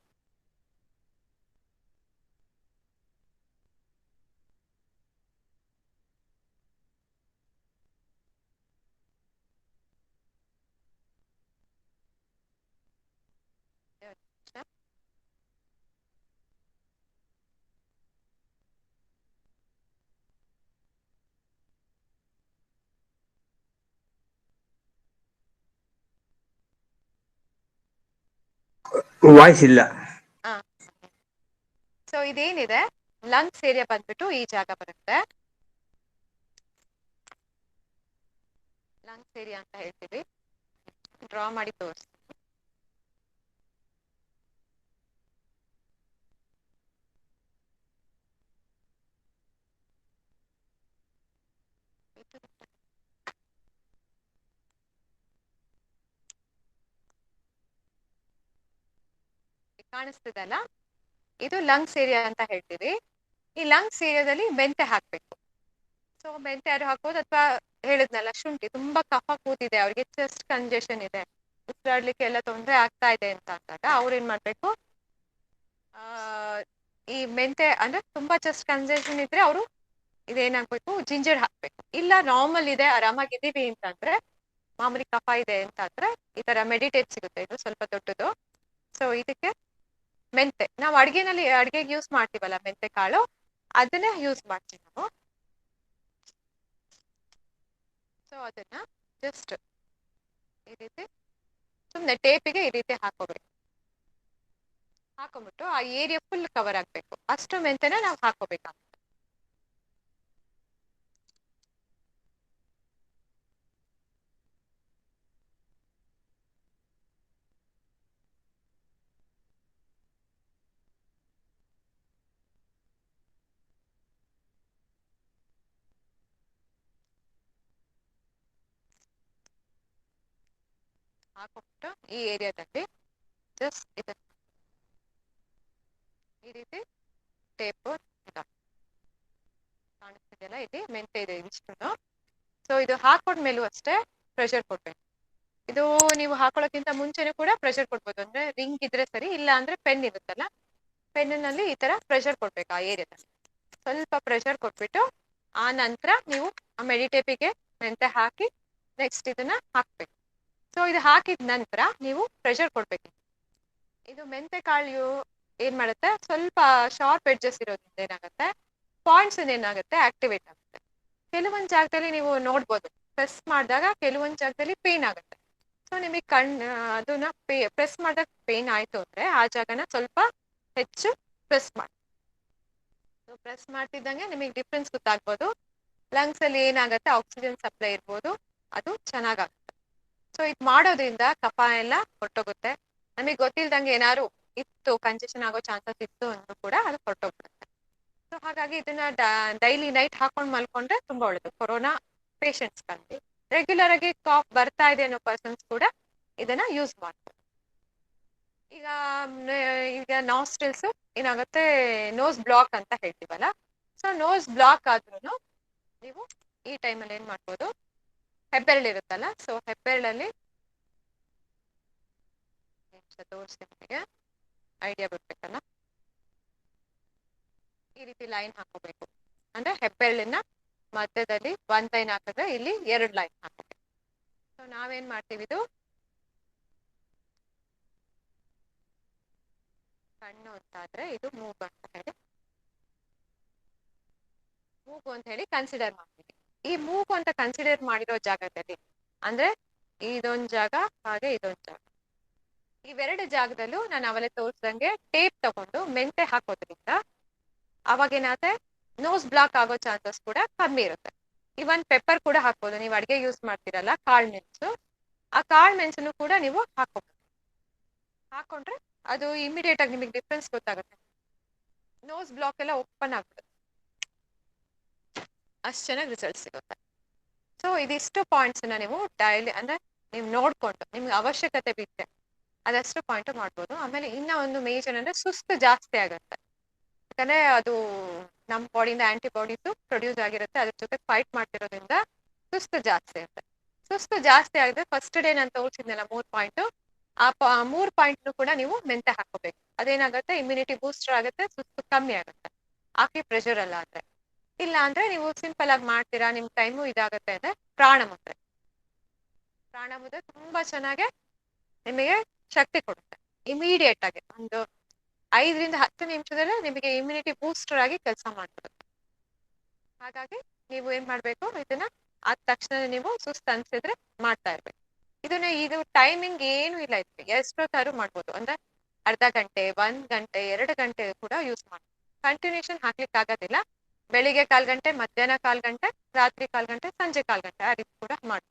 ವಾಯ್ಸ್ ಇಲ್ಲ. ಸೊ ಇದೇನಿದೆ ಲಂಗ್ಸ್ ಏರಿಯಾ ಬಂದ್ಬಿಟ್ಟು ಈ ಜಾಗ ಬರುತ್ತೆ. ಲಂಗ್ಸ್ ಏರಿಯಾ ಅಂತ ಹೇಳ್ತೀವಿ. ಡ್ರಾ ಮಾಡಿ ತೋರಿಸ್ತೀನಿ. ಕಾಣಿಸ್ತಿದಲ್ಲ, ಇದು ಲಂಗ್ಸ್ ಏರಿಯಾ ಅಂತ ಹೇಳ್ತೀವಿ. ಈ ಲಂಗ್ಸ್ ಏರಿಯಾದಲ್ಲಿ ಮೆಂತೆ ಹಾಕ್ಬೇಕು. ಸೊ ಮೆಂತೆ ಯಾರು ಹಾಕೋದು, ಅಥವಾ ಹೇಳಿದ್ನಲ್ಲ ಶುಂಠಿ, ತುಂಬಾ ಕಫ ಕೂತಿದೆ ಅವ್ರಿಗೆ, ಚೆಸ್ಟ್ ಕಂಜೆಷನ್ ಇದೆ, ಉಸಿರಾಡ್ಲಿಕ್ಕೆ ಎಲ್ಲ ತೊಂದರೆ ಆಗ್ತಾ ಇದೆ ಅಂತ ಅಂದಾಗ ಅವ್ರು ಏನ್ ಮಾಡ್ಬೇಕು, ಆ ಈ ಮೆಂತೆ ಅಂದ್ರೆ ತುಂಬಾ ಚೆಸ್ಟ್ ಕಂಜೆಷನ್ ಇದ್ರೆ ಅವರು ಇದೇನಾಗ್ಬೇಕು, ಜಿಂಜರ್ ಹಾಕ್ಬೇಕು. ಇಲ್ಲ ನಾರ್ಮಲ್ ಇದೆ, ಆರಾಮಾಗಿದ್ದೀವಿ ಅಂತಂದ್ರೆ, ಮಾಮೂಲಿ ಕಫ ಇದೆ ಅಂತಂದ್ರೆ ಈ ತರ ಮೆಡಿಟೇಟ್ ಸಿಗುತ್ತೆ, ಇದು ಸ್ವಲ್ಪ ದೊಡ್ಡದು. ಸೊ ಇದಕ್ಕೆ ಮೆಂತೆ ನಾವು ಅಡ್ಗೆಗೆ ಯೂಸ್ ಮಾಡ್ತೀವಲ್ಲ, ಮೆಂತೆ ಕಾಳು, ಅದನ್ನ ಯೂಸ್ ಮಾಡ್ತೀವಿ ನಾವು. ಸೊ ಅದನ್ನ ಜಸ್ಟ್ ಈ ರೀತಿ ಸುಮ್ನೆ ಟೇಪಿಗೆ ಈ ರೀತಿ ಹಾಕೋಬೇಕು. ಹಾಕೊಂಡ್ಬಿಟ್ಟು ಆ ಏರಿಯಾ ಫುಲ್ ಕವರ್ ಆಗ್ಬೇಕು, ಅಷ್ಟು ಮೆಂತೆನ ನಾವು ಹಾಕೋಬೇಕಾಗುತ್ತೆ. ಹಾಕೊಂಡ್ಬಿಟ್ಟು ಈ ಏರಿಯಾದಲ್ಲಿ ಜಸ್ಟ್ ಈ ರೀತಿ ಟೇಪ್ ಕಾಣಿಸ್ತಿದೆಯಲ್ಲ, ಇಲ್ಲಿ ಮೆಂತೆ ಇದೆ ಇಷ್ಟು. ಸೊ ಇದು ಹಾಕೊಂಡ್ಮೇಲೂ ಅಷ್ಟೇ ಪ್ರೆಷರ್ ಕೊಡ್ಬೇಕು. ಇದು ನೀವು ಹಾಕೊಳ್ಳೋಕ್ಕಿಂತ ಮುಂಚೆನೂ ಕೂಡ ಪ್ರೆಷರ್ ಕೊಡ್ಬೋದು. ಅಂದ್ರೆ ರಿಂಗ್ ಇದ್ರೆ ಸರಿ, ಇಲ್ಲ ಅಂದ್ರೆ ಪೆನ್ ಇರುತ್ತಲ್ಲ, ಪೆನ್ನಲ್ಲಿ ಈ ತರ ಪ್ರೆಷರ್ ಕೊಡ್ಬೇಕು ಆ ಏರಿಯಾದಲ್ಲಿ. ಸ್ವಲ್ಪ ಪ್ರೆಷರ್ ಕೊಟ್ಬಿಟ್ಟು ಆ ನಂತರ ನೀವು ಆ ಮೆಡಿಟೇಪಿಗೆ ಮೆಂತೆ ಹಾಕಿ ನೆಕ್ಸ್ಟ್ ಇದನ್ನ ಹಾಕ್ಬೇಕು. ಸೊ ಇದು ಹಾಕಿದ ನಂತರ ನೀವು ಪ್ರೆಷರ್ ಕೊಡ್ಬೇಕು. ಇದು ಮೆಂತೆ ಕಾಳು ಏನ್ ಮಾಡುತ್ತೆ, ಸ್ವಲ್ಪ ಶಾರ್ಪ್ ಎಡ್ಜಸ್ ಇರೋದ್ರಿಂದ ಏನಾಗುತ್ತೆ, ಪಾಯಿಂಟ್ಸ್ ಏನಾಗುತ್ತೆ ಆಕ್ಟಿವೇಟ್ ಆಗುತ್ತೆ. ಕೆಲವೊಂದು ಜಾಗದಲ್ಲಿ ನೀವು ನೋಡ್ಬೋದು, ಪ್ರೆಸ್ ಮಾಡಿದಾಗ ಕೆಲವೊಂದು ಜಾಗದಲ್ಲಿ ಪೇನ್ ಆಗುತ್ತೆ. ಸೊ ನಿಮಗೆ ಅದನ್ನ ಪ್ರೆಸ್ ಮಾಡಿದಾಗ ಪೇನ್ ಆಯ್ತು ಅಂದ್ರೆ ಆ ಜಾಗನ ಸ್ವಲ್ಪ ಹೆಚ್ಚು ಪ್ರೆಸ್ ಮಾಡಿ. ಪ್ರೆಸ್ ಮಾಡ್ತಿದ್ದಂಗೆ ನಿಮಗೆ ಡಿಫ್ರೆನ್ಸ್ ಗೊತ್ತಾಗ್ಬೋದು. ಲಂಗ್ಸ್ ಅಲ್ಲಿ ಏನಾಗುತ್ತೆ, ಆಕ್ಸಿಜನ್ ಸಪ್ಲೈ ಇರ್ಬೋದು, ಅದು ಚೆನ್ನಾಗಾಗುತ್ತೆ. ಸೊ ಇದು ಮಾಡೋದ್ರಿಂದ ಕಫ ಎಲ್ಲ ಹೊರಟೋಗುತ್ತೆ. ನಮಗೆ ಗೊತ್ತಿಲ್ದಂಗೆ ಏನಾದ್ರು ಇತ್ತು, ಕಂಜೆಷನ್ ಆಗೋ ಚಾನ್ಸಸ್ ಇತ್ತು ಅಂದ್ರೂ ಕೂಡ ಅದು ಹೊರಟೋಗ್ಬಿಡುತ್ತೆ. ಸೊ ಹಾಗಾಗಿ ಇದನ್ನ ಡೈಲಿ ನೈಟ್ ಹಾಕೊಂಡು ಮಲ್ಕೊಂಡ್ರೆ ತುಂಬಾ ಒಳ್ಳೇದು. ಕೊರೋನಾ ಪೇಷಂಟ್ಸ್ ಗಳಲ್ಲಿ ರೆಗ್ಯುಲರ್ ಆಗಿ ಕಾಫ್ ಬರ್ತಾ ಇದೆ ಅನ್ನೋ ಪರ್ಸನ್ಸ್ ಕೂಡ ಇದನ್ನ ಯೂಸ್ ಮಾಡ್ತಾರೆ. ಈಗ ನಾಸ್ಟ್ರಿಲ್ಸ್ ಏನಾಗುತ್ತೆ, ನೋಸ್ ಬ್ಲಾಕ್ ಅಂತ ಹೇಳ್ತೀವಲ್ಲ. ಸೊ ನೋಸ್ ಬ್ಲಾಕ್ ಆದ್ರೂ ನೀವು ಈ ಟೈಮಲ್ಲಿ ಏನ್ ಮಾಡ್ಬೋದು, ಹೆಬ್ಬೆರಳು ಇರುತ್ತಲ್ಲ, ಸೊ ಹೆಬ್ಬೆರಳಲ್ಲಿ ತೋರಿಸ್ತೀನಿ ನಿಮಗೆ, ಐಡಿಯಾ ಬರ್ಬೇಕಲ್ಲ. ಈ ರೀತಿ ಲೈನ್ ಹಾಕೋಬೇಕು. ಅಂದ್ರೆ ಹೆಬ್ಬೆರಳಿನ ಮಧ್ಯದಲ್ಲಿ 1 ಲೈನ್ ಹಾಕಿದ್ರೆ ಇಲ್ಲಿ 2 ಲೈನ್ ಹಾಕಬೇಕು. ಸೊ ನಾವೇನ್ ಮಾಡ್ತೀವಿ, ಇದು ಕಣ್ಣು ಅಂತ ಆದ್ರೆ ಇದು ಮೂಗು ಅಂತ ಹೇಳಿ, ಮೂಗು ಅಂತ ಹೇಳಿ ಕನ್ಸಿಡರ್ ಮಾಡ್ತೀವಿ. ಈ ಮೂಗು ಅಂತ ಕನ್ಸಿಡರ್ ಮಾಡಿರೋ ಜಾಗದಲ್ಲಿ ಅಂದ್ರೆ ಇದೊಂದು ಜಾಗ, ಹಾಗೆ ಇದೊಂದು ಜಾಗ, ಇವೆರಡು ಜಾಗದಲ್ಲೂ ನಾನು ಅವಲೇ ತೋರಿಸ್ದಂಗೆ ಟೇಪ್ ತಗೊಂಡು ಮೆಂತೆ ಹಾಕೋದ್ರಿಂದ ಅವಾಗೇನಾದ್ರೆ ನೋಸ್ ಬ್ಲಾಕ್ ಆಗೋ ಚಾನ್ಸಸ್ ಕೂಡ ಕಮ್ಮಿ ಇರುತ್ತೆ. ಇವನ್ ಪೆಪ್ಪರ್ ಕೂಡ ಹಾಕ್ಬೋದು. ನೀವು ಅಡಿಗೆ ಯೂಸ್ ಮಾಡ್ತೀರಲ್ಲ, ಕಾಳು ಮೆಣಸು, ಆ ಕಾಳು ಮೆಣಸನ್ನು ಕೂಡ ನೀವು ಹಾಕೋಬಹುದು. ಹಾಕೊಂಡ್ರೆ ಅದು ಇಮಿಡಿಯೇಟ್ ಆಗಿ ನಿಮಗೆ ಡಿಫ್ರೆನ್ಸ್ ಗೊತ್ತಾಗುತ್ತೆ. ನೋಸ್ ಬ್ಲಾಕ್ ಎಲ್ಲ ಓಪನ್ ಆಗ್ಬಿಡುತ್ತೆ, ಅಷ್ಟು ಚೆನ್ನಾಗಿ ರಿಸಲ್ಟ್ ಸಿಗುತ್ತೆ. ಸೊ ಇದಿಷ್ಟು ಪಾಯಿಂಟ್ಸ್ ನೀವು ಡೈಲಿ ಅಂದ್ರೆ ನೀವು ನೋಡ್ಕೊಂಡು ನಿಮ್ಗೆ ಅವಶ್ಯಕತೆ ಬಿಟ್ಟೆ ಅದಷ್ಟು ಪಾಯಿಂಟ್ ಮಾಡ್ಬೋದು. ಆಮೇಲೆ ಇನ್ನ ಒಂದು ಮೇಜರ್ ಅಂದ್ರೆ ಸುಸ್ತು ಜಾಸ್ತಿ ಆಗುತ್ತೆ. ಯಾಕಂದ್ರೆ ಅದು ನಮ್ಮ ಬಾಡಿಯಿಂದ ಆಂಟಿಬಾಡೀಸು ಪ್ರೊಡ್ಯೂಸ್ ಆಗಿರುತ್ತೆ, ಅದ್ರ ಜೊತೆ ಫೈಟ್ ಮಾಡ್ತಿರೋದ್ರಿಂದ ಸುಸ್ತು ಜಾಸ್ತಿ ಆಗುತ್ತೆ. ಸುಸ್ತು ಜಾಸ್ತಿ ಆಗಿದೆ, ಫಸ್ಟ್ ಡೇ ನಾನು ತೋರಿಸಿದ್ನಲ್ಲ 3 ಪಾಯಿಂಟ್, ಆ 3 ಪಾಯಿಂಟ್ ಕೂಡ ನೀವು ಮೆಂತೆ ಹಾಕೋಬೇಕು. ಅದೇನಾಗುತ್ತೆ, ಇಮ್ಯುನಿಟಿ ಬೂಸ್ಟರ್ ಆಗುತ್ತೆ, ಸುಸ್ತು ಕಮ್ಮಿ ಆಗುತ್ತೆ ಹಾಕಿ ಪ್ರೆಷರ್ ಅಲ್ಲ ಅಂದ್ರೆ. ಇಲ್ಲ ಅಂದ್ರೆ ನೀವು ಸಿಂಪಲ್ ಆಗಿ ಮಾಡ್ತೀರಾ, ನಿಮ್ ಟೈಮು ಇದಾಗುತ್ತೆ ಅಂದ್ರೆ ಪ್ರಾಣಮುದ್ರೆ. ಪ್ರಾಣಮುದ್ರೆ ತುಂಬಾ ಚೆನ್ನಾಗಿ ನಿಮಗೆ ಶಕ್ತಿ ಕೊಡುತ್ತೆ. ಇಮಿಡಿಯೇಟ್ ಆಗಿ ಒಂದು 5 ರಿಂದ 10 ನಿಮಿಷದಲ್ಲೇ ನಿಮಗೆ ಇಮ್ಯುನಿಟಿ ಬೂಸ್ಟರ್ ಆಗಿ ಕೆಲಸ ಮಾಡ್ಬಿಡುತ್ತೆ. ಹಾಗಾಗಿ ನೀವು ಏನ್ ಮಾಡ್ಬೇಕು, ಇದನ್ನ ಆದ ತಕ್ಷಣ ನೀವು ಸುಸ್ತು ಅನ್ಸಿದ್ರೆ ಮಾಡ್ತಾ ಇರ್ಬೇಕು. ಇದು ಟೈಮಿಂಗ್ ಏನು ಇಲ್ಲ, ಇದಕ್ಕೆ ಎಷ್ಟೊತ್ತಾದ್ರೂ ಮಾಡ್ಬೋದು. ಅಂದ್ರೆ ಅರ್ಧ ಗಂಟೆ 1 ಗಂಟೆ 2 ಗಂಟೆ ಕೂಡ ಯೂಸ್ ಮಾಡಿ. ಕಂಟಿನ್ಯೂಷನ್ ಹಾಕ್ಲಿಕ್ಕೆ ಆಗೋದಿಲ್ಲ. ಬೆಳಿಗ್ಗೆ 1/4 ಗಂಟೆ, ಮಧ್ಯಾಹ್ನ 1/4 ಗಂಟೆ, ರಾತ್ರಿ 1/4 ಗಂಟೆ, ಸಂಜೆ 1/4 ಗಂಟೆ ಆ ರೀತಿ ಕೂಡ ಮಾಡಿ.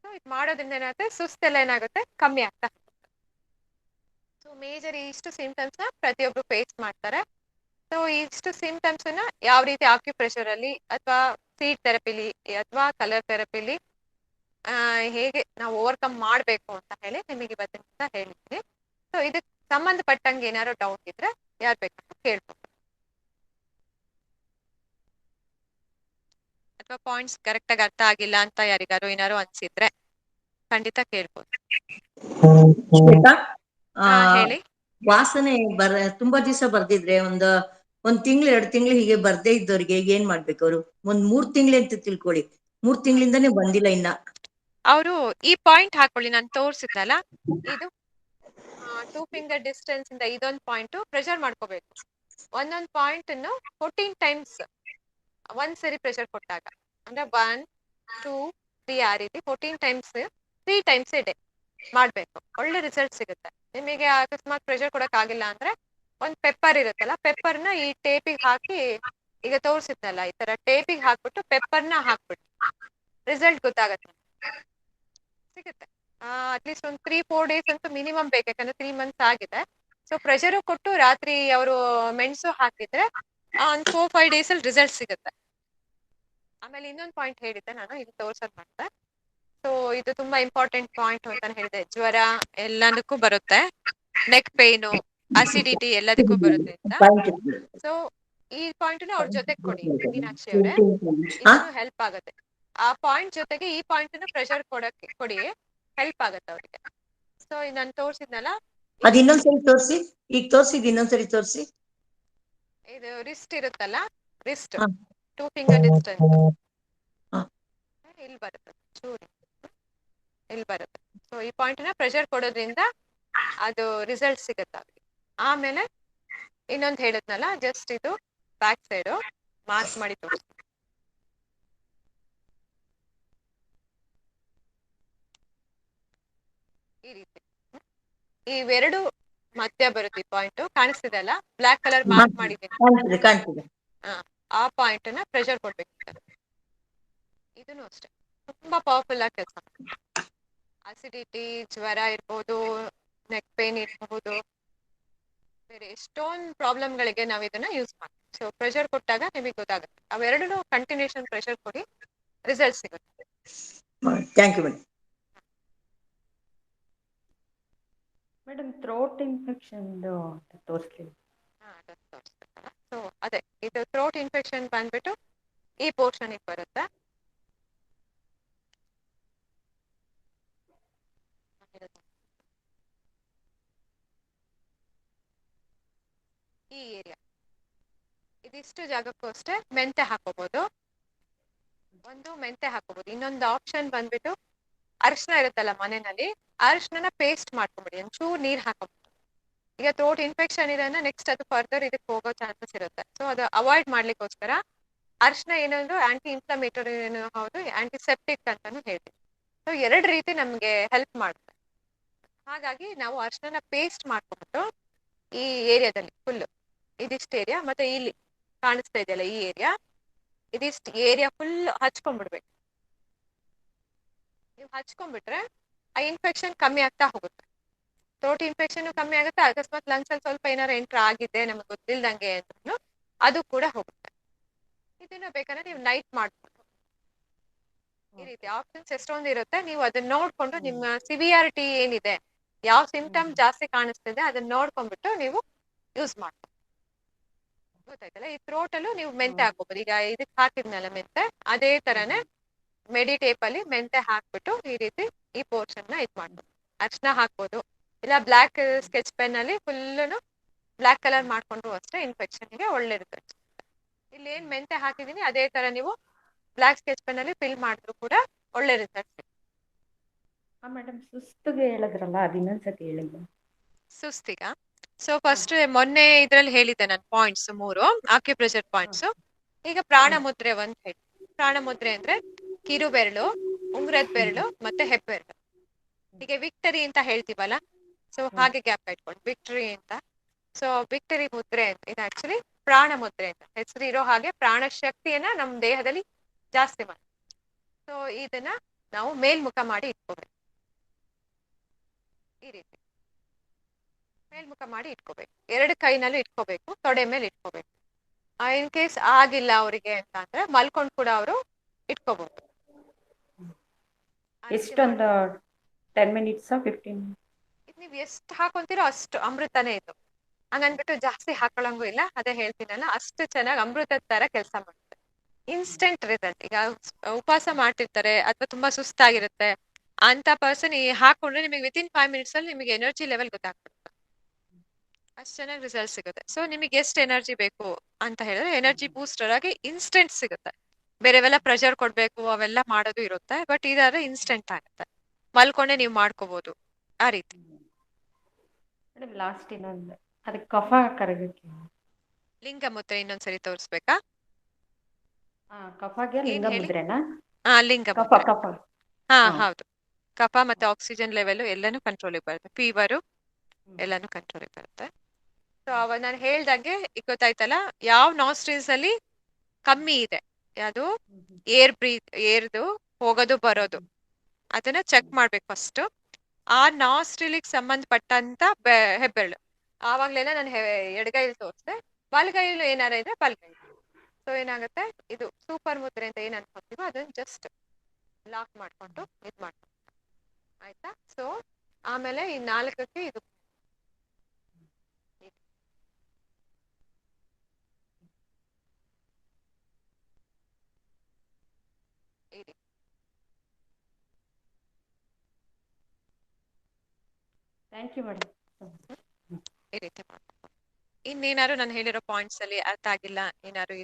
ಸೊ ಇದು ಮಾಡೋದ್ರಿಂದ ಏನಾಗುತ್ತೆ, ಸುಸ್ತೆಲ್ಲ ಏನಾಗುತ್ತೆ ಕಮ್ಮಿ ಆಗ್ತಾ. ಸೊ ಮೇಜರ್ ಇಷ್ಟು ಸಿಂಪ್ಟಮ್ಸ್ ನ ಪ್ರತಿಯೊಬ್ರು ಫೇಸ್ ಮಾಡ್ತಾರೆ. ಸೊ ಇಷ್ಟು ಸಿಂಪ್ಟಮ್ಸ್ ನ ಯಾವ ರೀತಿ ಆಕ್ಯುಪ್ರೆಷರ್ ಅಲ್ಲಿ ಅಥವಾ ಸೀಡ್ ಥೆರಪಿಲಿ ಅಥವಾ ಕಲರ್ ಥೆರಪಿಲಿ ಹೇಗೆ ನಾವು ಓವರ್ಕಮ್ ಮಾಡಬೇಕು ಅಂತ ಹೇಳಿ ನಿಮಗೆ ಇವತ್ತಿನಿಂದ ಹೇಳಿದ್ದೀನಿ. ಸೊ ಇದಕ್ಕೆ ಸಂಬಂಧಪಟ್ಟಂಗೆ ಏನಾದ್ರು ಡೌಟ್ ಇದ್ರೆ ಯಾರು ಬೇಕಾದ್ರೂ ಕೇಳ್ಬೋದು, ಅಥವಾ ಪಾಯಿಂಟ್ಸ್ ಕರೆಕ್ಟ್ ಆಗಿ ಅರ್ಥ ಆಗಿಲ್ಲ ಅಂತ ಯಾರಿಗಾರು ಏನಾರು ಅನ್ಸಿದ್ರೆ ಖಂಡಿತ ಕೇಳ್ಬೋದು. ಶ್ವೇತಾ, ಹೇಳಿ. ವಾಸನೆ ತುಂಬಾ ದಿವಸ ಬರ್ದಿದ್ರೆ ಒಂದ್ ತಿಂಗಳು 2 ತಿಂಗಳು ಹೀಗೆ ಬರ್ದೇ ಇದ್ದವ್ರಿಗೆ ಏನ್ ಮಾಡ್ಬೇಕು? ಅವರು 3 ತಿಂಗಳು ಅಂತ ತಿಳ್ಕೊಳ್ಳಿ, 3 ತಿಂಗಳಿಂದಾನೇ ಬಂದಿಲ್ಲ ಇನ್ನ. ಅವರು ಈ ಪಾಯಿಂಟ್ ಹಾಕೊಳ್ಳಿ, ನಾನು ತೋರ್ಸಿದ್ನಲ್ಲ ಇದು 2 ಫಿಂಗರ್ ಡಿಸ್ಟೆನ್ಸ್ ಇಂದ ಇದೊಂದು ಪಾಯಿಂಟ್ ಪ್ರೆಷರ್ ಮಾಡ್ಕೋಬೇಕು. ಒಂದೊಂದು ಪಾಯಿಂಟ್ ಅನ್ನು 14 ಟೈಮ್ಸ್ ಒಂದ್ಸರಿ ಪ್ರೆಷರ್ ಕೊಟ್ಟಾಗ, ಅಂದ್ರೆ 1 2 3 ಆ ರೀತಿ 14 ಟೈಮ್ಸ್ 3 ಟೈಮ್ಸ್ ಡೇ ಮಾಡ್ಬೇಕು. ಒಳ್ಳೆ ರಿಸಲ್ಟ್ ಸಿಗುತ್ತೆ ನಿಮಗೆ. ಅಕಸ್ಮಾತ್ ಪ್ರೆಷರ್ ಕೊಡಕ್ ಆಗಿಲ್ಲ ಅಂದ್ರೆ ಒಂದ್ ಪೆಪ್ಪರ್ ಇರುತ್ತಲ್ಲ, ಪೆಪ್ಪರ್ನ ಈ ಟೇಪಿಗೆ ಹಾಕಿ, ಈಗ ತೋರ್ಸಿದ್ನಲ್ಲ ಈ ತರ ಟೇಪಿಗೆ ಹಾಕ್ಬಿಟ್ಟು ಪೆಪ್ಪರ್ನ ಹಾಕ್ಬಿಟ್ಟು ರಿಸಲ್ಟ್ ಗೊತ್ತಾಗತ್ತೆ, ಸಿಗುತ್ತೆ. ಅಟ್ಲೀಸ್ಟ್ ಒಂದು 3-4 ಡೇಸ್ ಅಂತೂ ಮಿನಿಮಮ್ ಬೇಕು, ಯಾಕಂದ್ರೆ 3 ಮಂತ್ಸ್ ಆಗಿದೆ. ಸೊ ಪ್ರೆಷರ್ ಕೊಟ್ಟು ರಾತ್ರಿ ಅವರು ಮೆಣಸು ಹಾಕಿದ್ರೆ ಒಂದು 4-5 ಡೇಸ್ ಅಲ್ಲಿ ರಿಸಲ್ಟ್ ಸಿಗುತ್ತೆ. ಆಮೇಲೆ ಇನ್ನೊಂದು ಪಾಯಿಂಟ್ ಹೇಳಿದ್ದೆ ನಾನು, ಇದು ತೋರ್ಸೋದ್ ಮಾಡ್ತೆ. ಸೊ ಇದು ತುಂಬಾ ಇಂಪಾರ್ಟೆಂಟ್ ಪಾಯಿಂಟ್ ಅಂತ ಹೇಳಿದೆ. ಜ್ವರ ಎಲ್ಲದಕ್ಕೂ ಬರುತ್ತೆ, ನೆಕ್ ಪೇನು, ಅಸಿಡಿಟಿ ಎಲ್ಲದಕ್ಕೂ ಬರುತ್ತೆ ಅಂತ. ಸೊ ಈ ಪಾಯಿಂಟ್ ಅವ್ರ ಜೊತೆಗೆ ಕೊಡಿ ಮೀನಾಕ್ಷಿ ಅವರೇ, ಇದನ್ನು ಹೆಲ್ಪ್ ಆಗುತ್ತೆ. ಆ ಪಾಯಿಂಟ್ ಜೊತೆಗೆ ಈ ಪಾಯಿಂಟ್ ಪ್ರೆಷರ್ ಕೊಡಿ, ಹೆಲ್ಪ್ ಆಗುತ್ತೆ ಅವ್ರಿಗೆ. ಸೊ ನಾನು ತೋರ್ಸಿದ್ನಲ್ಲ, ಅದ್ ಇನ್ನೊಂದ್ಸರಿ ತೋರ್ಸಿ, ಈಗ ತೋರ್ಸಿದ್ ಇನ್ನೊಂದ್ಸರಿ ತೋರ್ಸಿ. ಇದು ರಿಸ್ಟ್ ಇರುತ್ತಲ್ಲ, ರಿಸ್ಟ್ 2 ಫಿಂಗರ್ ಡಿಸ್ಟೆನ್ಸ್ ಇಲ್ಲಿ ಬರುತ್ತೆ, ಚೂರಿ ಇಲ್ಲಿ ಬರುತ್ತೆ. ಸೊ ಈ ಪಾಯಿಂಟ್ ಪ್ರೆಷರ್ ಕೊಡೋದ್ರಿಂದ ಅದು ರಿಸಲ್ಟ್ ಸಿಗುತ್ತೆ ಅವ್ರಿಗೆ. ಆಮೇಲೆ ಇನ್ನೊಂದು ಹೇಳಿದ್ನಲ್ಲ, ಜಸ್ಟ್ ಇದು ಬ್ಯಾಕ್ ಸೈಡು ಮಾರ್ಕ್ ಮಾಡಿ ತೋರಿಸಿ. ಈ ರೀತಿ ಇವೆರಡು ಮಧ್ಯ ಬರುತ್ತೆ ಪಾಯಿಂಟ್, ಕಾಣಿಸ್ತಿದೆ ಅಲ್ಲ, ಬ್ಲಾಕ್ ಕಲರ್ ಮಾರ್ಕ್ ಮಾಡಿದ್ದೀನಿ. ಆ ಪಾಯಿಂಟ್ ಪ್ರೆಷರ್ ಕೊಡ್ಬೇಕು. ಇದನ್ನು ಅಷ್ಟೇ ತುಂಬಾ ಪವರ್ಫುಲ್ ಆಗಿ ಕೆಲಸ. ಅಸಿಡಿಟಿ, ಜ್ವರ ಇರ್ಬೋದು, ನೆಕ್ ಪೇನ್ ಇರಬಹುದು, ಬೇರೆ ಎಷ್ಟೊಂದು ಪ್ರಾಬ್ಲಮ್ಗಳಿಗೆ ನಾವು ಇದನ್ನ ಯೂಸ್ ಮಾಡ್ತೀವಿ. ಸೊ ಪ್ರೆಷರ್ ಕೊಟ್ಟಾಗ ನಿಮಗೆ ಗೊತ್ತಾಗುತ್ತೆ. ಅವೆರಡು ಕಂಟಿನ್ಯೂಷನ್ ಪ್ರೆಷರ್ ಕೊಡಿ, ರಿಸಲ್ಟ್ ಸಿಗುತ್ತೆ. Thank you madam. Madam throat infection ತೋರಿಸ್ತೀವಿ. ಸೊ ಅದೇ ಇದು ಥ್ರೋಟ್ ಇನ್ಫೆಕ್ಷನ್ ಬಂದ್ಬಿಟ್ಟು ಈ ಪೋರ್ಷನ್ ಬರುತ್ತೆ. ಈ ಏರಿಯಾ ಇದಿಷ್ಟು ಜಾಗಕ್ಕೂ ಅಷ್ಟೇ ಮೆಂತೆ ಹಾಕೋಬಹುದು. ಒಂದು ಮೆಂತೆ ಹಾಕೋಬಹುದು. ಇನ್ನೊಂದು ಆಪ್ಷನ್ ಬಂದ್ಬಿಟ್ಟು ಅರಿಶಿನ ಇರುತ್ತಲ್ಲ ಮನೆಯಲ್ಲಿ, ಅರಿಶಿನ ಪೇಸ್ಟ್ ಮಾಡ್ಕೊಂಬಿಡಿ, ಒಂಚೂರು ನೀರ್ ಹಾಕೋಬಹುದು. ಈಗ ಥ್ರೋಟ್ ಇನ್ಫೆಕ್ಷನ್ ಇದೆ ಅಂದ್ರೆ ನೆಕ್ಸ್ಟ್ ಅದು ಫರ್ದರ್ ಇದಕ್ಕೆ ಹೋಗೋ ಚಾನ್ಸಸ್ ಇರುತ್ತೆ. ಸೊ ಅದು ಅವಾಯ್ಡ್ ಮಾಡ್ಲಿಕ್ಕೋಸ್ಕರ ಅರಿಶಿನ ಏನಂದ್ರು ಆಂಟಿ ಇನ್ಫ್ಲಮೇಟರಿ ಹೌದು, ಆಂಟಿಸೆಪ್ಟಿಕ್ ಅಂತಾನು ಹೇಳ್ತೀವಿ. ಸೊ 2 ರೀತಿ ನಮ್ಗೆ ಹೆಲ್ಪ್ ಮಾಡುತ್ತೆ. ಹಾಗಾಗಿ ನಾವು ಅರಿಶಿನ ಪೇಸ್ಟ್ ಮಾಡ್ಕೊಂಡ್ಬಿಟ್ಟು ಈ ಏರಿಯಾದಲ್ಲಿ ಫುಲ್ ಇದಿಷ್ಟು ಏರಿಯಾ, ಮತ್ತೆ ಇಲ್ಲಿ ಕಾಣಿಸ್ತಾ ಇದೆಯಲ್ಲ ಈ ಏರಿಯಾ, ಇದಿಷ್ಟು ಏರಿಯಾ ಫುಲ್ ಹಚ್ಕೊಂಡ್ಬಿಡ್ಬೇಕು. ನೀವು ಹಚ್ಕೊಂಡ್ಬಿಟ್ರೆ ಆ ಇನ್ಫೆಕ್ಷನ್ ಕಮ್ಮಿ ಆಗ್ತಾ ಹೋಗುತ್ತೆ. ಥ್ರೋಟ್ ಇನ್ಫೆಕ್ಷನ್ ಕಮ್ಮಿ ಆಗುತ್ತೆ. ಅಕಸ್ಮಾತ್ ಲಂಗ್ಸ್ ಅಲ್ಲಿ ಸ್ವಲ್ಪ ಏನಾರು ಎಂಟ್ರ್ ಆಗಿದೆ ನಮಗೆ ಗೊತ್ತಿಲ್ದಂಗೆ ಅಂದ್ರೂ ಅದು ಕೂಡ ಹೋಗುತ್ತೆ. ಇದನ್ನ ಬೇಕಾದ್ರೆ ನೀವು ನೈಟ್ ಮಾಡ್ಬೋದು. ಈ ರೀತಿ ಆಪ್ಷನ್ಸ್ ಎಷ್ಟೊಂದು ಇರುತ್ತೆ. ನೀವು ಅದನ್ನ ನೋಡ್ಕೊಂಡು ನಿಮ್ಮ ಸಿವಿಯಾರಿಟಿ ಏನಿದೆ, ಯಾವ ಸಿಂಪ್ಟಮ್ ಜಾಸ್ತಿ ಕಾಣಿಸ್ತಿದೆ ಅದನ್ನ ನೋಡ್ಕೊಂಡ್ಬಿಟ್ಟು ನೀವು ಯೂಸ್ ಮಾಡ್ಬೋದು. ಗೊತ್ತಾಯ್ತಲ್ಲ. ಈ ಥ್ರೋಟ್ ಅಲ್ಲೂ ನೀವು ಮೆಂತೆ ಹಾಕೋಬಹುದು. ಈಗ ಇದಕ್ಕೆ ಹಾಕಿದ್ನಲ್ಲ ಮೆಂತೆ, ಅದೇ ತರನೇ ಮೆಡಿಟೇಪ್ ಅಲ್ಲಿ ಮೆಂತೆ ಹಾಕ್ಬಿಟ್ಟು ಈ ರೀತಿ ಈ ಪೋರ್ಷನ್ ನ ಇದ್ ಮಾಡ್ಬೋದು. ಅರ್ಶನ ಹಾಕ್ಬೋದು, ಇಲ್ಲ ಬ್ಲಾಕ್ ಸ್ಕೆಚ್ ಪೆನ್ ಅಲ್ಲಿ ಫುಲ್ ಬ್ಲಾಕ್ ಕಲರ್ ಮಾಡ್ಕೊಂಡ್ರು ಅಷ್ಟೇ ಇನ್ಫೆಕ್ಷನ್ಗೆ ಒಳ್ಳೆ ರಿಸಲ್ಟ್. ಇಲ್ಲಿ ಏನ್ ಮೆಂತೆ ಹಾಕಿದೀನಿ ಅದೇ ತರ ನೀವು ಬ್ಲಾಕ್ ಸ್ಕೆಚ್ ಪೆನ್ ಅಲ್ಲಿ ಫಿಲ್ ಮಾಡಿದ್ರು ಕೂಡ ಒಳ್ಳೆ ರಿಸಲ್ಟ್. ಮೇಡಮ್ ಸುಸ್ತಿಗೆ ಹೇಳಿದ್ರಲ್ಲ, ಅದು ಇನ್ನೊಂದ್ಸತಿ ಹೇಳಿಲ್ಲ. ಸುಸ್ತಿಗ ಸೊ ಫಸ್ಟ್ ಮೊನ್ನೆ ಇದ್ರಲ್ಲಿ ಹೇಳಿದ್ದೆ ನಾನು ಪಾಯಿಂಟ್ಸ್ 3 ಆಕ್ಯುಪ್ರೆಷರ್ ಪಾಯಿಂಟ್ಸ್. ಈಗ ಪ್ರಾಣ ಮುದ್ರೆ ಒಂದ್ ಹೇಳಿ. ಪ್ರಾಣ ಮುದ್ರೆ ಅಂದ್ರೆ ಕಿರು ಬೆರಳು, ಉಂಗುರದ ಬೆರಳು ಮತ್ತೆ ಹೆಬ್ಬೆರಳು. ಹೀಗೆ ವಿಕ್ಟರಿ ಅಂತ ಹೇಳ್ತೀವಲ್ಲ, ಸೊ ಸೊ ಹಾಗೆ ಗ್ಯಾಪ್ ಇಟ್ಕೊಂಡು ವಿಕ್ಟರಿ ಅಂತ. ಸೊ ವಿಕ್ಟರಿ ಮುದ್ರೆ ಅಂತ ಇದು ಆಕ್ಚುಲಿ ಪ್ರಾಣ ಮುದ್ರೆ ಅಂತ ಹೆಸರು ಇರೋ ಹಾಗೆ ಪ್ರಾಣ ಶಕ್ತಿಯನ್ನ ನಮ್ಮ ದೇಹದಲ್ಲಿ ಜಾಸ್ತಿ ಮಾಡಿ. ಸೊ ಇದನ್ನ ನಾವು ಮೇಲ್ಮುಖ ಮಾಡಿ ಇಟ್ಕೋಬೇಕು. ಈ ರೀತಿ ಮೇಲ್ಮುಖ ಮಾಡಿ ಇಟ್ಕೋಬೇಕು. 2 ಕೈನಲ್ಲೂ ಇಟ್ಕೋಬೇಕು, ತೊಡೆ ಮೇಲೆ ಇಟ್ಕೋಬೇಕು. ಇನ್ ಕೇಸ್ ಆಗಿಲ್ಲ ಅವರಿಗೆ ಅಂತ ಅಂದ್ರೆ ಮಲ್ಕೊಂಡು ಕೂಡ ಅವರು ಇಟ್ಕೋಬಹುದು. ಎಷ್ಟೊಂದು 10 minutes 15 ನೀವ್ ಎಷ್ಟು ಹಾಕೊಂತೀರೋ ಅಷ್ಟು ಅಮೃತನೇ ಇದು. ಹಂಗನ್ಬಿಟ್ಟು ಜಾಸ್ತಿ ಹಾಕೊಳ್ಳಂಗೂ ಇಲ್ಲ. ಅದೇ ಹೇಳ್ತೀನಲ್ಲ, ಅಷ್ಟು ಚೆನ್ನಾಗಿ ಅಮೃತದ ತರ ಕೆಲಸ ಮಾಡುತ್ತೆ. Instant result. ಈಗ ಉಪವಾಸ ಮಾಡ್ತಿರ್ತಾರೆ ಅಥವಾ ತುಂಬಾ ಸುಸ್ತಾಗಿರುತ್ತೆ ಅಂತ ಪರ್ಸನ್ ಈ ಹಾಕೊಂಡ್ರೆ ನಿಮಗೆ ವಿತಿನ್ 5 minutes ಅಲ್ಲಿ ನಿಮಗೆ ಎನರ್ಜಿ ಲೆವೆಲ್ ಗೊತ್ತಾಗ್ಬಿಡುತ್ತೆ. ಅಷ್ಟು ಚೆನ್ನಾಗಿ ರಿಸಲ್ಟ್ ಸಿಗುತ್ತೆ. ಸೊ ನಿಮಗೆ ಎಷ್ಟು ಎನರ್ಜಿ ಬೇಕು ಅಂತ ಹೇಳಿದ್ರೆ ಎನರ್ಜಿ ಬೂಸ್ಟರ್ ಆಗಿ ಇನ್ಸ್ಟೆಂಟ್ ಸಿಗುತ್ತೆ. ಬೇರೆವೆಲ್ಲ ಪ್ರೆಷರ್ ಕೊಡ್ಬೇಕು ಅವೆಲ್ಲ ಮಾಡೋದು ಇರುತ್ತೆ. ಬಟ್ ಇದಾದ್ರೆ ಇನ್ಸ್ಟೆಂಟ್ ಆಗುತ್ತೆ, ಮಲ್ಕೊಂಡೆ ನೀವು ಮಾಡ್ಕೋಬಹುದು ಆ ರೀತಿ. ಮೇಡಮ್ ಲಾಸ್ಟ್ ಇನ್ನೊಂದು ಅದಕ್ಕೆ ಕಫ ಕರಗಕ್ಕೆ ಲಿಂಗ ಮುದ್ರೆ ಇನ್ನೊಂದ್ಸರಿ ತೋರಿಸ್ಬೇಕಾ? ಕಫಗೆ ಏನ್ ಲಿಂಗ ಹೇಳಿ? ಮುದ್ರೆನಾ? ಲಿಂಗ ಕಫ ಮುದ್ರೆ. ಕಫ ಹಾ ಹಾ. ಹೌದು. ಕಫ ಮತ್ತೆ ಆಕ್ಸಿಜನ್ ಲೆವೆಲ್ ಎಲ್ಲಾನು ಕಂಟ್ರೋಲಿಗೆ ಬರುತ್ತೆ. ಫೀವರು ಎಲ್ಲಾನು ಕಂಟ್ರೋಲಿಗೆ ಬರುತ್ತೆ. ಸೊ ಅವಾಗ ನಾನು ಹೇಳ್ದಂಗೆ ಈಗ ಗೊತ್ತಾಯ್ತಲ್ಲ ಯಾವ ನಾಸ್ಟ್ರಿಲ್ಸ್ ಅಲ್ಲಿ ಕಮ್ಮಿ ಇದೆ, ಅದು ಏರ್ದು ಹೋಗೋದು ಬರೋದು, ಅದನ್ನ ಚೆಕ್ ಮಾಡ್ಬೇಕು ಫಸ್ಟ್. ಆ ನಾಸ್ಟ್ರಿಲಿಗೆ ಸಂಬಂಧಪಟ್ಟಂತ ಹೆಬ್ಬೆರಳು ಆವಾಗ್ಲೆಲ್ಲ ನಾನು ಎಡಗೈಲಿ ತೋರಿಸ್ದೆ, ಬಲಗೈಲು ಏನಾರ ಇದ್ರೆ ಬಲಗೈ. ಸೊ ಏನಾಗುತ್ತೆ, ಇದು ಸೂಪರ್ ಮುದ್ರೆ ಅಂತ ಏನ್ ಅನ್ಕೊಂತೀವೋ ಅದನ್ನ ಜಸ್ಟ್ ಲಾಕ್ ಮಾಡ್ಕೊಂಡು ಇದ್ ಮಾಡ್ಕೊಂಡು ಆಯ್ತಾ. ಸೊ ಆಮೇಲೆ ಈ 4ಕ್ಕೆ ಇದು ಇರಿ. Thank you madam. ಈ ರೀತಿ ಮಾಡ್ಬೇಕು. ಇನ್ನೇನಾದ್ರು ನಾನು ಹೇಳಿರೋ ಪಾಯಿಂಟ್ಸ್ ಅಲ್ಲಿ ಅರ್ಥ ಆಗಿಲ್ಲ, ಏನಾದ್ರು